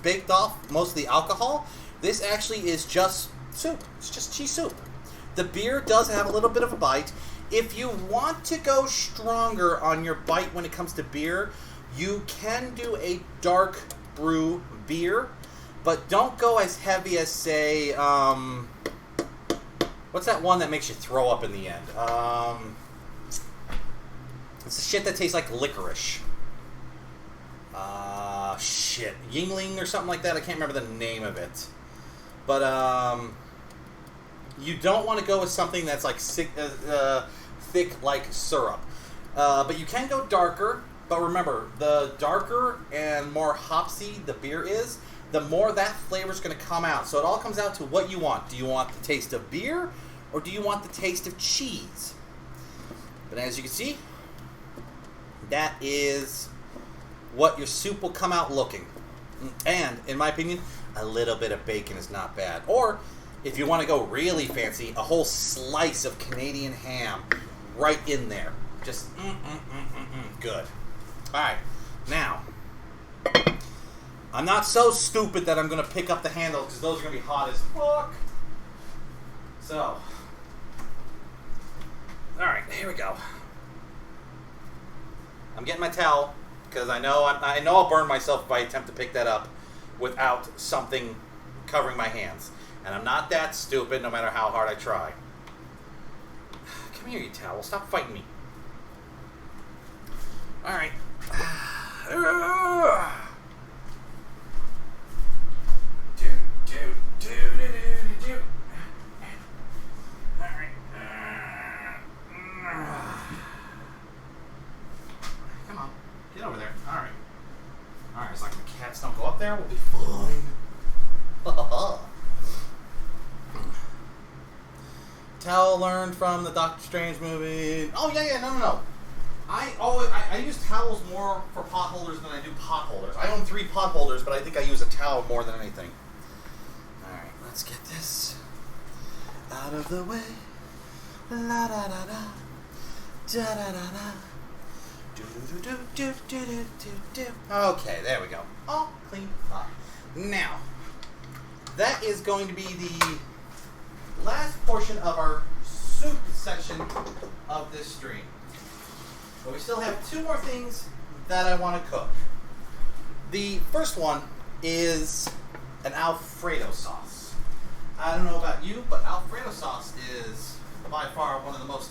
baked off most of the alcohol, this actually is just soup. It's just cheese soup. The beer does have a little bit of a bite. If you want to go stronger on your bite when it comes to beer, you can do a dark brew beer, but don't go as heavy as, say, what's that one that makes you throw up in the end? It's the shit that tastes like licorice. Shit. Yingling or something like that. I can't remember the name of it. But, you don't want to go with something that's like thick like syrup. But you can go darker. But remember, the darker and more hopsy the beer is, the more that flavor is going to come out. So it all comes out to what you want. Do you want the taste of beer, or do you want the taste of cheese? But as you can see, that is what your soup will come out looking. And, in my opinion, a little bit of bacon is not bad. Or, if you want to go really fancy, a whole slice of Canadian ham right in there. Just, good. Alright, now, I'm not so stupid that I'm going to pick up the handle, because those are going to be hot as fuck. So, alright, here we go. I'm getting my towel, because I know I'll burn myself if I attempt to pick that up without something covering my hands. And I'm not that stupid, no matter how hard I try. Come here, you towel. Stop fighting me. Alright. Come on. Get over there. Alright. Alright, as long as the cats don't go up there, we'll be fine. Towel learned from the Doctor Strange movie. Oh, yeah, no. I use towels more for pot holders than I do pot holders. I own 3 pot holders, but I think I use a towel more than anything. Alright, let's get this out of the way. La da da da. Da da da da. Do do do do do do do do. Okay, there we go. All clean up. Now, that is going to be the last portion of our soup section of this stream. But we still have 2 more things that I want to cook. The first one is an Alfredo sauce. I don't know about you, but Alfredo sauce is by far one of the most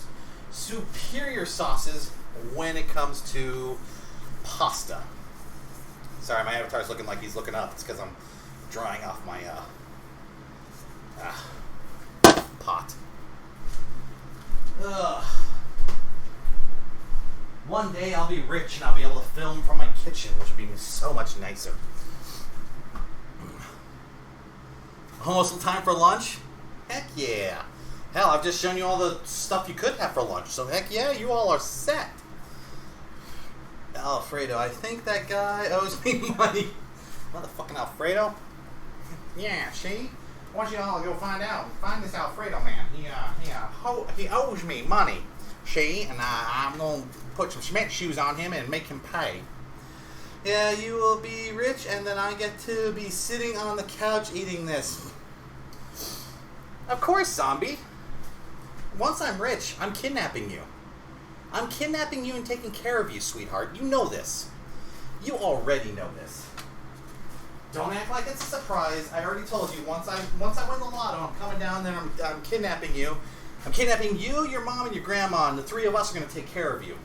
superior sauces when it comes to pasta. Sorry, my avatar's looking like he's looking up. It's because I'm drying off my pot. Ugh. One day I'll be rich and I'll be able to film from my kitchen, which would be so much nicer. Almost time for lunch? Heck yeah. Hell, I've just shown you all the stuff you could have for lunch, so heck yeah, you all are set. Alfredo, I think that guy owes me money. Motherfucking Alfredo? Yeah, see? I want you all to go find this Alfredo man. He owes me money. See? And I'm going to put some cement shoes on him and make him pay. Yeah, you will be rich, and then I get to be sitting on the couch eating this. Of course, zombie. Once I'm rich, I'm kidnapping you. I'm kidnapping you and taking care of you, sweetheart. You know this. You already know this. Don't act like it's a surprise. I already told you, once I win the lotto, I'm coming down there, I'm kidnapping you. I'm kidnapping you, your mom, and your grandma, and the three of us are going to take care of you.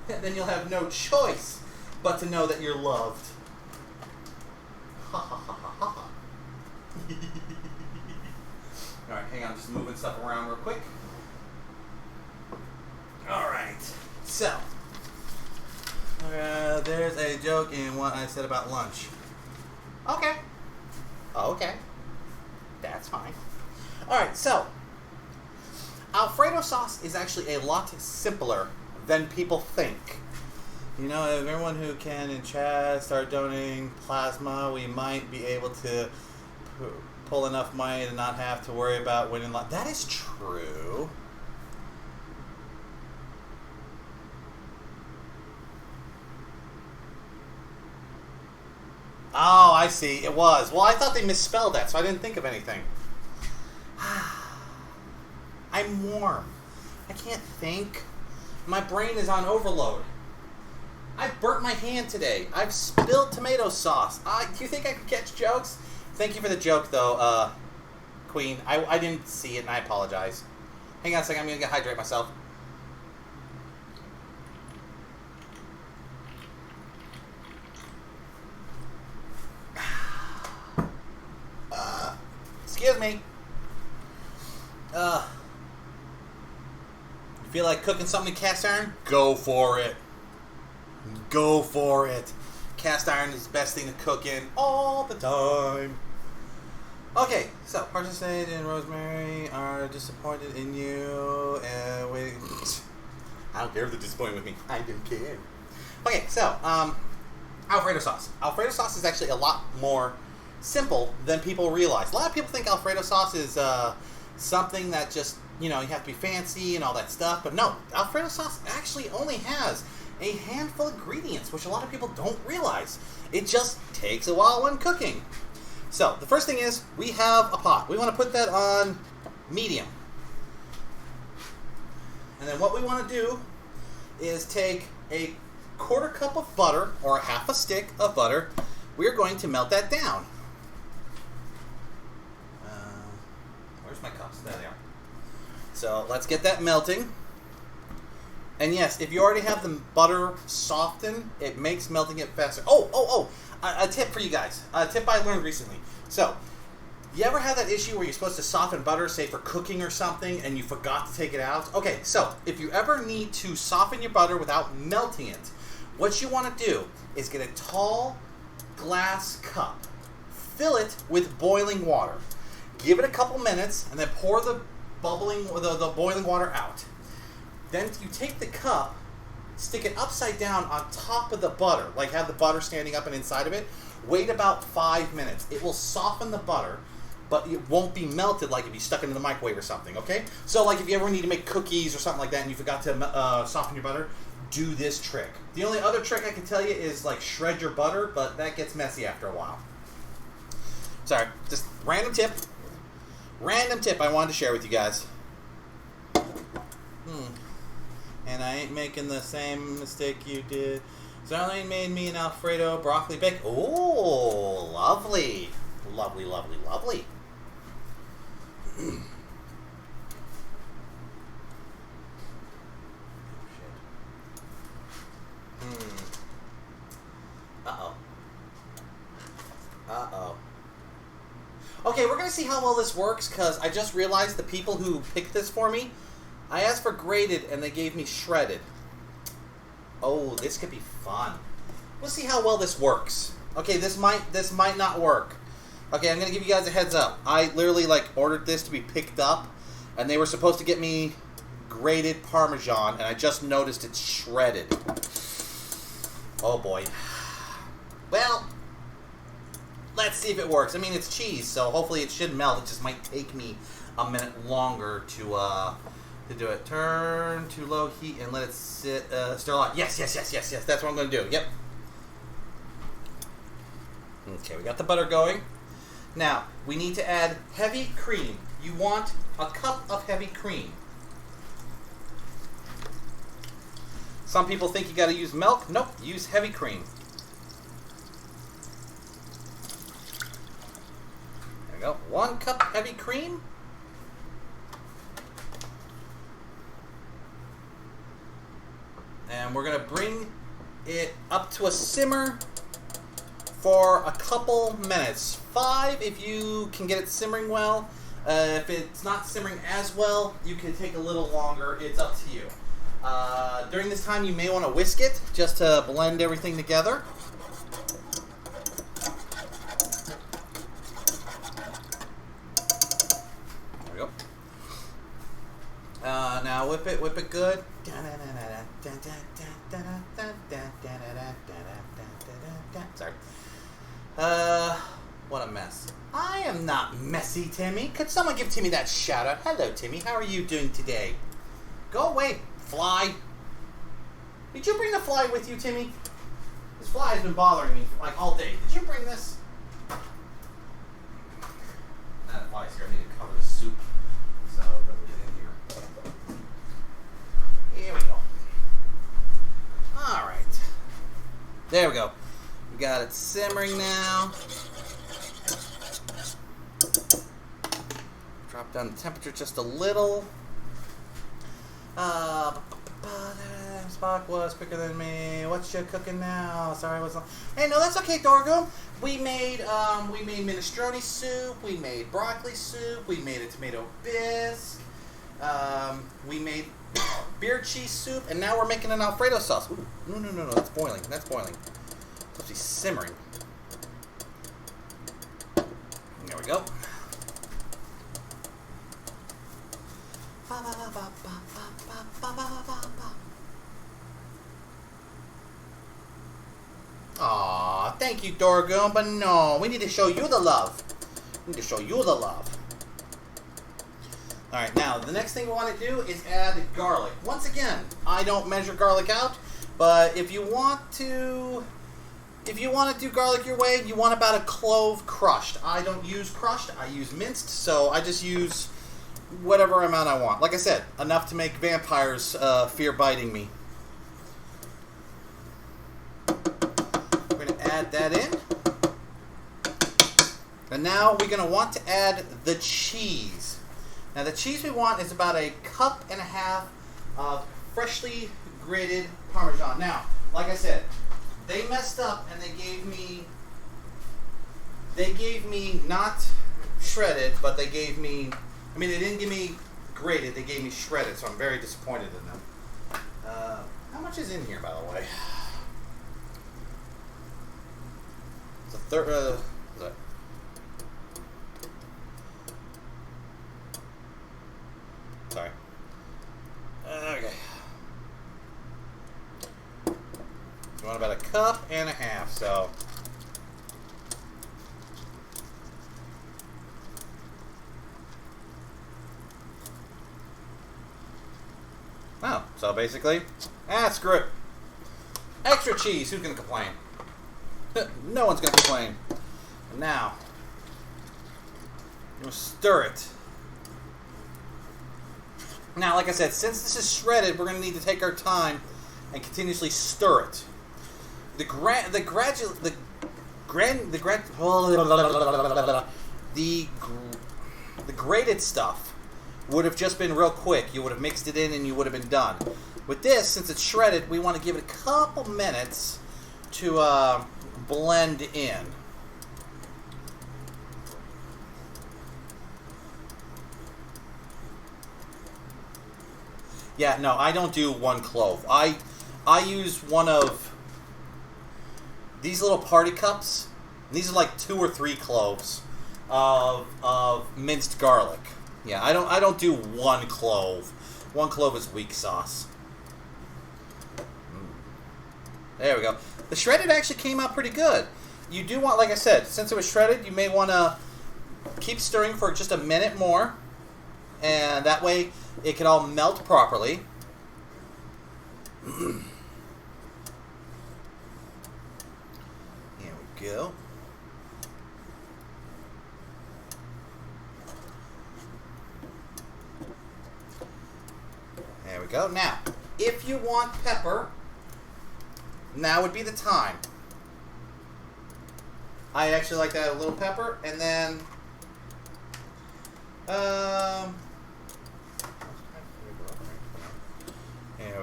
And then you'll have no choice but to know that you're loved. Ha ha ha ha ha. Alright, hang on, just moving stuff around real quick. Alright, so. There's a joke in what I said about lunch. Okay. Okay. That's fine. Alright, so. Alfredo sauce is actually a lot simpler than people think. You know, if everyone who can in chat start donating plasma, we might be able to pull enough money to not have to worry about winning. That is true. Oh, I see. It was. Well, I thought they misspelled that, so I didn't think of anything. I'm warm. I can't think. My brain is on overload. I burnt my hand today. I've spilled tomato sauce. Do you think I could catch jokes? Thank you for the joke, though, Queen. I didn't see it, and I apologize. Hang on a second. I'm going to hydrate myself. Excuse me. You feel like cooking something in cast iron? Go for it. Go for it. Cast iron is the best thing to cook in all the time. Okay, so Parson and Rosemary are disappointed in you and waiting. I don't care if they're disappointed with me. I don't care. Okay, so Alfredo sauce. Alfredo sauce is actually a lot more simple than people realize. A lot of people think Alfredo sauce is something that just, you know, you have to be fancy and all that stuff. But no, Alfredo sauce actually only has a handful of ingredients, which a lot of people don't realize. It just takes a while when cooking. So, the first thing is, we have a pot. We want to put that on medium. And then what we want to do is take a quarter cup of butter, or a half a stick of butter. We're going to melt that down. Where's my cups? There they are. So, let's get that melting. And yes, if you already have the butter softened, it makes melting it faster. A tip for you guys. A tip I learned recently. So, you ever have that issue where you're supposed to soften butter, say for cooking or something, and you forgot to take it out? Okay, so if you ever need to soften your butter without melting it, what you want to do is get a tall glass cup. Fill it with boiling water. Give it a couple minutes, and then pour the boiling water out. Then you take the cup, stick it upside down on top of the butter, like have the butter standing up and inside of it. Wait about 5 minutes. It will soften the butter, but it won't be melted like if you stuck it in the microwave or something, okay? So like if you ever need to make cookies or something like that and you forgot to soften your butter, do this trick. The only other trick I can tell you is like shred your butter, but that gets messy after a while. Sorry, just random tip. Random tip I wanted to share with you guys. And I ain't making the same mistake you did. Darlene made me an Alfredo broccoli bake. Oh, lovely. Lovely, lovely, lovely. Uh-oh. Uh-oh. Okay, we're going to see how well this works, because I just realized the people who picked this for me, I asked for grated, and they gave me shredded. Oh, this could be fun. We'll see how well this works. Okay, this might not work. Okay, I'm going to give you guys a heads up. I literally, ordered this to be picked up, and they were supposed to get me grated Parmesan, and I just noticed it's shredded. Oh, boy. Well, let's see if it works. I mean, it's cheese, so hopefully it should melt. It just might take me a minute longer to do it. Turn to low heat and let it sit, stir a lot. Yes. That's what I'm going to do. Yep. Okay, we got the butter going. Now, we need to add heavy cream. You want a cup of heavy cream. Some people think you got to use milk. Nope, use heavy cream. There we go. 1 cup heavy cream. And we're going to bring it up to a simmer for a couple minutes. 5 if you can get it simmering well. If it's not simmering as well, you can take a little longer. It's up to you. During this time, you may want to whisk it just to blend everything together. There we go. Now whip it good. Sorry. What a mess. I am not messy, Timmy. Could someone give Timmy that shout out? Hello, Timmy. How are you doing today? Go away, fly. Did you bring the fly with you, Timmy? This fly has been bothering me like all day. Did you bring this? That fly's here. I need to cover the soup so it doesn't get in here. Here we go. All right. There we go. We got it simmering now. Drop down the temperature just a little. Spock was quicker than me. What you cooking now? Sorry, I wasn't. Hey, no, that's okay, Doggo. We made minestrone soup. We made broccoli soup. We made a tomato bisque. We made beer cheese soup, and now we're making an Alfredo sauce. Ooh, no, that's boiling. That's boiling. It's supposed to be simmering. There we go. Aw, thank you, Doggo, but no, we need to show you the love. We need to show you the love. Alright, now, the next thing we want to do is add garlic. Once again, I don't measure garlic out, but if you want to do garlic your way, you want about a clove crushed. I don't use crushed, I use minced, so I just use whatever amount I want. Like I said, enough to make vampires fear biting me. We're going to add that in. And now we're going to want to add the cheese. Now the cheese we want is about 1.5 cups of freshly grated Parmesan. Now, like I said, they messed up and they gave me not shredded, but they gave me, they didn't give me grated, they gave me shredded, so I'm very disappointed in them. How much is in here, by the way? It's a third, is that? Sorry. Okay. You want about 1.5 cups, so. Oh, so basically, screw it. Extra cheese, who's going to complain? No one's going to complain. And now, you stir it. Now, like I said, since this is shredded, we're going to need to take our time and continuously stir it. The grated stuff would have just been real quick. You would have mixed it in and you would have been done. With this, since it's shredded, we want to give it a couple minutes to blend in. Yeah, no, I don't do 1 clove. I use one of these little party cups. These are like 2 or 3 cloves of minced garlic. Yeah, I don't do 1 clove. 1 clove is weak sauce. There we go. The shredded actually came out pretty good. You do want, like I said, since it was shredded, you may want to keep stirring for just a minute more. And that way it can all melt properly. Here we go. There we go. Now, if you want pepper, now would be the time. I actually like that a little pepper, and then there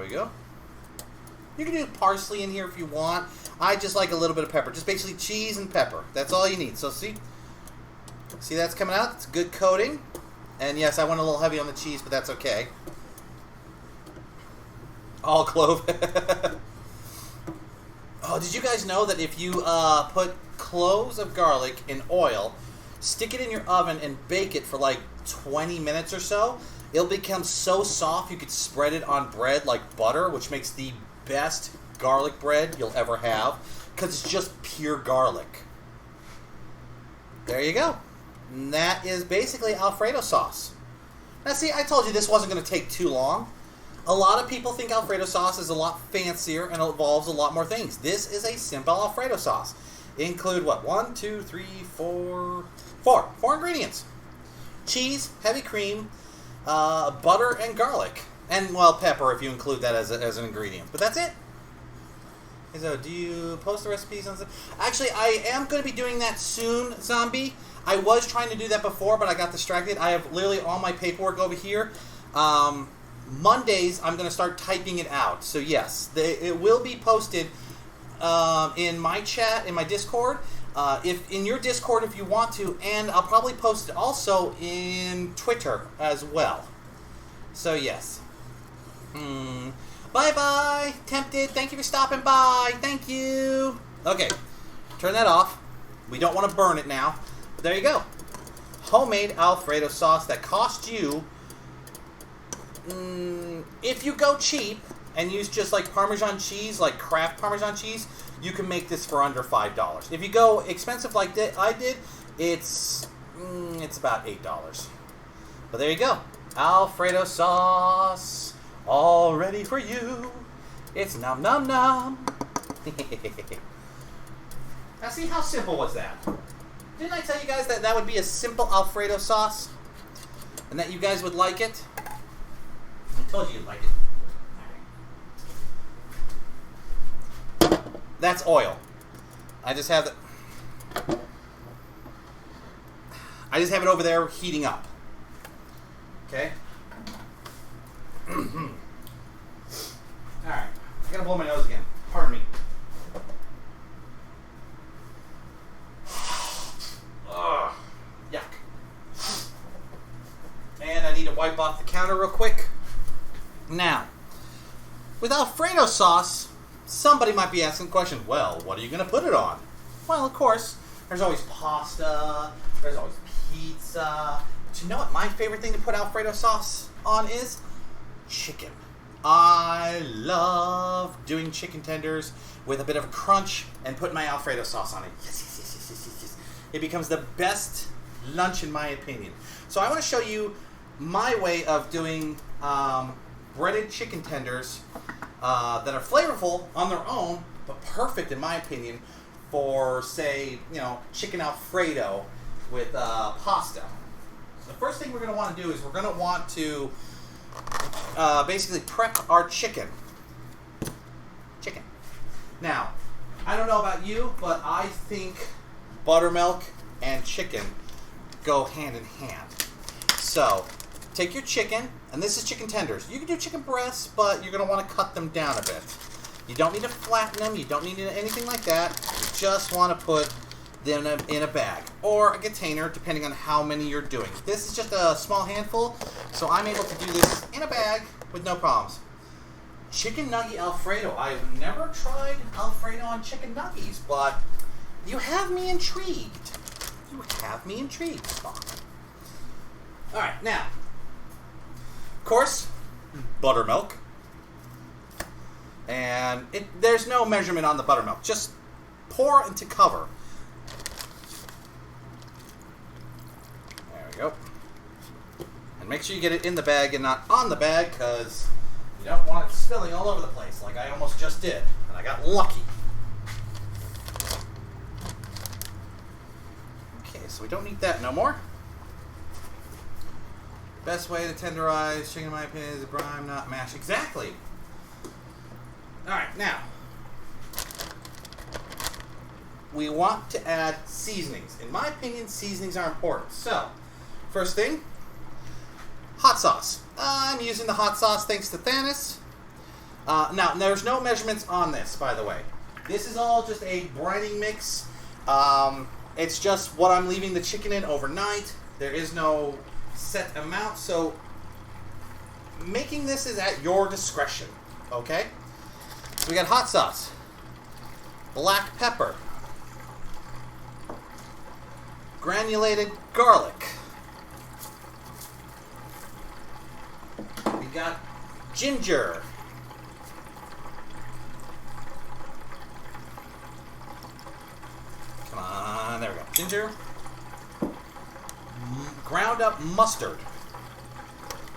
we go. You can do parsley in here if you want. I just like a little bit of pepper. Just basically cheese and pepper. That's all you need. So see that's coming out? It's a good coating. And yes, I went a little heavy on the cheese, but that's okay. All clove. Oh, did you guys know that if you put cloves of garlic in oil, stick it in your oven and bake it for like 20 minutes or so, it'll become so soft you could spread it on bread like butter, which makes the best garlic bread you'll ever have, because it's just pure garlic. There you go. And that is basically Alfredo sauce. Now see, I told you this wasn't going to take too long. A lot of people think Alfredo sauce is a lot fancier and involves a lot more things. This is a simple Alfredo sauce. Include what? 1, 2, 3, 4... 4 ingredients. Cheese, heavy cream, butter, and garlic. And, well, pepper if you include that as an ingredient. But that's it. So, do you post the recipes on... Actually, I am going to be doing that soon, Zombie. I was trying to do that before, but I got distracted. I have literally all my paperwork over here. Mondays, I'm going to start typing it out. So, yes, it will be posted in my chat, in my Discord. If in your Discord if you want to, and I'll probably post it also in Twitter as well. So, yes. Bye-bye. Tempted. Thank you for stopping by. Thank you. Okay. Turn that off. We don't want to burn it now. But there you go. Homemade Alfredo sauce that cost you... if you go cheap and use just like Parmesan cheese, like Kraft Parmesan cheese, you can make this for under $5. If you go expensive like I did, it's about $8. But there you go. Alfredo sauce. All ready for you. It's nom nom nom. Now see, how simple was that? Didn't I tell you guys that that would be a simple Alfredo sauce? And that you guys would like it? I told you you'd like it. That's oil. I just have it over there heating up. Okay? Alright. I gotta blow my nose again. Pardon me. Ugh. Yuck. And I need to wipe off the counter real quick. Now, with Alfredo sauce, somebody might be asking the question, well, what are you going to put it on? Well, of course, there's always pasta, there's always pizza. But you know what my favorite thing to put Alfredo sauce on is? Chicken. I love doing chicken tenders with a bit of a crunch and putting my Alfredo sauce on it. Yes. It becomes the best lunch in my opinion. So I want to show you my way of doing breaded chicken tenders that are flavorful on their own, but perfect in my opinion for, say, chicken Alfredo with pasta. So the first thing we're going to want to do is we're going to want to basically prep our chicken. Now, I don't know about you, but I think buttermilk and chicken go hand in hand. So, take your chicken, and this is chicken tenders. You can do chicken breasts, but you're going to want to cut them down a bit. You don't need to flatten them. You don't need anything like that. You just want to put them in a bag or a container, depending on how many you're doing. This is just a small handful, so I'm able to do this in a bag with no problems. Chicken nugget Alfredo. I've never tried Alfredo on chicken nuggets, but you have me intrigued. Spock. Alright, now, of course, buttermilk. And there's no measurement on the buttermilk. Just pour into cover. There we go. And make sure you get it in the bag and not on the bag, because you don't want it spilling all over the place like I almost just did. And I got lucky. Okay, so we don't need that no more. Best way to tenderize chicken, in my opinion, is to brine, not mash. Exactly. Alright, now, we want to add seasonings. In my opinion, seasonings are important. So, first thing, hot sauce. I'm using the hot sauce thanks to Thanos. Now, there's no measurements on this, by the way. This is all just a brining mix. It's just what I'm leaving the chicken in overnight. There is no set amount, so making this is at your discretion, okay? So we got hot sauce, black pepper, granulated garlic. We got ginger. Come on, there we go. Ginger. Ground up mustard.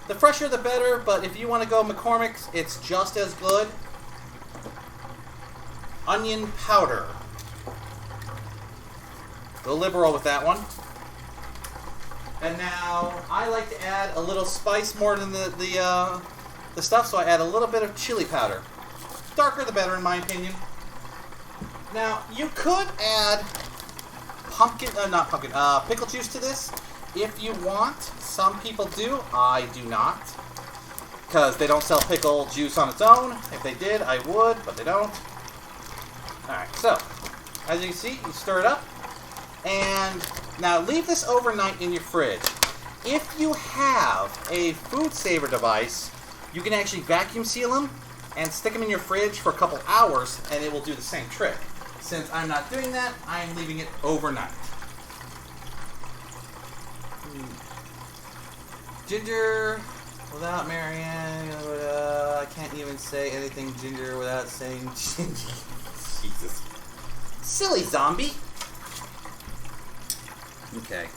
The fresher the better, but if you want to go McCormick's, it's just as good. Onion powder. Go liberal with that one. And now, I like to add a little spice more than the stuff, so I add a little bit of chili powder. Darker the better, in my opinion. Now, you could add pickle juice to this if you want. Some people do. I do not, because they don't sell pickle juice on its own. If they did, I would, but they don't. Alright, so, as you can see, you stir it up. And now leave this overnight in your fridge. If you have a food saver device, you can actually vacuum seal them and stick them in your fridge for a couple hours, and it will do the same trick. Since I'm not doing that, I am leaving it overnight. Ginger without Marianne. I can't even say anything ginger without saying ginger. Jesus. Silly zombie. Okay.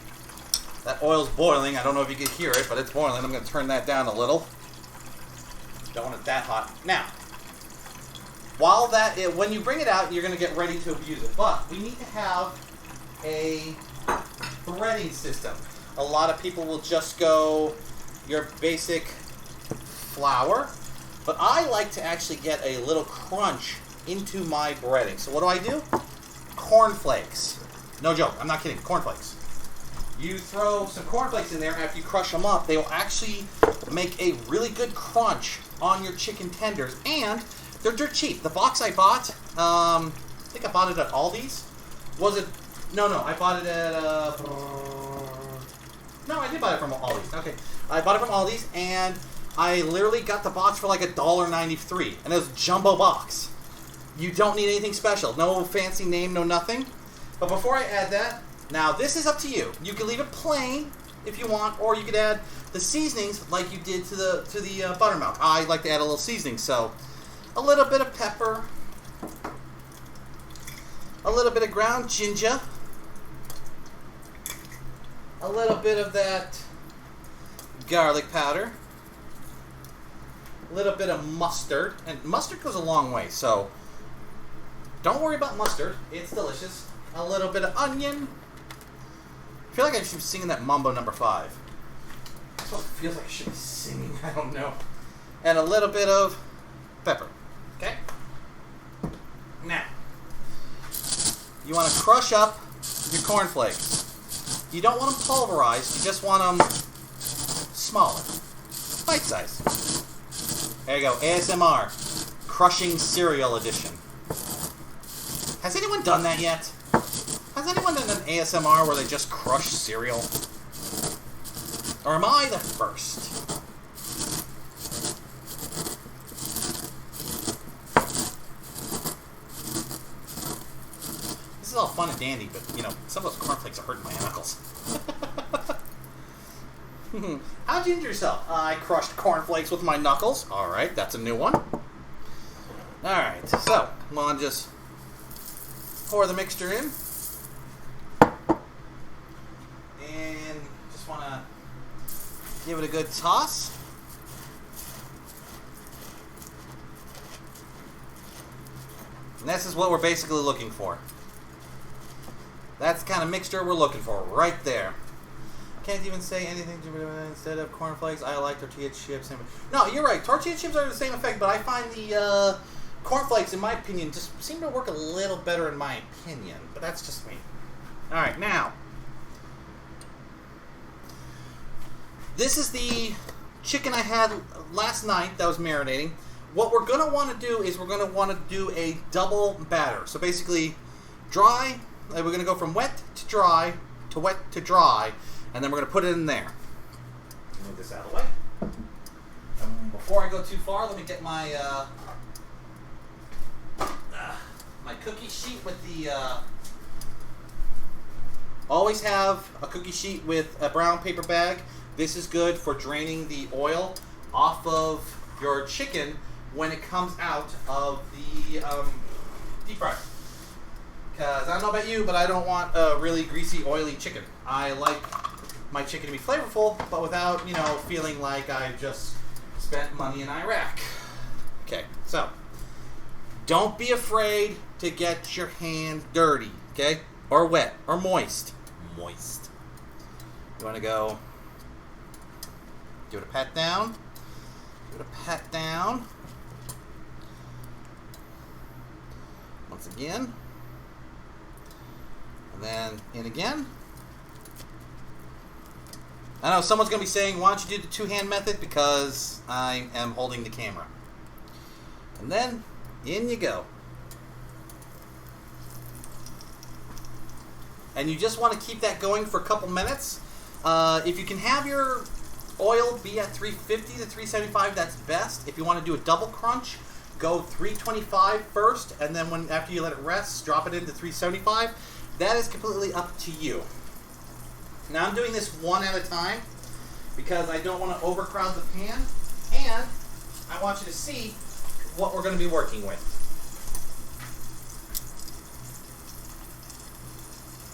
That oil's boiling. I don't know if you can hear it, but it's boiling. I'm going to turn that down a little. Don't want it that hot. Now, while when you bring it out, you're going to get ready to abuse it. But we need to have a threading system. A lot of people will just go your basic flour, but I like to actually get a little crunch into my breading. So what do? Cornflakes. No joke, I'm not kidding, cornflakes. You throw some cornflakes in there, after you crush them up, they will actually make a really good crunch on your chicken tenders, and they're dirt cheap. The box I bought, I think I bought it at Aldi's. Was it? No, I bought it at, no, I did buy it from Aldi's. Okay, I bought it from Aldi's, and I literally got the box for like $1.93, and it was a jumbo box. You don't need anything special. No fancy name, no nothing. But before I add that, now this is up to you. You can leave it plain if you want, or you could add the seasonings like you did to the buttermilk. I like to add a little seasoning, so a little bit of pepper, a little bit of ground ginger, a little bit of that garlic powder, a little bit of mustard, and mustard goes a long way, so don't worry about mustard. It's delicious. A little bit of onion. I feel like I should be singing that Mambo number 5. That's what it feels like I should be singing. I don't know. And a little bit of pepper. Okay? Now, you want to crush up your cornflakes. You don't want them pulverized. You just want them smaller. Bite size. There you go. ASMR. Crushing cereal edition. Has anyone done that yet? Has anyone done an ASMR where they just crush cereal? Or am I the first? This is all fun and dandy, but, you know, some of those cornflakes are hurting my knuckles. How'd you injure yourself? I crushed cornflakes with my knuckles. Alright, that's a new one. Alright, so, come on, just pour the mixture in. And just want to give it a good toss. And this is what we're basically looking for. That's the kind of mixture we're looking for right there. Can't even say anything instead of cornflakes. I like tortilla chips. No, you're right. Tortilla chips are the same effect, but I find the cornflakes, in my opinion, just seem to work a little better in my opinion, but that's just me. All right, now, this is the chicken I had last night that was marinating. What we're going to want to do is we're going to want to do a double batter. So basically, dry, we're going to go from wet to dry to wet to dry, and then we're going to put it in there. Move this out of the way. Before I go too far, let me get my my cookie sheet with the... always have a cookie sheet with a brown paper bag. This is good for draining the oil off of your chicken when it comes out of the deep fryer. Because I don't know about you, but I don't want a really greasy, oily chicken. I like my chicken to be flavorful, but without, you know, feeling like I've just spent money in Iraq. Okay, so don't be afraid to get your hand dirty, okay? Or wet, or moist. Moist. You want to go, give it a pat down. Give it a pat down. Once again. And then in again. I know someone's going to be saying, why don't you do the two-hand method? Because I am holding the camera. And then in you go. And you just want to keep that going for a couple minutes. If you can have your oil be at 350 to 375, that's best. If you want to do a double crunch, go 325 first, and then after you let it rest, drop it into 375. That is completely up to you. Now I'm doing this one at a time because I don't want to overcrowd the pan, and I want you to see what we're going to be working with.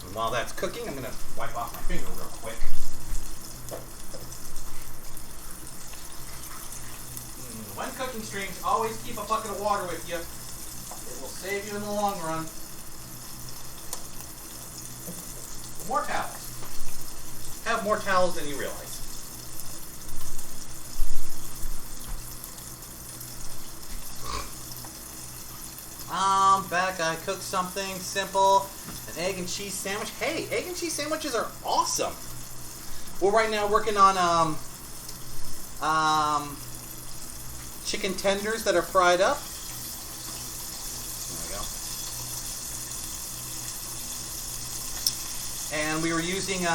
And while that's cooking, I'm going to wipe off my finger real quick. When cooking streams, always keep a bucket of water with you. It will save you in the long run. More towels. Have more towels than you realize. I'm back. I cooked something simple. An egg and cheese sandwich. Hey, egg and cheese sandwiches are awesome. We're right now working on chicken tenders that are fried up. There we go. And we were using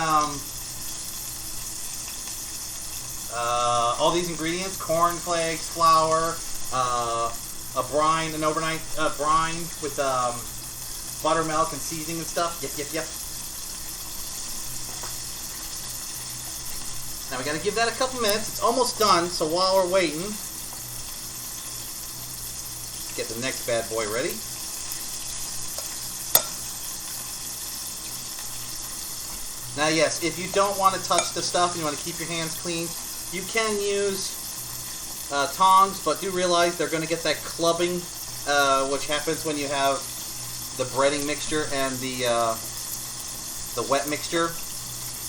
all these ingredients: corn flakes, flour, an overnight brine with buttermilk and seasoning and stuff. Yep. Now we got to give that a couple minutes. It's almost done, so while we're waiting, get the next bad boy ready. Now yes, if you don't want to touch the stuff and you want to keep your hands clean, you can use tongs, but do realize they're going to get that clubbing, which happens when you have the breading mixture and the wet mixture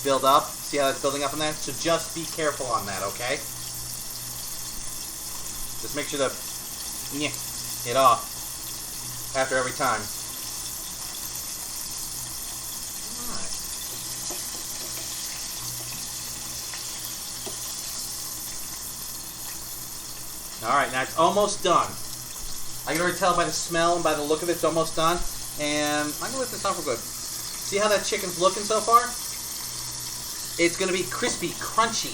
build up. See how it's building up in that? So just be careful on that, okay? Just make sure to it off after every time. Alright, now it's almost done. I can already tell by the smell and by the look of it, it's almost done. And I'm going to let this off real good. See how that chicken's looking so far? It's going to be crispy, crunchy.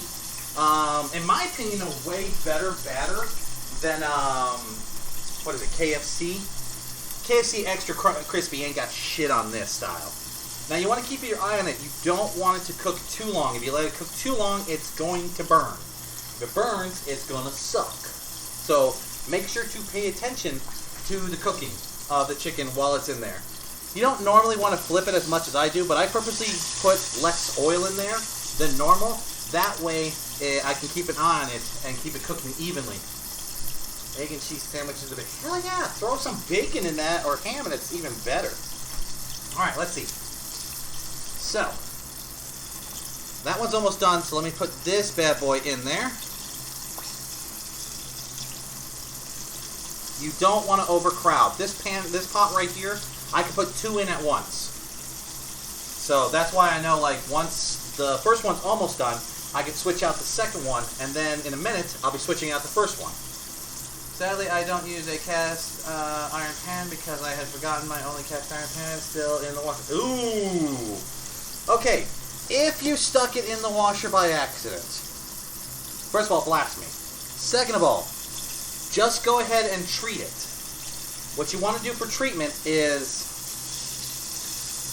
In my opinion, a way better batter than, what is it, KFC? KFC extra crispy ain't got shit on this style. Now you want to keep your eye on it. You don't want it to cook too long. If you let it cook too long, it's going to burn. If it burns, it's going to suck. So make sure to pay attention to the cooking of the chicken while it's in there. You don't normally want to flip it as much as I do, but I purposely put less oil in there than normal. That way I can keep an eye on it and keep it cooking evenly. Egg and cheese sandwiches a bit. Hell yeah, throw some bacon in that or ham and it's even better. Alright, let's see. So, that one's almost done, so let me put this bad boy in there. You don't want to overcrowd. This pot right here, I can put 2 in at once. So that's why I know, like, once the first one's almost done, I can switch out the second one, and then in a minute, I'll be switching out the first one. Sadly, I don't use a cast iron pan because I had forgotten my only cast iron pan is still in the washer. Ooh! Okay, if you stuck it in the washer by accident, first of all, blast me. Second of all, just go ahead and treat it. What you want to do for treatment is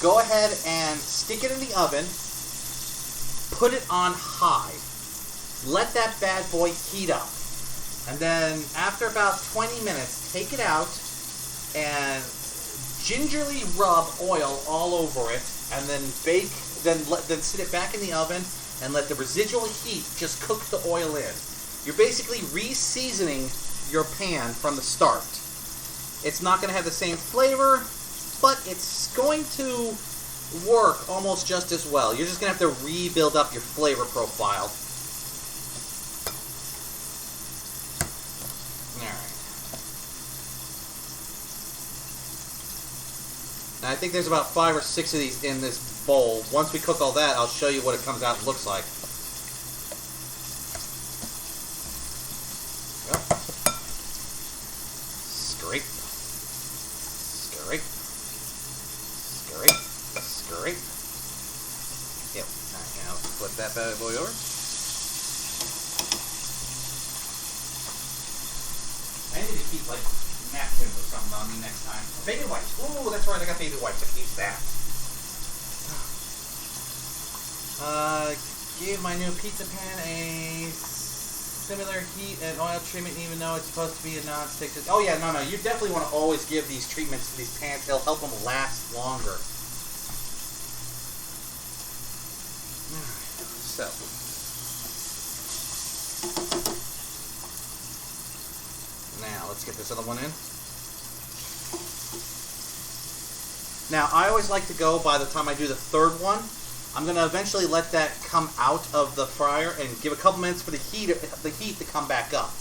go ahead and stick it in the oven, put it on high. Let that bad boy heat up. And then after about 20 minutes, take it out and gingerly rub oil all over it, and then bake, then sit it back in the oven and let the residual heat just cook the oil in. You're basically re-seasoning your pan from the start. It's not going to have the same flavor, but it's going to work almost just as well. You're just going to have to rebuild up your flavor profile. Alright. Now I think there's about 5 or 6 of these in this bowl. Once we cook all that, I'll show you what it comes out and looks like. Scrape. Scrape. Scrape. Scrape. Yep. Alright, now flip that bad boy over. I need to keep, like, napkins or something on me next time. Baby wipes. Ooh, that's right, I got baby wipes. I can use that. Gave my new pizza pan a similar heat and oil treatment, even though it's supposed to be a non-stick. Oh yeah, no, you definitely want to always give these treatments to these pans. It'll help them last longer. So. Now, let's get this other one in. Now, I always like to go, by the time I do the third one, I'm going to eventually let that come out of the fryer and give a couple minutes for the heat to come back up.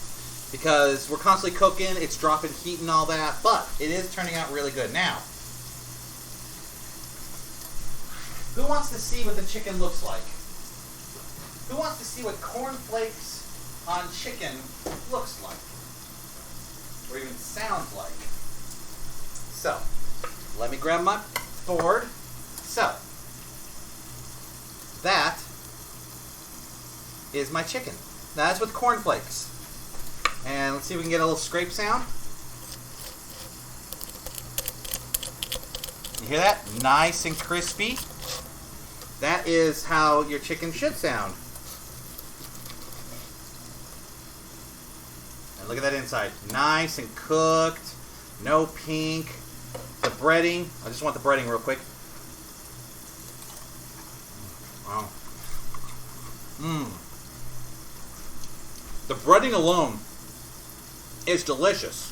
Because we're constantly cooking, it's dropping heat and all that, but it is turning out really good. Now, who wants to see what the chicken looks like? Who wants to see what cornflakes on chicken looks like? Or even sounds like? So, let me grab my board. So, that is my chicken. That's with cornflakes. And let's see if we can get a little scrape sound. You hear that? Nice and crispy. That is how your chicken should sound. And look at that inside. Nice and cooked. No pink. The breading. I just want the breading real quick. Wow. The breading alone is delicious.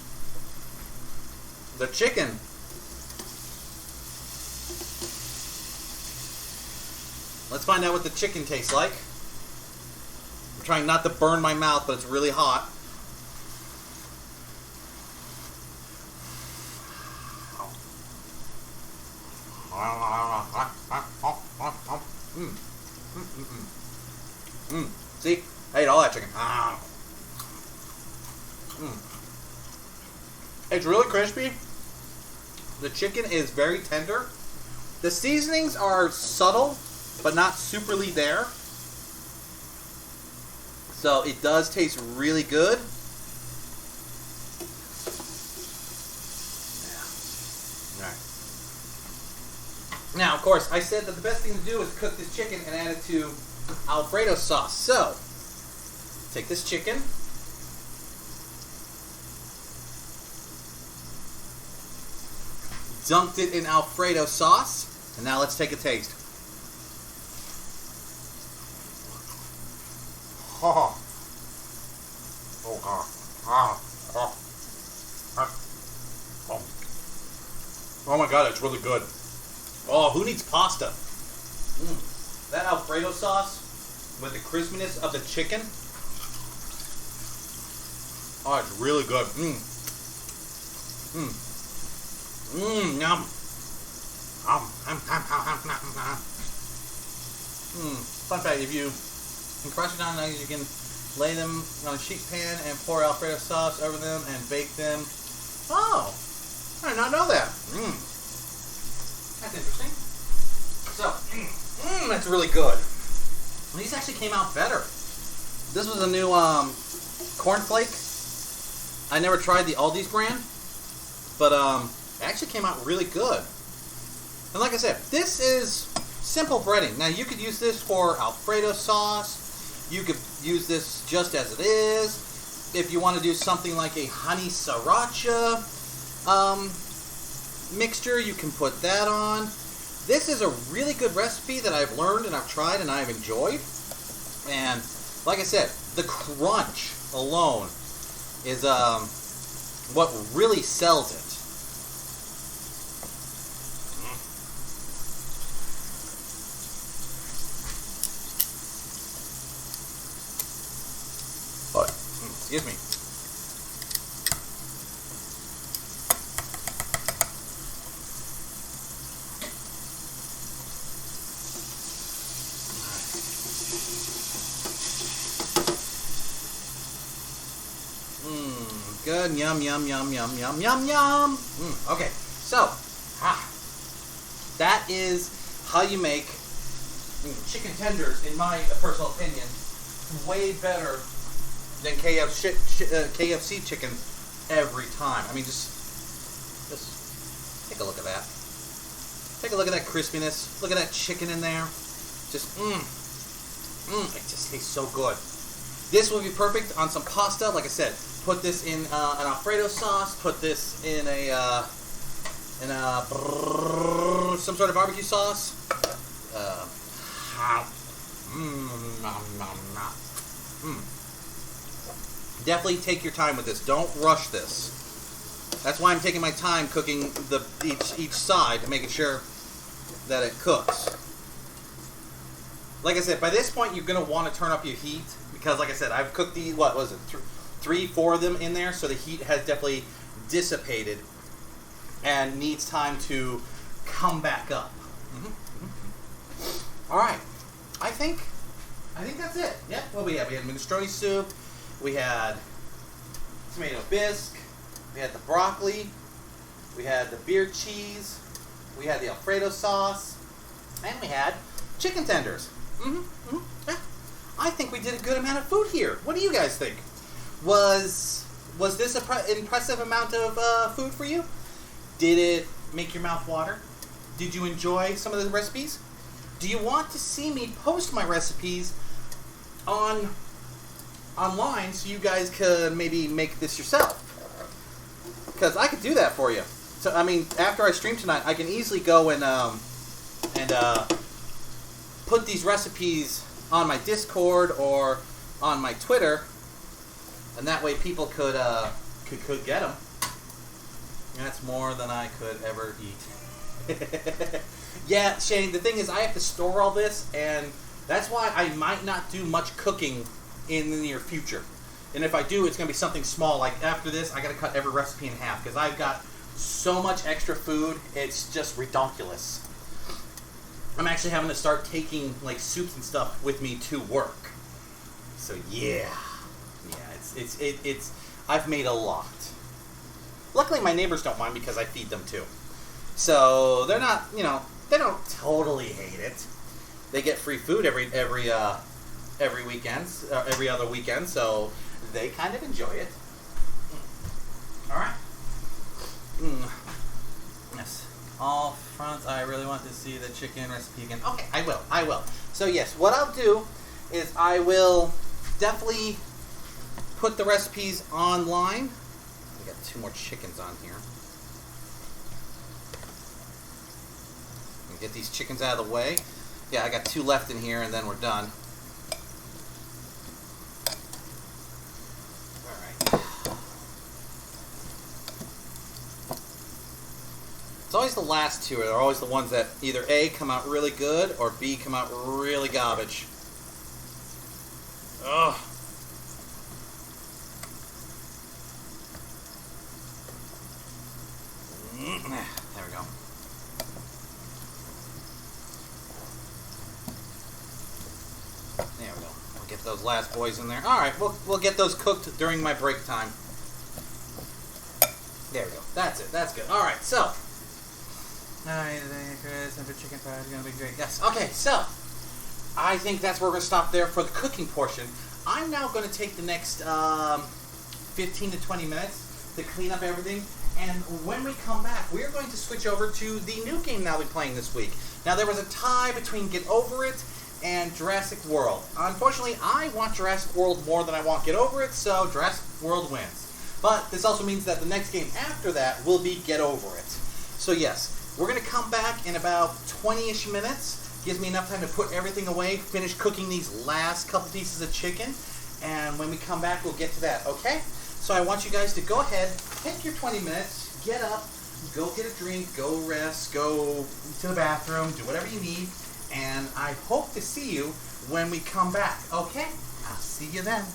The chicken, let's find out what the chicken tastes like. I'm trying not to burn my mouth, but it's really hot. See? I ate all that chicken. It's really crispy. The chicken is very tender. The seasonings are subtle, but not superly there. So it does taste really good. Yeah. Alright. Now, of course, I said that the best thing to do is cook this chicken and add it to Alfredo sauce. So, take this chicken. Dunked it in Alfredo sauce. And now let's take a taste. Oh, oh my god, it's really good. Oh, who needs pasta? That Alfredo sauce with the crispiness of the chicken. Oh, it's really good. Mmm. Yum. Fun fact, if you crush it down, you can lay them on a sheet pan and pour Alfredo sauce over them and bake them. Oh, I did not know that. That's interesting. So, that's really good. These actually came out better. This was a new cornflake. I never tried the Aldi's brand, but it actually came out really good. And like I said, this is simple breading. Now you could use this for Alfredo sauce. You could use this just as it is. If you want to do something like a honey sriracha mixture, you can put that on. This is a really good recipe that I've learned and I've tried and I've enjoyed. And like I said, the crunch alone is what really sells it. Excuse me. Good. Yum, yum, yum, yum, yum, yum, yum. Okay, so, that is how you make chicken tenders, in my personal opinion, way better than KFC chicken every time. I mean, just take a look at that. Take a look at that crispiness. Look at that chicken in there. Just, it just tastes so good. This will be perfect on some pasta. Like I said, put this in an Alfredo sauce. Put this in some sort of barbecue sauce. Definitely take your time with this. Don't rush this. That's why I'm taking my time cooking each side to making sure that it cooks. Like I said, by this point you're going to want to turn up your heat because, like I said, I've cooked the, what was it, 3-4 of them in there, so the heat has definitely dissipated and needs time to come back up. All right, I think that's it. Yeah, what we had? We had minestrone soup. We had tomato bisque, we had the broccoli, we had the beer cheese, we had the Alfredo sauce, and we had chicken tenders. Yeah. I think we did a good amount of food here. What do you guys think? Was this an impressive amount of food for you? Did it make your mouth water? Did you enjoy some of the recipes? Do you want to see me post my recipes online so you guys could maybe make this yourself? Because I could do that for you. So I mean, after I stream tonight, I can easily go and put these recipes on my Discord or on my Twitter, and that way people could get them. That's more than I could ever eat. Yeah, Shane. The thing is, I have to store all this, and that's why I might not do much cooking in the near future. And if I do, it's going to be something small. Like after this, I got to cut every recipe in half because I've got so much extra food. It's just ridiculous. I'm actually having to start taking like soups and stuff with me to work. So yeah, it's I've made a lot. Luckily, my neighbors don't mind because I feed them too. So they're not, they don't totally hate it. They get free food every weekend, every other weekend, so they kind of enjoy it. All right. Yes. All fronts. I really want to see the chicken recipe again. Okay, I will. So yes, what I'll do is I will definitely put the recipes online. I got 2 more chickens on here. Get these chickens out of the way. Yeah, I got 2 left in here, and then we're done. All right. It's always the last 2 are always the ones that either A, come out really good, or B, come out really garbage. Ugh. those last boys in there. All right, we'll get those cooked during my break time. There we go. That's it. That's good. All right, so. Alright, chicken fries is gonna be great. Yes. Okay, so I think that's where we're gonna stop there for the cooking portion. I'm now gonna take the next 15 to 20 minutes to clean up everything, and when we come back, we're going to switch over to the new game that I'll be playing this week. Now, there was a tie between Get Over It and Jurassic World. Unfortunately, I want Jurassic World more than I want Get Over It, so Jurassic World wins. But this also means that the next game after that will be Get Over It. So yes. We're going to come back in about 20-ish minutes. Gives me enough time to put everything away, finish cooking these last couple pieces of chicken, and when we come back, we'll get to that, okay? So I want you guys to go ahead, take your 20 minutes, get up, go get a drink, go rest, go to the bathroom, do whatever you need, and I hope to see you when we come back, okay? I'll see you then.